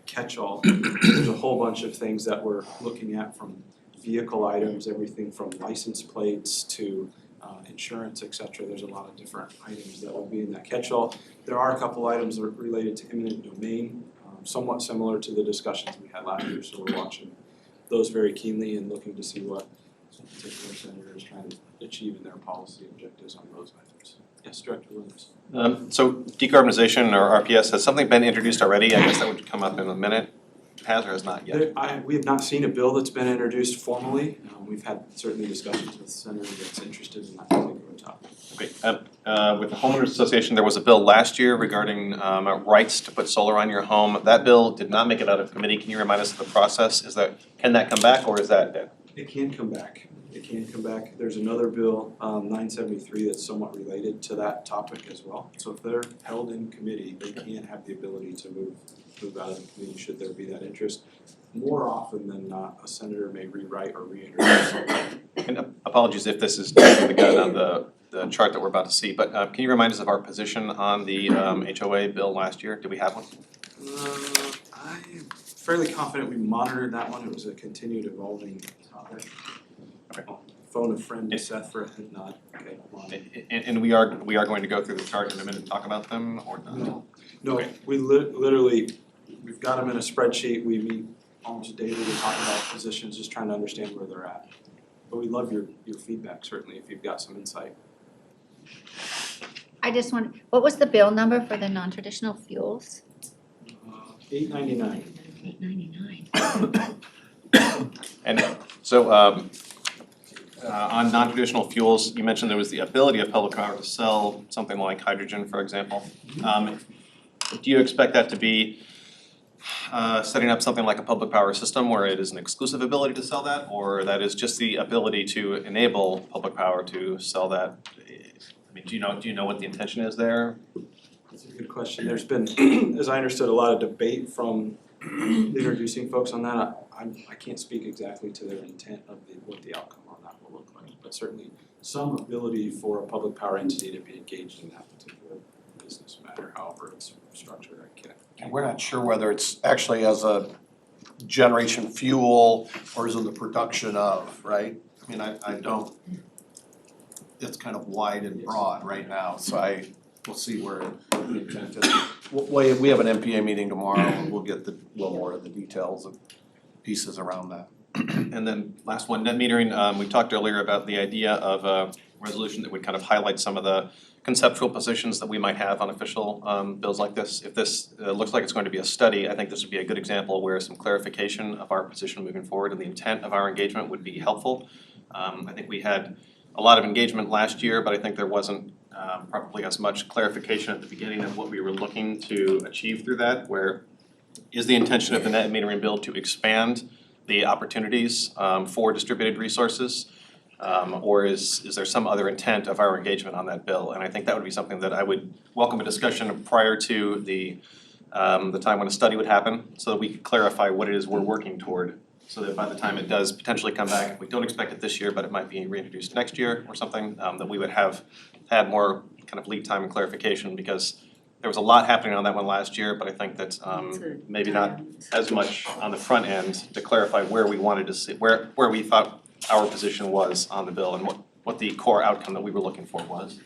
catch-all. There's a whole bunch of things that we're looking at, from vehicle items, everything from license plates to insurance, et cetera. There's a lot of different items that will be in that catch-all. There are a couple items that are related to eminent domain, somewhat similar to the discussions we had last year, so we're watching those very keenly and looking to see what particular senator is trying to achieve in their policy objectives on those items. Yes, Director Williams. So decarbonization or RPS, has something been introduced already? I guess that would come up in a minute. Has or has not yet? We have not seen a bill that's been introduced formally. We've had certainly discussions with senators that's interested in that particular topic. Okay. With the Homeowners Association, there was a bill last year regarding rights to put solar on your home. That bill did not make it out of committee. Can you remind us of the process? Can that come back, or is that dead? It can come back. It can come back. There's another bill, 973, that's somewhat related to that topic as well. So if they're held in committee, they can have the ability to move out of the committee should there be that interest. More often than not, a senator may rewrite or reintroduce. And apologies if this is jumping the gun on the chart that we're about to see, but can you remind us of our position on the HOA bill last year? Did we have one? I'm fairly confident we monitored that one. It was a continued evolving topic. Okay. I'll phone a friend to Seth for a head nod. Okay, come on. And we are going to go through the chart in a minute and talk about them, or not? No, Okay. we literally, we've got them in a spreadsheet. We meet almost daily to talk about positions, just trying to understand where they're at. But we love your feedback, certainly, if you've got some insight. I just want, what was the bill number for the non-traditional fuels? $8.99. $8.99. And so, on non-traditional fuels, you mentioned there was the ability of public power to sell something like hydrogen, for example. Do you expect that to be setting up something like a public power system where it is an exclusive ability to sell that, or that is just the ability to enable public power to sell that? I mean, do you know what the intention is there? That's a good question. There's been, as I understood, a lot of debate from introducing folks on that. I can't speak exactly to their intent of what the outcome on that will look like, but certainly some ability for a public power entity to be engaged in that particular business matter, however it's structured, I can't. And we're not sure whether it's actually as a generation fuel or is in the production of, right? I mean, I don't, it's kind of wide and broad right now, so we'll see where the intent is. We have an MPA meeting tomorrow and we'll get a little more of the details of pieces around that. And then last one, net metering, we talked earlier about the idea of a resolution that would kind of highlight some of the conceptual positions that we might have on official bills like this. If this looks like it's going to be a study, I think this would be a good example where some clarification of our position moving forward and the intent of our engagement would be helpful. I think we had a lot of engagement last year, but I think there wasn't probably as much clarification at the beginning of what we were looking to achieve through that, where is the intention of the net metering bill to expand the opportunities for distributed resources? Or is there some other intent of our engagement on that bill? And I think that would be something that I would welcome a discussion prior to the time when a study would happen, so that we could clarify what it is we're working toward. So that by the time it does potentially come back, we don't expect it this year, but it might be reintroduced next year or something, that we would have had more kind of lead time and clarification, because there was a lot happening on that one last year, but I think that maybe not as much on the front end to clarify where we wanted to see, where we thought our position was on the bill and what the core outcome that we were looking for was.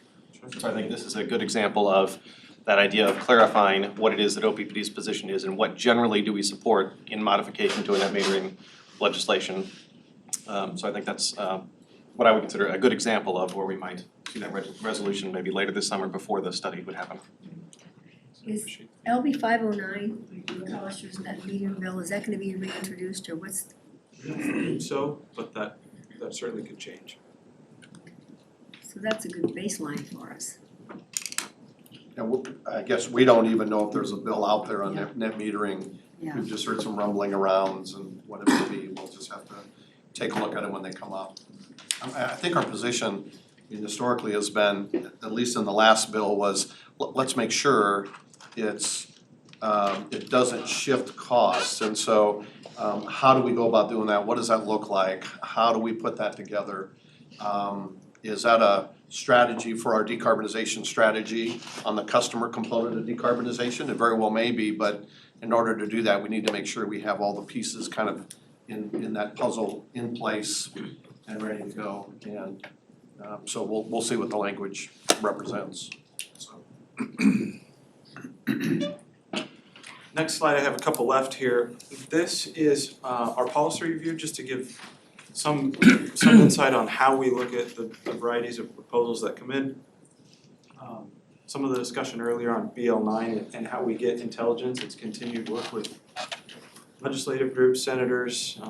So I think this is a good example of that idea of clarifying what it is that OPPD's position is and what generally do we support in modification to a net metering legislation. So I think that's what I would consider a good example of where we might see that resolution maybe later this summer before the study would happen. Is LB 509, the Hollister's net metering bill, is that gonna be reintroduced or what's? So, but that certainly could change. So that's a good baseline for us. And I guess we don't even know if there's a bill out there on net metering. Yeah. We've just heard some rumbling arounds and what it may be, we'll just have to take a look at it when they come up. I think our position historically has been, at least in the last bill, was let's make sure it doesn't shift costs. And so how do we go about doing that? What does that look like? How do we put that together? Is that a strategy for our decarbonization strategy on the customer component of decarbonization? It very well may be, but in order to do that, we need to make sure we have all the pieces kind of in that puzzle in place and ready to go. And so we'll see what the language represents. So. Next slide, I have a couple left here. This is our policy review, just to give some insight on how we look at the varieties of proposals that come in. Some of the discussion earlier on BL9 and how we get intelligence. It's continued work with legislative groups, senators,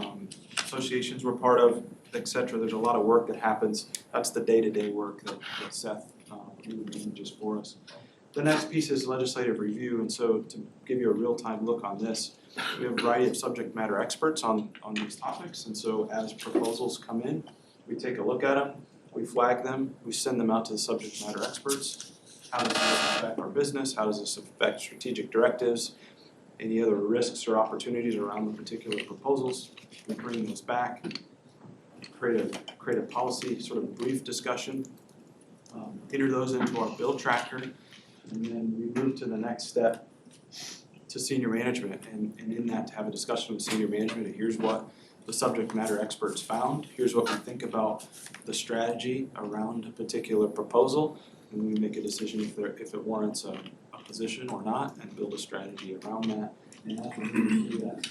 associations we're part of, et cetera. There's a lot of work that happens. That's the day-to-day work that Seth manages for us. The next piece is legislative review, and so to give you a real-time look on this, we have a variety of subject matter experts on these topics, and so as proposals come in, we take a look at them, we flag them, we send them out to the subject matter experts. How does this affect our business? How does this affect strategic directives? Any other risks or opportunities around the particular proposals? We bring those back, create a policy sort of brief discussion, enter those into our bill tracker, and then we move to the next step to senior management, and in that to have a discussion with senior management, and here's what the subject matter experts found, here's what we think about the strategy around a particular proposal, and we make a decision if it warrants a position or not, and build a strategy around that. And as we do that,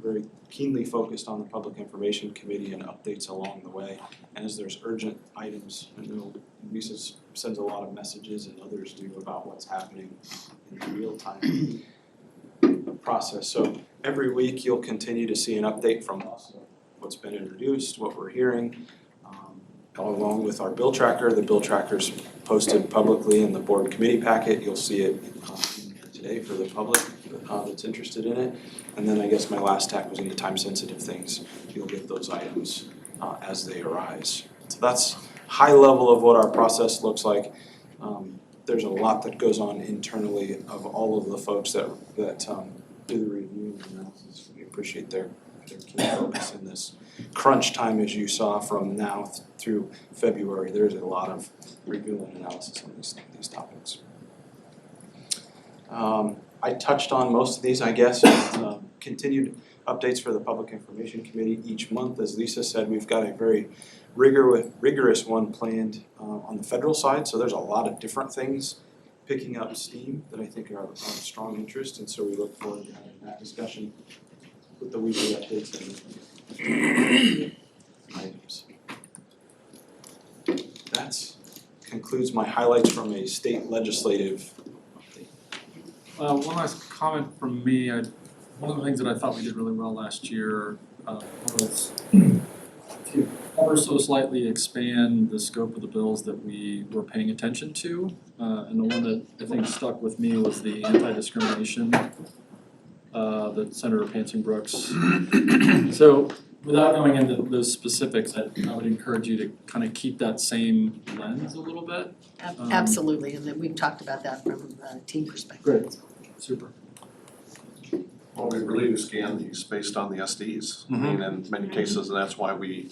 Very keenly focused on the Public Information Committee and updates along the way. And as there's urgent items, I know Lisa sends a lot of messages and others do about what's happening in the real time process. So every week you'll continue to see an update from us of what's been introduced, what we're hearing, along with our bill tracker. The bill tracker's posted publicly in the board committee packet. You'll see it in there today for the public that's interested in it. And then I guess my last tack was any time-sensitive things. You'll get those items as they arise. So that's high level of what our process looks like. There's a lot that goes on internally of all of the folks that do the review and analysis. We appreciate their keen focus in this crunch time, as you saw from now through February. There's a lot of review and analysis on these topics. I touched on most of these, I guess. Continued updates for the Public Information Committee each month. As Lisa said, we've got a very rigorous one planned on the federal side, so there's a lot of different things picking up steam that I think are of strong interest, and so we look forward to having that discussion with the weekly updates and items. That concludes my highlights from a state legislative update. One last comment from me. One of the things that I thought we did really well last year was to ever so slightly expand the scope of the bills that we were paying attention to. And the one that I think stuck with me was the anti-discrimination that Senator Pansing Brooks. So without going into those specifics, I would encourage you to kind of keep that same lens a little bit. Absolutely, and then we've talked about that from a team perspective. Great, super. Well, we really do scan these based on the SDs. I mean, in many cases, and that's why we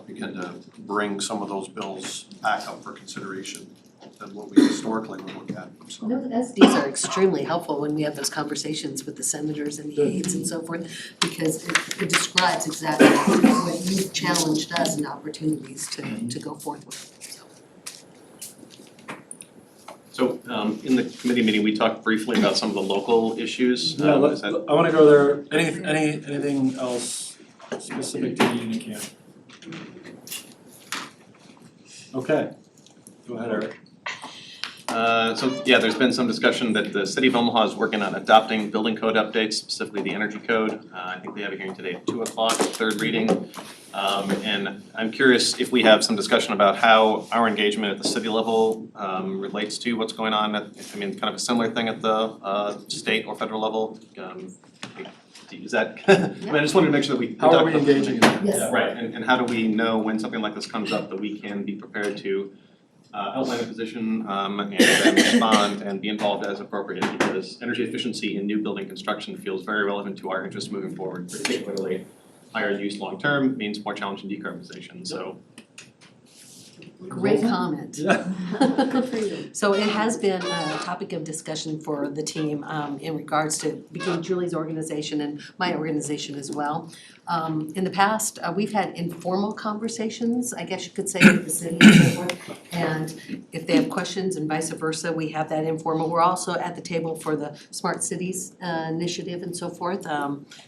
begin to bring some of those bills back up for consideration than what we historically would look at. So. Those SDs are extremely helpful when we have those conversations with the senators and the aides and so forth, because it describes exactly what you've challenged us and opportunities to go forth with. So in the committee meeting, we talked briefly about some of the local issues. Yeah, I wanna go there. Anything else specific to the union camp? Okay, go ahead, Eric. So yeah, there's been some discussion that the city of Omaha is working on adopting building code updates, specifically the energy code. I think they have a hearing today at 2:00, third reading. And I'm curious if we have some discussion about how our engagement at the city level relates to what's going on at, I mean, kind of a similar thing at the state or federal level. Is that, I just wanted to make sure that we. How are we engaging in that? Yes. Right, and how do we know when something like this comes up that we can be prepared to outline a position and then respond and be involved as appropriate, because energy efficiency in new building construction feels very relevant to our interests moving forward, particularly higher use long-term means more challenging decarbonization, so. Great comment. Yeah. Good for you. So it has been a topic of discussion for the team in regards to between Julie's organization and my organization as well. In the past, we've had informal conversations, I guess you could say, with the city and so forth. And if they have questions and vice versa, we have that informal. We're also at the table for the Smart Cities initiative and so forth.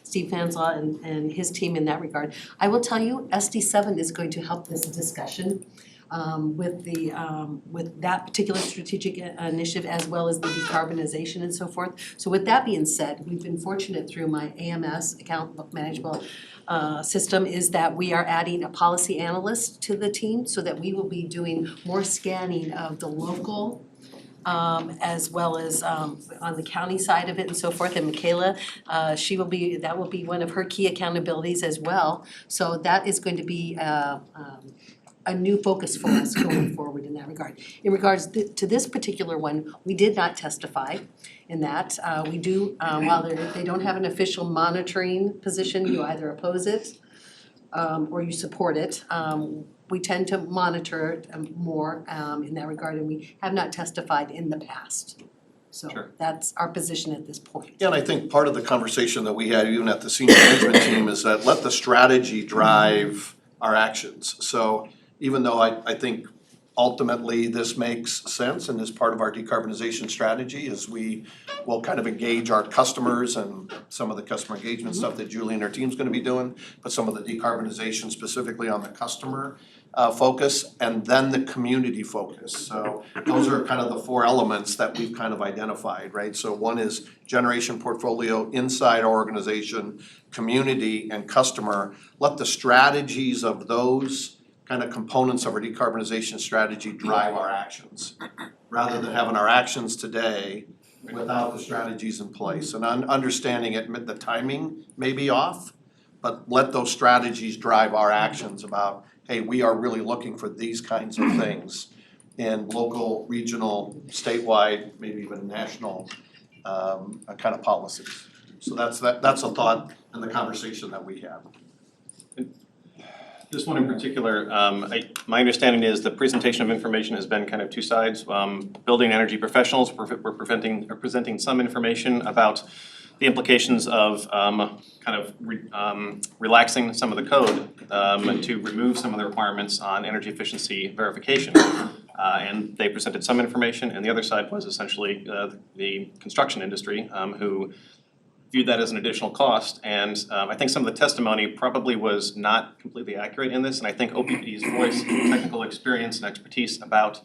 Steve Fanslaw and his team in that regard. I will tell you, SD7 is going to help this discussion. With that particular strategic initiative, as well as the decarbonization and so forth. So with that being said, we've been fortunate through my AMS, account book management system, is that we are adding a policy analyst to the team so that we will be doing more scanning of the local as well as on the county side of it and so forth. And Michaela, that will be one of her key accountabilities as well. So that is going to be a new focus for us going forward in that regard. In regards to this particular one, we did not testify in that. We do, while they don't have an official monitoring position, you either oppose it or you support it. We tend to monitor it more in that regard, and we have not testified in the past. So that's our position at this point. Yeah, and I think part of the conversation that we had even at the senior management team is that let the strategy drive our actions. So even though I think ultimately, this makes sense and is part of our decarbonization strategy as we will kind of engage our customers and some of the customer engagement stuff that Julie and her team's gonna be doing, but some of the decarbonization specifically on the customer focus, and then the community focus. So those are kind of the four elements that we've kind of identified, right? So one is generation portfolio inside our organization, community and customer. Let the strategies of those kind of components of our decarbonization strategy drive our actions, rather than having our actions today without the strategies in place. And understanding it, the timing may be off, but let those strategies drive our actions about, hey, we are really looking for these kinds of things in local, regional, statewide, maybe even national kind of policies. So that's a thought and the conversation that we have. This one in particular, my understanding is the presentation of information has been kind of two sides. Building energy professionals were presenting some information about the implications of relaxing some of the code to remove some of the requirements on energy efficiency verification. And they presented some information, and the other side was essentially the construction industry who viewed that as an additional cost, and I think some of the testimony probably was not completely accurate in this, and I think OPPD's voice, technical experience and expertise about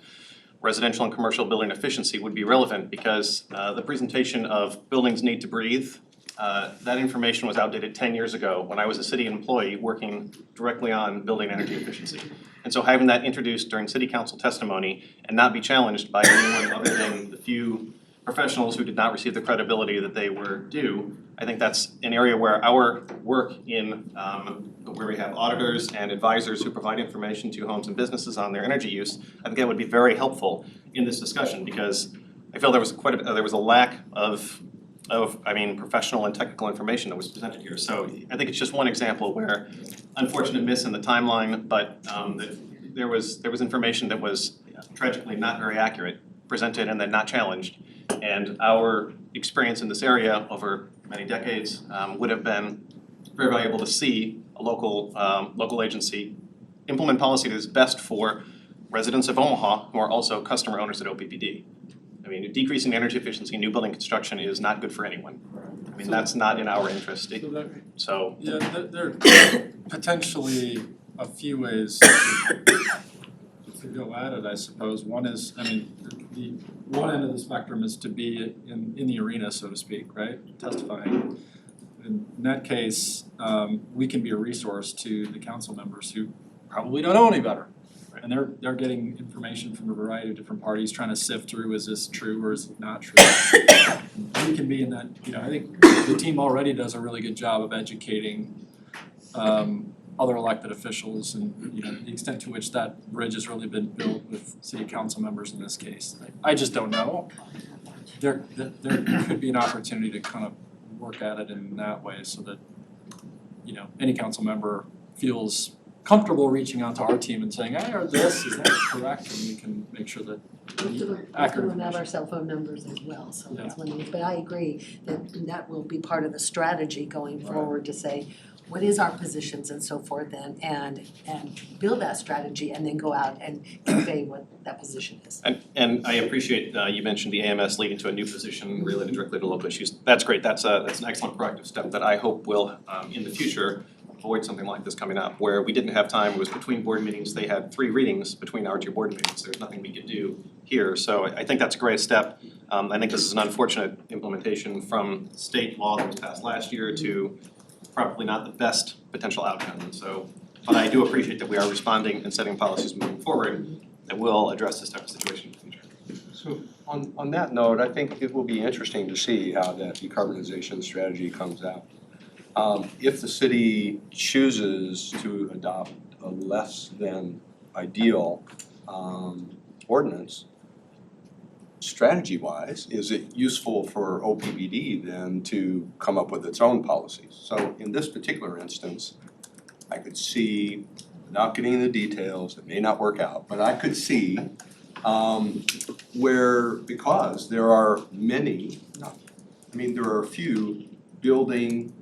residential and commercial building efficiency would be relevant, because the presentation of buildings need to breathe, that information was outdated 10 years ago when I was a city employee working directly on building energy efficiency. And so having that introduced during city council testimony and not be challenged by anyone other than the few professionals who did not receive the credibility that they were due, I think that's an area where our work in where we have auditors and advisors who provide information to homes and businesses on their energy use, I think that would be very helpful in this discussion, because I feel there was there was a lack of professional and technical information that was presented here. So I think it's just one example where unfortunate miss in the timeline, but there was information that was tragically not very accurate presented and then not challenged. And our experience in this area over many decades would have been very valuable to see a local agency implement policy that is best for residents of Omaha who are also customer owners at OPPD. I mean, decreasing energy efficiency in new building construction is not good for anyone. I mean, that's not in our interest. So yeah, there are potentially a few ways to go at it, I suppose. One is, I mean, the one end of the spectrum is to be in the arena, so to speak, right? Testifying. In that case, we can be a resource to the council members who probably don't know any better. And they're getting information from a variety of different parties, trying to sift through, is this true or is it not true? We can be in that, I think the team already does a really good job of educating other elected officials, and the extent to which that bridge has really been built with city council members in this case. I just don't know. There could be an opportunity to kind of work at it in that way, so that any council member feels comfortable reaching out to our team and saying, I heard this, is that correct? And we can make sure that accurate. We have our cell phone numbers as well, so that's one thing. But I agree that will be part of the strategy going forward to say, what is our positions and so forth, and build that strategy and then go out and convey what that position is. And I appreciate you mentioned the AMS leading to a new position related directly to local issues. That's great. That's an excellent proactive step that I hope will in the future avoid something like this coming up, where we didn't have time. It was between board meetings. They had 3 readings between our 2 board meetings. There's nothing we could do here. So I think that's a great step. I think this is an unfortunate implementation from state law that was passed last year to probably not the best potential outcome. And so, but I do appreciate that we are responding and setting policies moving forward that will address this type of situation in the future. So on that note, I think it will be interesting to see how that decarbonization strategy comes out. If the city chooses to adopt a less than ideal ordinance, strategy-wise, is it useful for OPPD then to come up with its own policies? So in this particular instance, I could see, without getting into the details, it may not work out, but I could see where, because there are many, there are a few building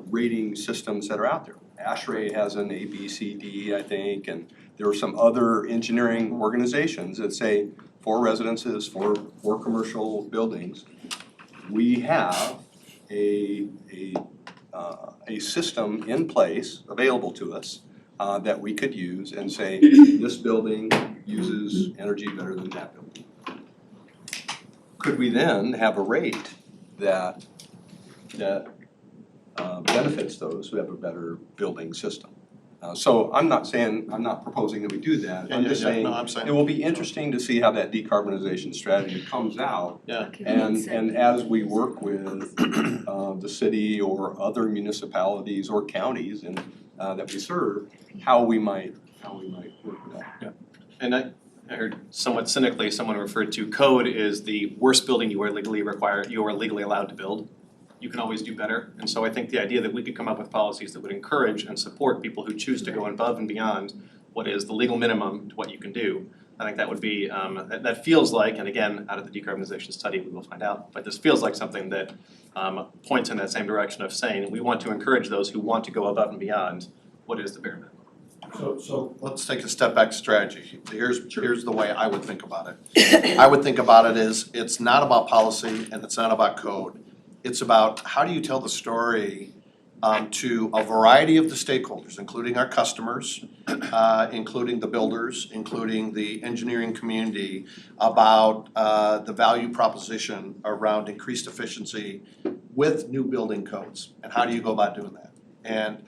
rating systems that are out there. ASHRAE has an A, B, C, D, I think, and there are some other engineering organizations that say for residences, for commercial buildings, we have a system in place available to us that we could use and say, this building uses energy better than that building. Could we then have a rate that benefits those who have a better building system? So I'm not proposing that we do that, I'm just saying, it will be interesting to see how that decarbonization strategy comes out. Yeah. And as we work with the city or other municipalities or counties and that we serve, how we might work with that. Yeah. And I heard somewhat cynically, someone referred to code is the worst building you are legally allowed to build. You can always do better, and so I think the idea that we could come up with policies that would encourage and support people who choose to go above and beyond what is the legal minimum to what you can do, I think that would be, that feels like, and again, out of the decarbonization study, we will find out, but this feels like something that points in that same direction of saying, we want to encourage those who want to go above and beyond what is the bare minimum. So let's take a step back strategy. Here's the way I would think about it. I would think about it as, it's not about policy and it's not about code. It's about how do you tell the story to a variety of the stakeholders, including our customers, including the builders, including the engineering community, about the value proposition around increased efficiency with new building codes, and how do you go about doing that? And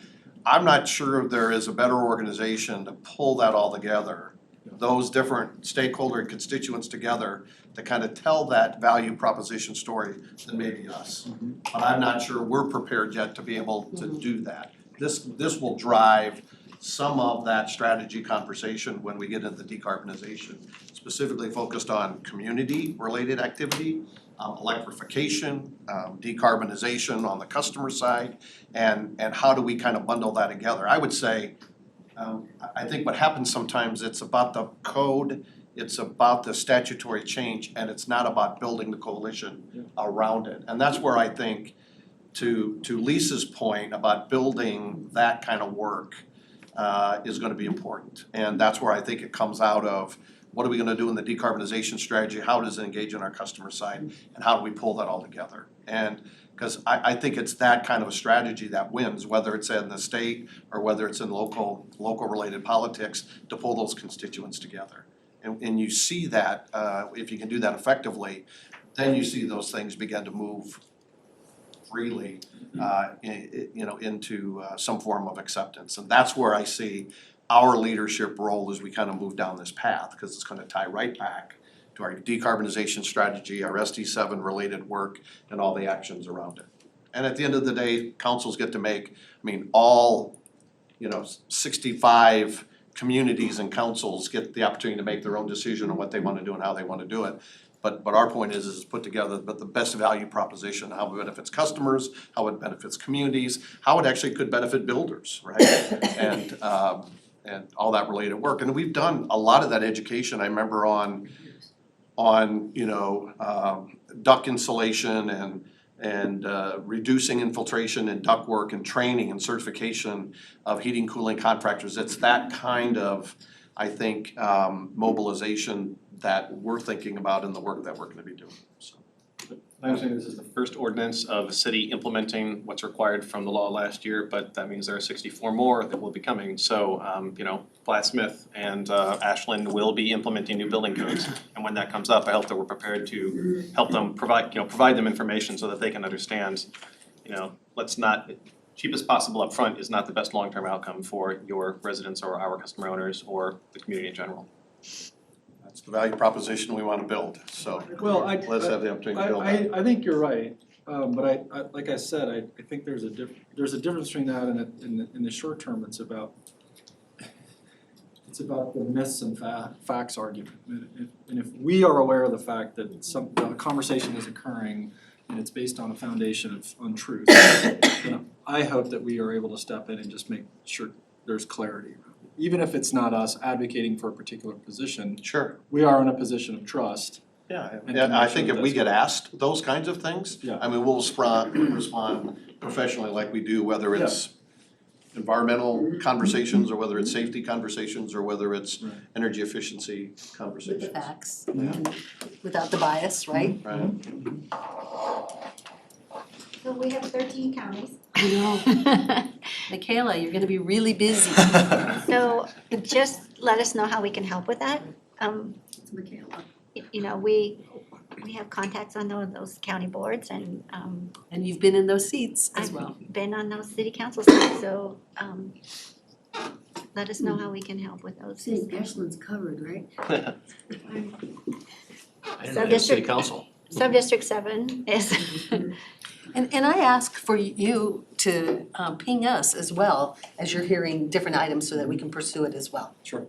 I'm not sure there is a better organization to pull that all together, those different stakeholder and constituents together, to kind of tell that value proposition story than maybe us. But I'm not sure we're prepared yet to be able to do that. This will drive some of that strategy conversation when we get into decarbonization, specifically focused on community-related activity, electrification, decarbonization on the customer side, and how do we kind of bundle that together. I would say, I think what happens sometimes, it's about the code, it's about the statutory change, and it's not about building the coalition around it. And that's where I think, to Lisa's point about building that kind of work is gonna be important. And that's where I think it comes out of, what are we gonna do in the decarbonization strategy, how does it engage in our customer side, and how do we pull that all together? And because I think it's that kind of a strategy that wins, whether it's in the state or whether it's in local related politics, to pull those constituents together. And you see that, if you can do that effectively, then you see those things begin to move freely, into some form of acceptance. And that's where I see our leadership role as we kind of move down this path, because it's gonna tie right back to our decarbonization strategy, our SD7 related work, and all the actions around it. And at the end of the day, councils get to make, all, 65 communities and councils get the opportunity to make their own decision on what they wanna do and how they wanna do it. But our point is put together the best value proposition, how it benefits customers, how it benefits communities, how it actually could benefit builders, right? And all that related work. And we've done a lot of that education, I remember on duct insulation and reducing infiltration and duct work and training and certification of heating, cooling contractors. It's that kind of, I think, mobilization that we're thinking about in the work that we're gonna be doing, so. I understand this is the first ordinance of the city implementing what's required from the law last year, but that means there are 64 more that will be coming. So, Plattsmouth and Ashland will be implementing new building codes. And when that comes up, I hope that we're prepared to help them provide them information so that they can understand, cheapest possible upfront is not the best long-term outcome for your residents or our customer owners or the community in general. That's the value proposition we wanna build, so let's have the opportunity to build that. I think you're right, but I like I said, I think there's a difference between that and in the short term, it's about the myths and facts argument. And if we are aware of the fact that some conversation is occurring and it's based on a foundation of untruth, then I hope that we are able to step in and just make sure there's clarity. Even if it's not us advocating for a particular position. Sure. We are in a position of trust. Yeah, and I think if we get asked those kinds of things, we'll respond professionally like we do, whether it's environmental conversations, or whether it's safety conversations, or whether it's energy efficiency With the conversations. facts, and without the bias, right? Right. So we have 13 counties. I know. Michaela, you're gonna be really busy. So just let us know how we can help with that. It's Michaela. You know, we have contacts on those county boards and And you've been in those seats as well. I've been on those city council seats, so let us know how we can help with those. Saying Ashland's covered, right? I didn't know you had a city council. Sub-District 7 is And I ask for you to ping us as well as you're hearing different items so that we can pursue it as well. Sure.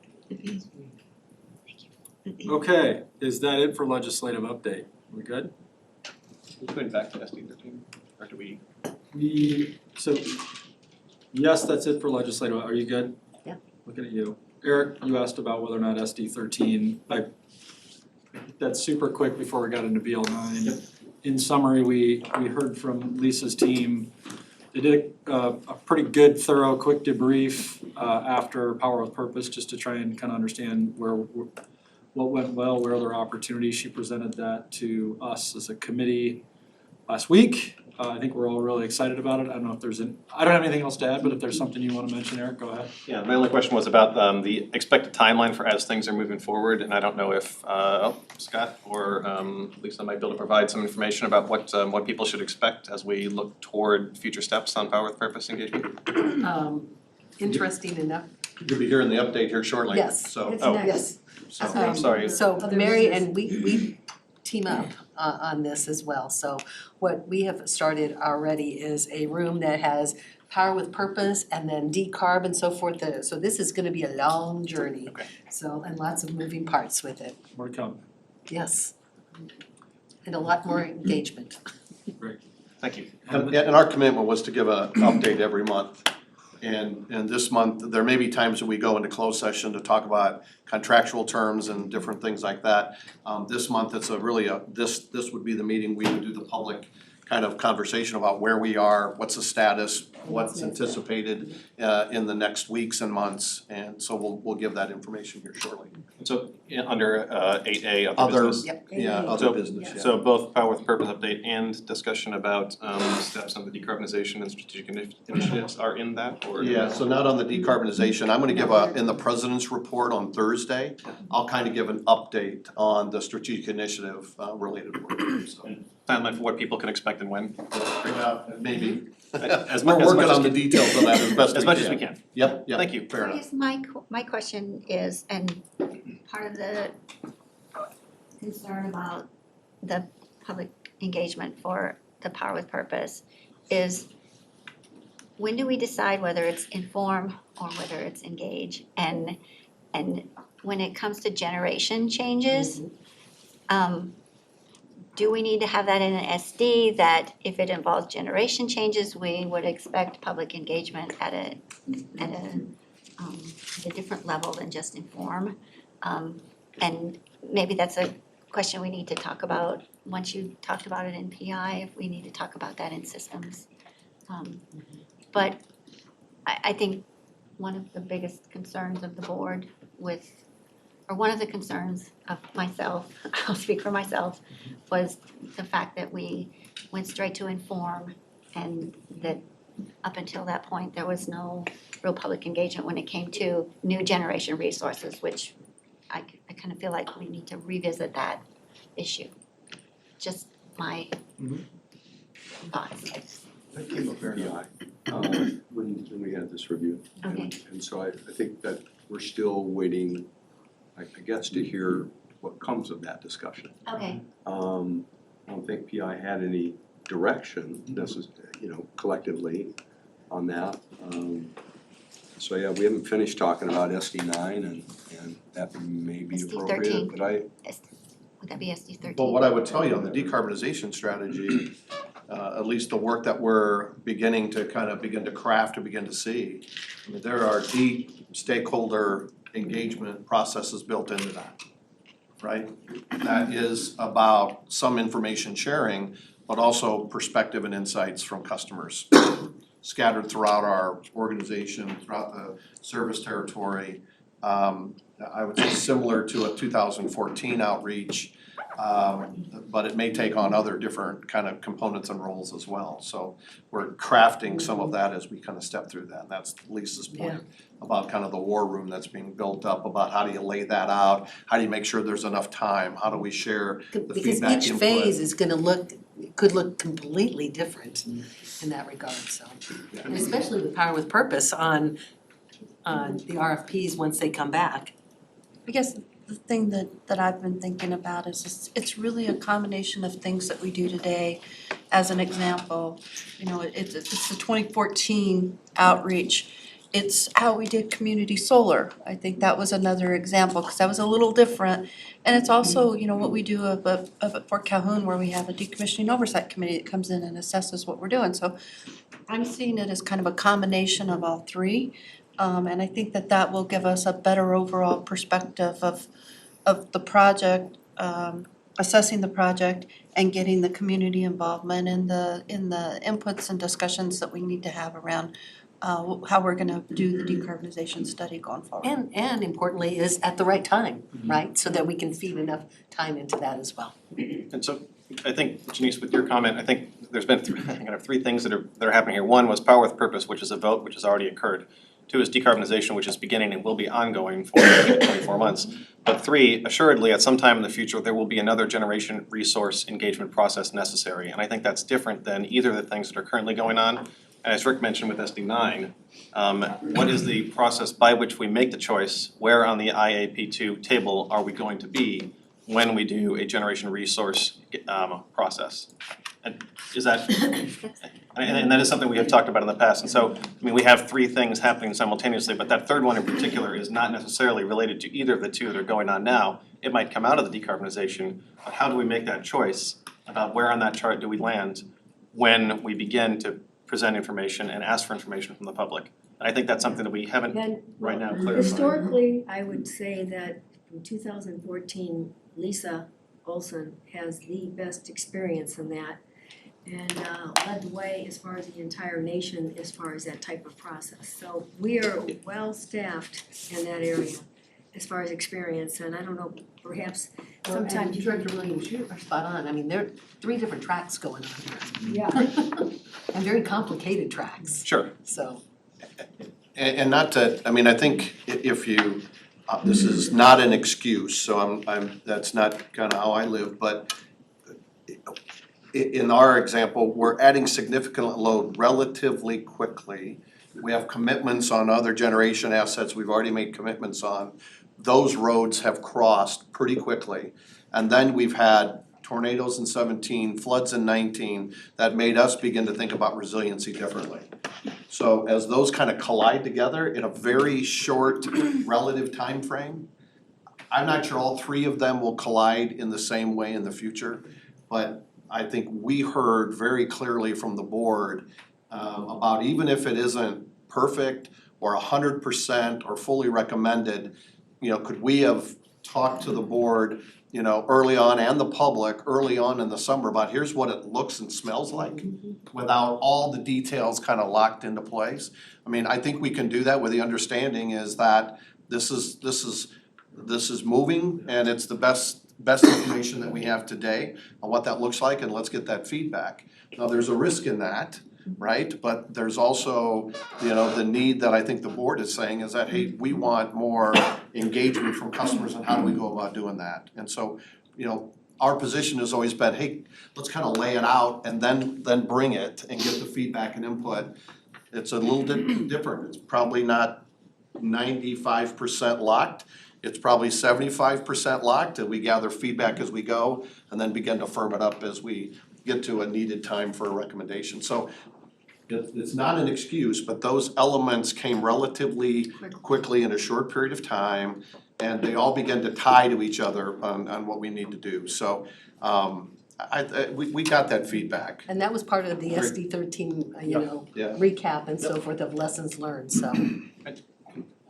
Okay, is that it for legislative update? We good? We're going back to SD 13, or do we? Yes, that's it for legislative. Are you good? Yeah. Looking at you. Eric, you asked about whether or not SD 13, that's super quick before we got into BL 9. In summary, we heard from Lisa's team. They did a pretty good, thorough, quick debrief after Power with Purpose, just to try and kind of understand what went well, where there are opportunities. She presented that to us as a committee last week. I think we're all really excited about it. I don't know if I don't have anything else to add, but if there's something you want to mention, Eric, go ahead. Yeah, my only question was about the expected timeline for as things are moving forward, and I don't know if Scott or Lisa might be able to provide some information about what people should expect as we look toward future steps on Power with Purpose engagement. Interesting enough. You'll be hearing the update here shortly, Yes. so. It's Oh. next. Yes. Sorry. So Mary and we team up on this as well. So what we have started already is a room that has Power with Purpose and then decarb and so forth. So this is gonna be a long journey. Okay. So, and lots of moving parts with it. More to come. Yes. And a lot more engagement. Thank you. And our commitment was to give an update every month. And this month, there may be times that we go into closed session to talk about contractual terms and different things like that. This month, it's this would be the meeting, we would do the public kind of conversation about where we are, what's the status, what's anticipated in the next weeks and months. And so we'll give that information here shortly. So under 8A, other business. Other business, yeah. So both Power with Purpose update and discussion about steps on the decarbonization and strategic initiatives are in that, or? Yeah, so not on the decarbonization, I'm gonna give in the president's report on Thursday, I'll kind of give an update on the strategic initiative related work, so. Timeline for what people can expect and when? Maybe. As We're much working as on the details of that as best we can. As much as we can. Yep, Thank you. fair I enough. guess my question is, and part of the concern about the public engagement for the Power with Purpose is, when do we decide whether it's inform or whether it's engage? And when it comes to generation changes, do we need to have that in an SD, that if it involves generation changes, we would expect public engagement at a different level than just inform? And maybe that's a question we need to talk about, once you talked about it in PI, if we need to talk about that in systems. But I think one of the biggest concerns of the board or one of the concerns of myself, I'll speak for myself, was the fact that we went straight to inform, and that up until that point, there was no real public engagement when it came to new generation resources, which I kind of feel like we need to revisit that issue. Just my thoughts. That came up very high when we had this review. Okay. And so I think that we're still waiting, I guess, to hear what comes of that discussion. Okay. I don't think PI had any direction, collectively on that. So yeah, we haven't finished talking about SD9 and that may be SD appropriate, 13. but Would that be SD 13? Well, what I would tell you on the decarbonization strategy, at least the work that we're beginning to craft and begin to see, I mean, there are deep stakeholder engagement processes built into that, right? That is about some information sharing, but also perspective and insights from customers. scattered throughout our organization, throughout the service territory. I would say similar to a 2014 outreach, but it may take on other different kind of components and roles as well. So we're crafting some of that as we kind of step through that. And that's Lisa's point about kind of the war room that's being built up, about how do you lay that out? How do you make sure there's enough time? How do we share the Because feedback each input? phase is gonna could look completely different in that regard, so. And especially with Power with Purpose on the RFPs once they come back. I guess the thing that I've been thinking about is it's really a combination of things that we do today. As an example, you know, it's the 2014 outreach. It's how we did community solar. I think that was another example, because that was a little different. And it's also, you know, what we do up at Fort Calhoun, where we have a decommissioning oversight committee that comes in and assesses what we're doing. So I'm seeing it as kind of a combination of all three. And I think that will give us a better overall perspective of the project, assessing the project and getting the community involvement in the inputs and discussions that we need to have around how we're gonna do the decarbonization study going forward. And importantly is at the right time, right? So that we can feed enough time into that as well. And so I think, Janice, with your comment, I think there's been kind of three things that are happening here. One was Power with Purpose, which is a vote which has already occurred. Two is decarbonization, which is beginning and will be ongoing for 24 months. But three, assuredly, at some time in the future, there will be another generation resource engagement process necessary. And I think that's different than either of the things that are currently going on. And as Rick mentioned with SD9, what is the process by which we make the choice? Where on the IAP2 table are we going to be when we do a generation resource process? And is that, and that is something we have talked about in the past. And so, I mean, we have three things happening simultaneously, but that third one in particular is not necessarily related to either of the two that are going on now. It might come out of the decarbonization, but how do we make that choice about where on that chart do we land when we begin to present information and ask for information from the public? And I think that's something that we haven't right now clarified. Historically, I would say that in 2014, Lisa Olson has the best experience in that and led the way as far as the entire nation as far as that type of process. So we are well staffed in that area as far as experience, and I don't know, perhaps sometimes you Director Williams, you are spot on. I mean, there are 3 different tracks going on here. Yeah. And very complicated tracks, Sure. so. And not to, I mean, I think if you, this is not an excuse, so that's not kind of how I live, but in our example, we're adding significant load relatively quickly. We have commitments on other generation assets we've already made commitments on. Those roads have crossed pretty quickly. And then we've had tornadoes in 17, floods in 19, that made us begin to think about resiliency differently. So as those kind of collide together in a very short relative time frame, I'm not sure all 3 of them will collide in the same way in the future, but I think we heard very clearly from the board about even if it isn't perfect or 100% or fully recommended, you know, could we have talked to the board, you know, early on and the public early on in the summer about here's what it looks and smells like without all the details kind of locked into place. I mean, I think we can do that with the understanding is that this is moving and it's the best information that we have today on what that looks like, and let's get that feedback. Now, there's a risk in that, right? But there's also, you know, the need that I think the board is saying is that, hey, we want more engagement from customers and how do we go about doing that? And so, you know, our position has always been, hey, let's kind of lay it out and then bring it and get the feedback and input. It's a little different. It's probably not 95% locked. It's probably 75% locked, and we gather feedback as we go and then begin to firm it up as we get to a needed time for a recommendation. So it's not an excuse, but those elements came relatively quickly in a short period of time, and they all began to tie to each other on what we need to do. So we got that feedback. And that was part of the SD 13, recap and so forth of lessons learned, so.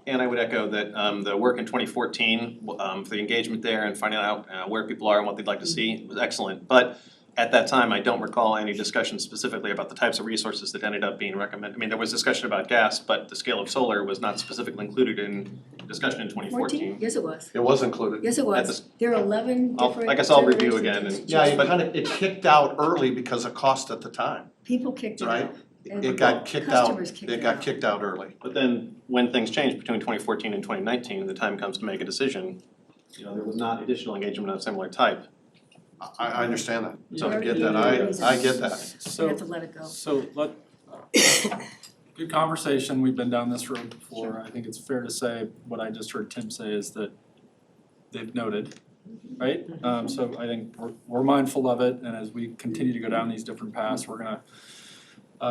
And I would echo that the work in 2014 for the engagement there and finding out where people are and what they'd like to see was excellent. But at that time, I don't recall any discussion specifically about the types of resources that ended up being recommended. I mean, there was discussion about gas, but the scale of solar was not specifically included in discussion in 2014. Yes, it was. It was included. Yes, it At was. the- There are 11 different I guess I'll review generations. again and. Yeah, it kicked out early because of cost at the time, People kicked it right? out. And It got kicked out, customers kicked it got kicked out early. But then, when things changed between 2014 and 2019, the time comes to make a decision, there was not additional engagement of a similar type. I understand that, So I get that, I get that. You So, have to let it go. so good conversation, we've been down this road before. I think it's fair to say, what I just heard Tim say is that they've noted, right? So I think we're mindful of it, and as we continue to go down these different paths, we're gonna,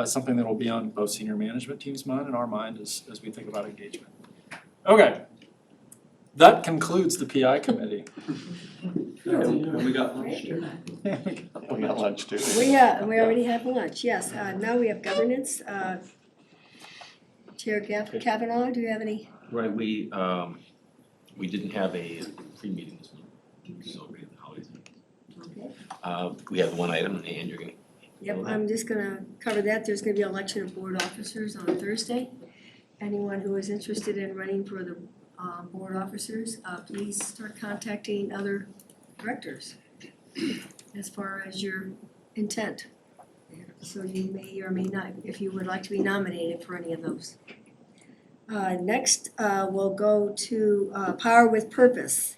something that will be on both senior management team's mind and our mind as we think about engagement. Okay. That concludes the PI committee. We got lunch too. We got lunch too. We already have lunch, yes. Now we have governance. Chair Kavanaugh, do you have any? Right, we didn't have a pre-meeting this week, we celebrated the holidays. Okay. We have one item, and you're gonna. Yep, I'm just gonna cover that. There's gonna be election of board officers on Thursday. Anyone who is interested in running for the board officers, please start contacting other directors as far as your intent. So you may or may not, if you would like to be nominated for any of those. Next, we'll go to Power with Purpose.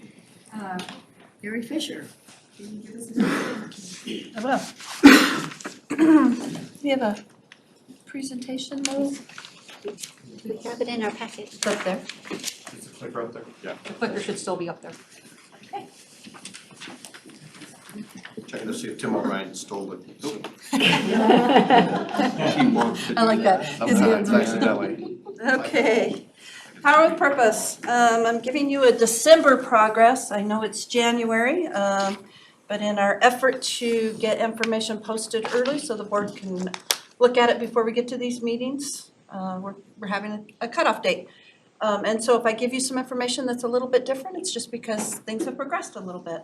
Gary Fisher, can you give us an I will. We have a presentation though. We have it in our packet. It's up there. Is the clicker up there? Yeah. The clicker should still be up there. Checking to see if Tim O'Brien stole it. I like that. His hands Sometimes are- accidentally. Okay. Power with Purpose. I'm giving you a December progress. I know it's January, but in our effort to get information posted early so the board can look at it before we get to these meetings, we're having a cutoff date. And so if I give you some information that's a little bit different, it's just because things have progressed a little bit.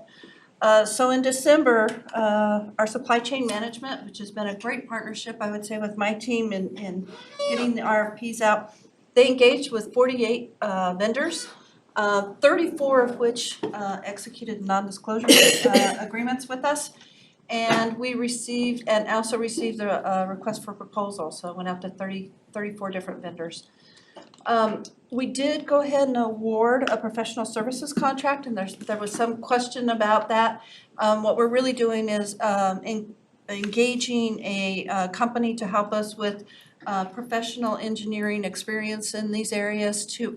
So in December, our supply chain management, which has been a great partnership, I would say, with my team in getting the RFPs out, they engaged with 48 vendors, 34 of which executed non-disclosure agreements with us. And we received, and also received a request for proposal, so it went out to 34 different vendors. We did go ahead and award a professional services contract, and there was some question about that. What we're really doing is engaging a company to help us with professional engineering experience in these areas to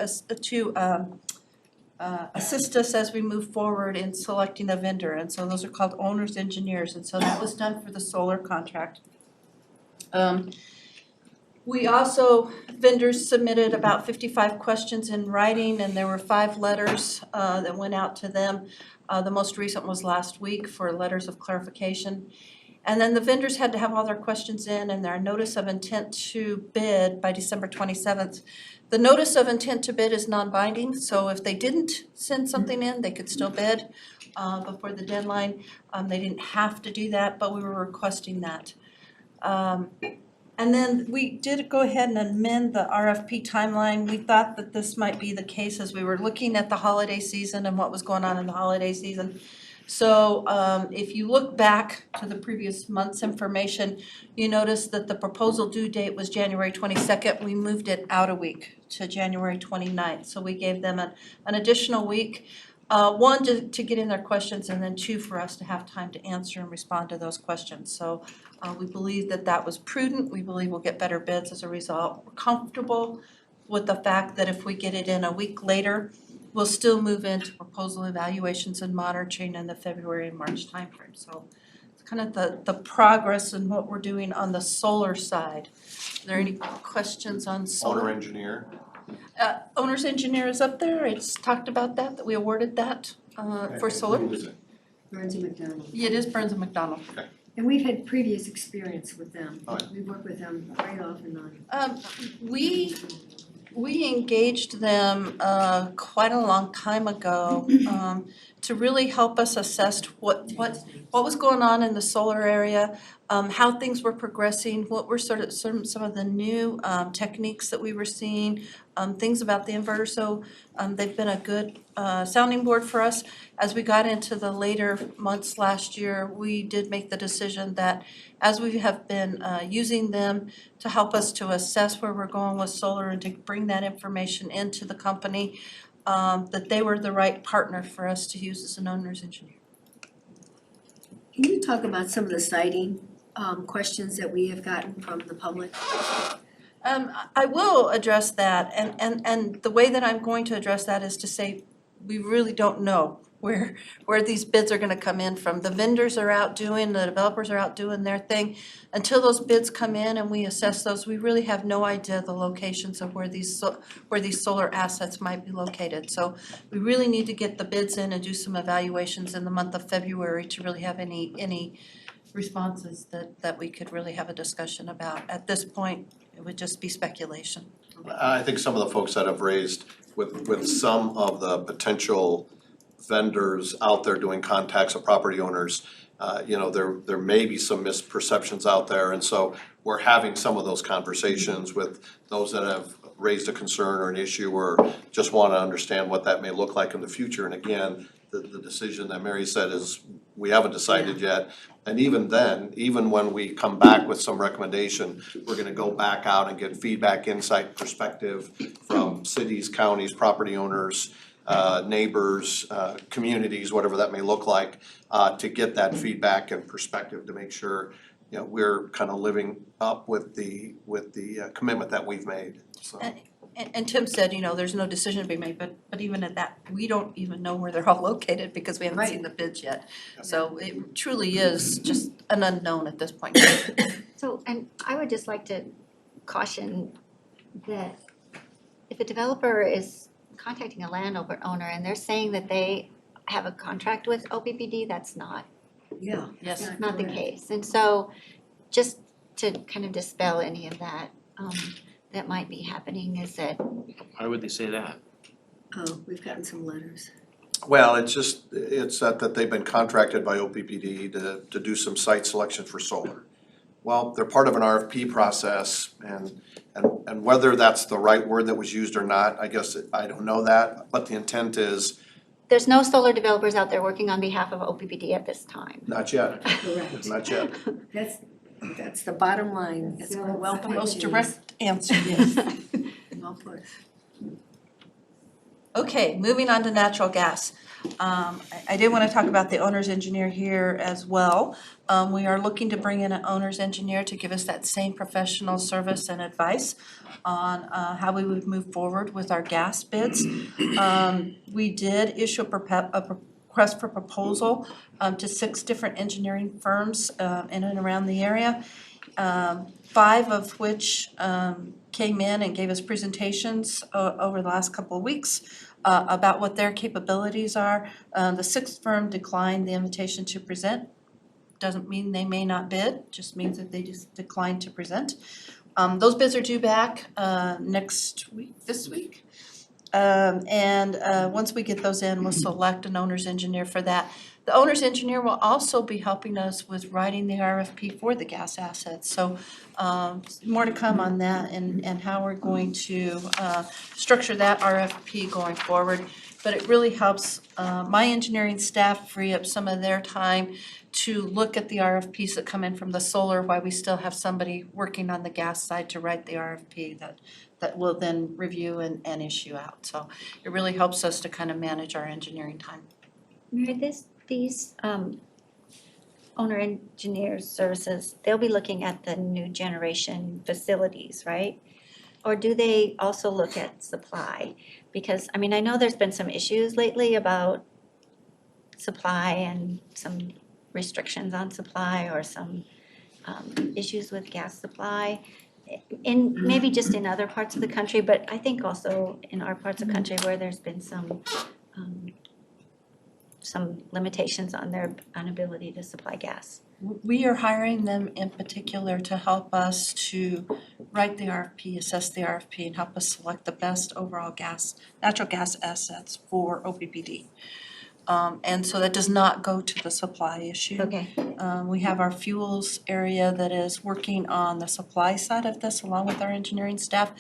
assist us as we move forward in selecting a vendor. And so those are called owner's engineers, and so that was done for the solar contract. We also, vendors submitted about 55 questions in writing, and there were 5 letters that went out to them. The most recent was last week for letters of clarification. And then the vendors had to have all their questions in and their notice of intent to bid by December 27th. The notice of intent to bid is non-binding, so if they didn't send something in, they could still bid before the deadline. They didn't have to do that, but we were requesting that. And then we did go ahead and amend the RFP timeline. We thought that this might be the case as we were looking at the holiday season and what was going on in the holiday season. So if you look back to the previous month's information, you notice that the proposal due date was January 22nd. We moved it out a week to January 29th. So we gave them an additional week. 1, to get in their questions, and then 2, for us to have time to answer and respond to those questions. So we believe that that was prudent. We believe we'll get better bids as a result. We're comfortable with the fact that if we get it in a week later, we'll still move into proposal evaluations and monitoring in the February and March timeframe. So it's kind of the progress and what we're doing on the solar side. Are there any questions on solar? Owner engineer. Owner's engineer is up there. I just talked about that we awarded that for solar. Who is it? Burns and McDonald? Yeah, it is Burns and McDonald. And we've had previous experience with them. Oh, yeah. We work with them quite often on. We We engaged them quite a long time ago to really help us assess what was going on in the solar area, how things were progressing, what were sort of some of the new techniques that we were seeing, things about the inverter. So they've been a good sounding board for us. As we got into the later months last year, we did make the decision that as we have been using them to help us to assess where we're going with solar and to bring that information into the company, that they were the right partner for us to use as an owner's engineer. Can you talk about some of the siting questions that we have gotten from the public? I will address that, and the way that I'm going to address that is to say, we really don't know where these bids are gonna come in from. The vendors are out doing, the developers are out doing their thing. Until those bids come in and we assess those, we really have no idea the locations of where these solar assets might be located. So we really need to get the bids in and do some evaluations in the month of February to really have any responses that we could really have a discussion about. At this point, it would just be speculation. I think some of the folks that have raised with some of the potential vendors out there doing contacts of property owners, there may be some misperceptions out there, and so we're having some of those conversations with those that have raised a concern or an issue or just wanna understand what that may look like in the future. And again, the decision that Mary said is, we haven't decided yet. And even then, even when we come back with some recommendation, we're gonna go back out and get feedback, insight, perspective from cities, counties, property owners, neighbors, communities, whatever that may look like, to get that feedback and perspective to make sure, we're kind of living up with the commitment that we've made, so. And Tim said, there's no decision to be made, but even at that, we don't even know where they're all located because we haven't seen the bids yet. So it truly is just an unknown at this point. So, and I would just like to caution that if a developer is contacting a landowner and they're saying that they have a contract with OPPD, that's not not the case. And so just to kind of dispel any of that, that might be happening is that. Why would they say that? Oh, we've gotten some letters. Well, it's that they've been contracted by OPPD to do some site selection for solar. Well, they're part of an RFP process, and whether that's the right word that was used or not, I guess I don't know that, but the intent is. There's no solar developers out there working on behalf of OPPD at this time. Not yet. Correct. Not yet. That's the bottom line. That's The most direct answer. Yes. Well put. Okay, moving on to natural gas. I did want to talk about the owner's engineer here as well. We are looking to bring in an owner's engineer to give us that same professional service and advice on how we would move forward with our gas bids. We did issue a request for proposal to 6 different engineering firms in and around the area. 5 of which came in and gave us presentations over the last couple of weeks about what their capabilities are. The 6th firm declined the invitation to present. Doesn't mean they may not bid, just means that they just declined to present. Those bids are due back this week. Once we get those in, we'll select an owner's engineer for that. The owner's engineer will also be helping us with writing the RFP for the gas assets. So more to come on that and how we're going to structure that RFP going forward. But it really helps my engineering staff free up some of their time to look at the RFPs that come in from the solar while we still have somebody working on the gas side to write the RFP that will then review and issue out. So it really helps us to kind of manage our engineering time. Mary, these owner engineers services, they'll be looking at the new generation facilities, right? Or do they also look at supply? Because, I know there's been some issues lately about supply and some restrictions on supply or some issues with gas supply. Maybe just in other parts of the country, but I think also in our parts of the country where there's been some limitations on their ability to supply gas. We are hiring them in particular to help us to write the RFP, assess the RFP, and help us select the best overall natural gas assets for OPPD. And so that does not go to the supply issue. Okay. We have our fuels area that is working on the supply side of this along with our engineering staff.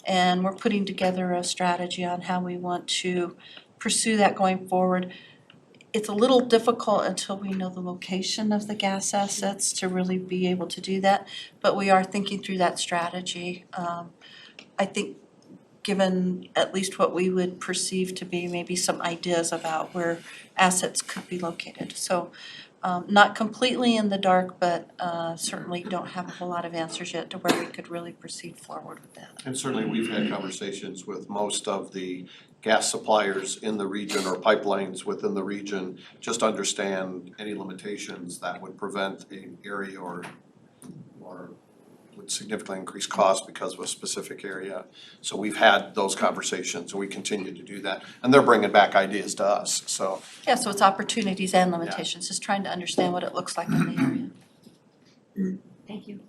And we're putting together a strategy on how we want to pursue that going forward. It's a little difficult until we know the location of the gas assets to really be able to do that, but we are thinking through that strategy. I think given at least what we would perceive to be maybe some ideas about where assets could be located. So not completely in the dark, but certainly don't have a whole lot of answers yet to where we could really proceed forward with that. And certainly we've had conversations with most of the gas suppliers in the region or pipelines within the region, just to understand any limitations that would prevent an area or would significantly increase costs because of a specific area. So we've had those conversations and we continue to do that. And they're bringing back ideas to us, so. Yeah, so it's opportunities and limitations, just trying to understand what it looks like in the area. Thank you.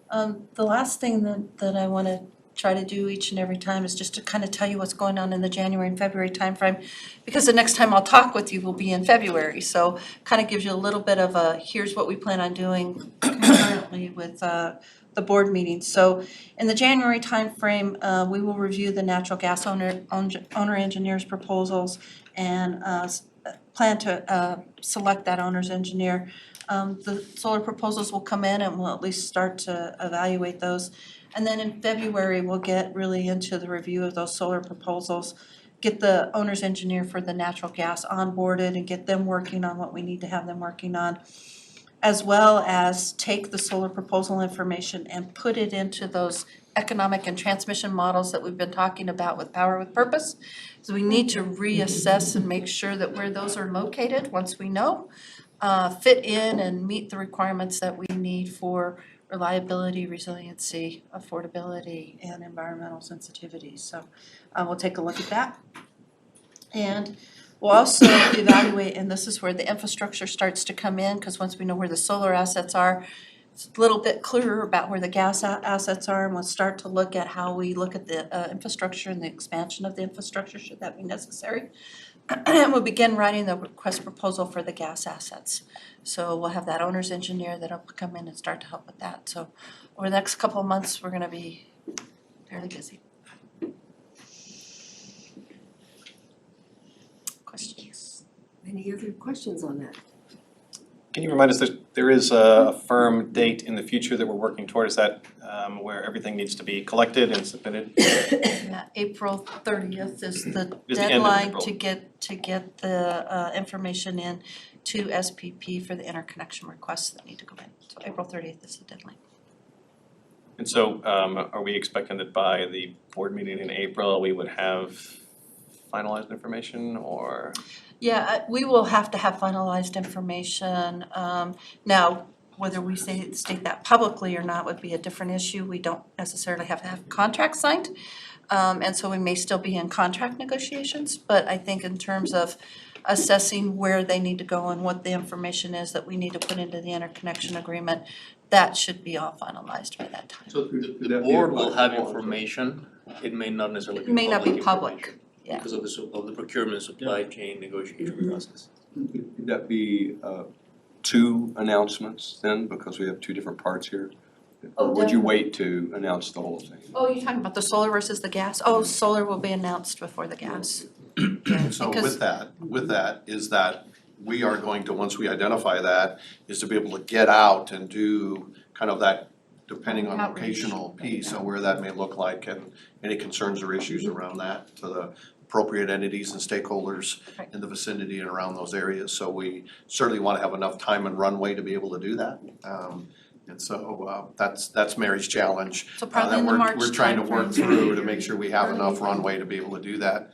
The last thing that I wanna try to do each and every time is just to kind of tell you what's going on in the January and February timeframe, because the next time I'll talk with you will be in February, so kind of gives you a little bit of a, here's what we plan on doing concurrently with the board meetings. So in the January timeframe, we will review the natural gas owner engineers proposals and plan to select that owner's engineer. The solar proposals will come in and we'll at least start to evaluate those. And then in February, we'll get really into the review of those solar proposals, get the owner's engineer for the natural gas onboarded and get them working on what we need to have them working on, as well as take the solar proposal information and put it into those economic and transmission models that we've been talking about with Power with Purpose. So we need to reassess and make sure that where those are located, once we know, fit in and meet the requirements that we need for reliability, resiliency, affordability, and environmental sensitivity. So we'll take a look at that. And we'll also evaluate, and this is where the infrastructure starts to come in, because once we know where the solar assets are, it's a little bit clearer about where the gas assets are, and we'll start to look at how we look at the infrastructure and the expansion of the infrastructure, should that be necessary. And we'll begin writing the request proposal for the gas assets. So we'll have that owner's engineer that'll come in and start to help with that. So over the next couple of months, we're gonna be fairly busy. Questions? Any other questions on that? Can you remind us that there is a firm date in the future that we're working toward? Is that where everything needs to be collected and submitted? Yeah, April 30th is the Is the end of deadline April. to get the information in to SPP for the interconnection requests that need to go in. So April 30th is the deadline. And so are we expecting that by the board meeting in April, we would have finalized information or? Yeah, we will have to have finalized information. Now, whether we state that publicly or not would be a different issue. We don't necessarily have to have contracts signed. And so we may still be in contract negotiations, but I think in terms of assessing where they need to go and what the information is that we need to put into the interconnection agreement, that should be all finalized by that time. So the board will have information, it may not necessarily It be may not be public public, yeah. because of the procurement supply chain negotiation process. Could that be two announcements then, because we have two different parts here? Or would you wait to announce the whole thing? Oh, you're talking about the solar versus the gas? Oh, solar will be announced before the gas. So with that, is that we are going to, once we identify that, is to be able to get out and do kind of that, depending on Outreach. locational piece, and where that may look like, and any concerns or issues around that to the appropriate entities and stakeholders in the vicinity and around those areas. So we certainly wanna have enough time and runway to be able to do that. And so that's Mary's challenge. So probably that in the March we're trying to work timeframe. through to make sure we have enough runway to be able to do that,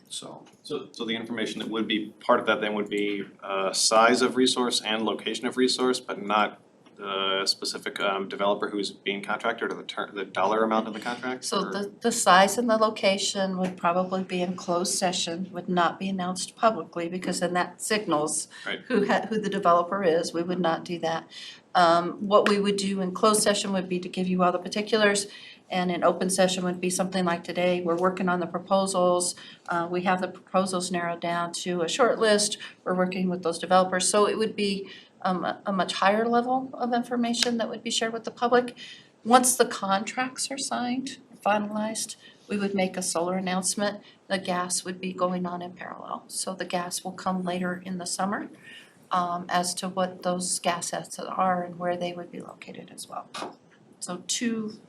so. So the information that would be part of that then would be size of resource and location of resource, but not the specific developer who's being contracted or the dollar amount of the contract? So or- the size and the location would probably be in closed session, would not be announced publicly, because then that signals Right. who the developer is, we would not do that. What we would do in closed session would be to give you all the particulars, and in open session would be something like today, we're working on the proposals. We have the proposals narrowed down to a short list, we're working with those developers, so it would be a much higher level of information that would be shared with the public. Once the contracts are signed, finalized, we would make a solar announcement. The gas would be going on in parallel. So the gas will come later in the summer as to what those gas assets are and where they would be located as well. So two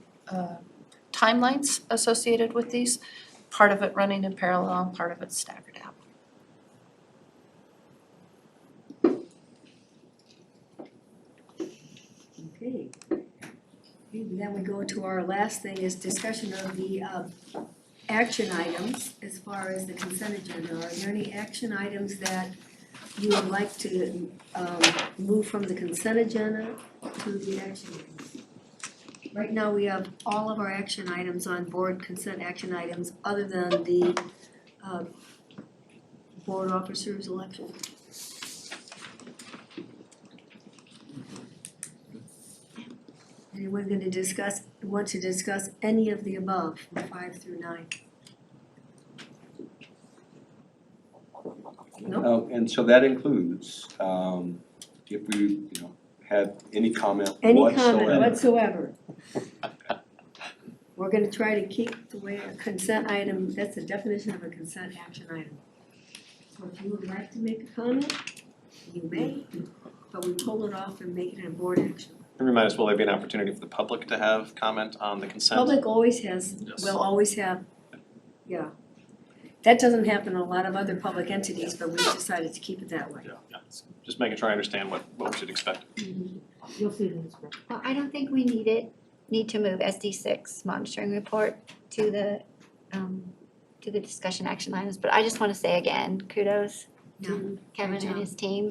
timelines associated with these, part of it running in parallel, part of it staggered out. Okay. And then we go to our last thing is discussion of the action items as far as the consent agenda. Are there any action items that you would like to move from the consent agenda to the action items? Right now, we have all of our action items on board consent action items other than the board officers election. Anyone want to discuss any of the above from 5 through 9? No? And so that includes, if we, have any comment Any whatsoever. comment whatsoever? We're gonna try to keep the way a consent item, that's the definition of a consent action item. So if you would like to make a comment, you may, but we pull it off and make it a board action. Remind us, will there be an opportunity for the public to have comment on the consent? Public always has, Yes. will always have, yeah. That doesn't happen in a lot of other public entities, but we decided to keep it that way. Yeah, just making sure I understand what we should expect. You'll see the script. Well, I don't think we need to move SD6 monitoring report to the discussion action items, but I just want to say again, kudos to Kevin and his team.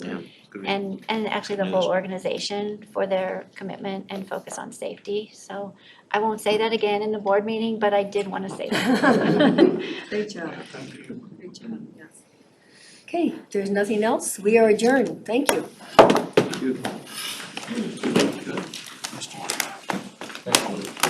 And actually the whole organization for their commitment and focus on safety. So I won't say that again in the board meeting, but I did want to say that. Great job. Great job, yes. Okay, if there's nothing else, we are adjourned. Thank you. Thank you.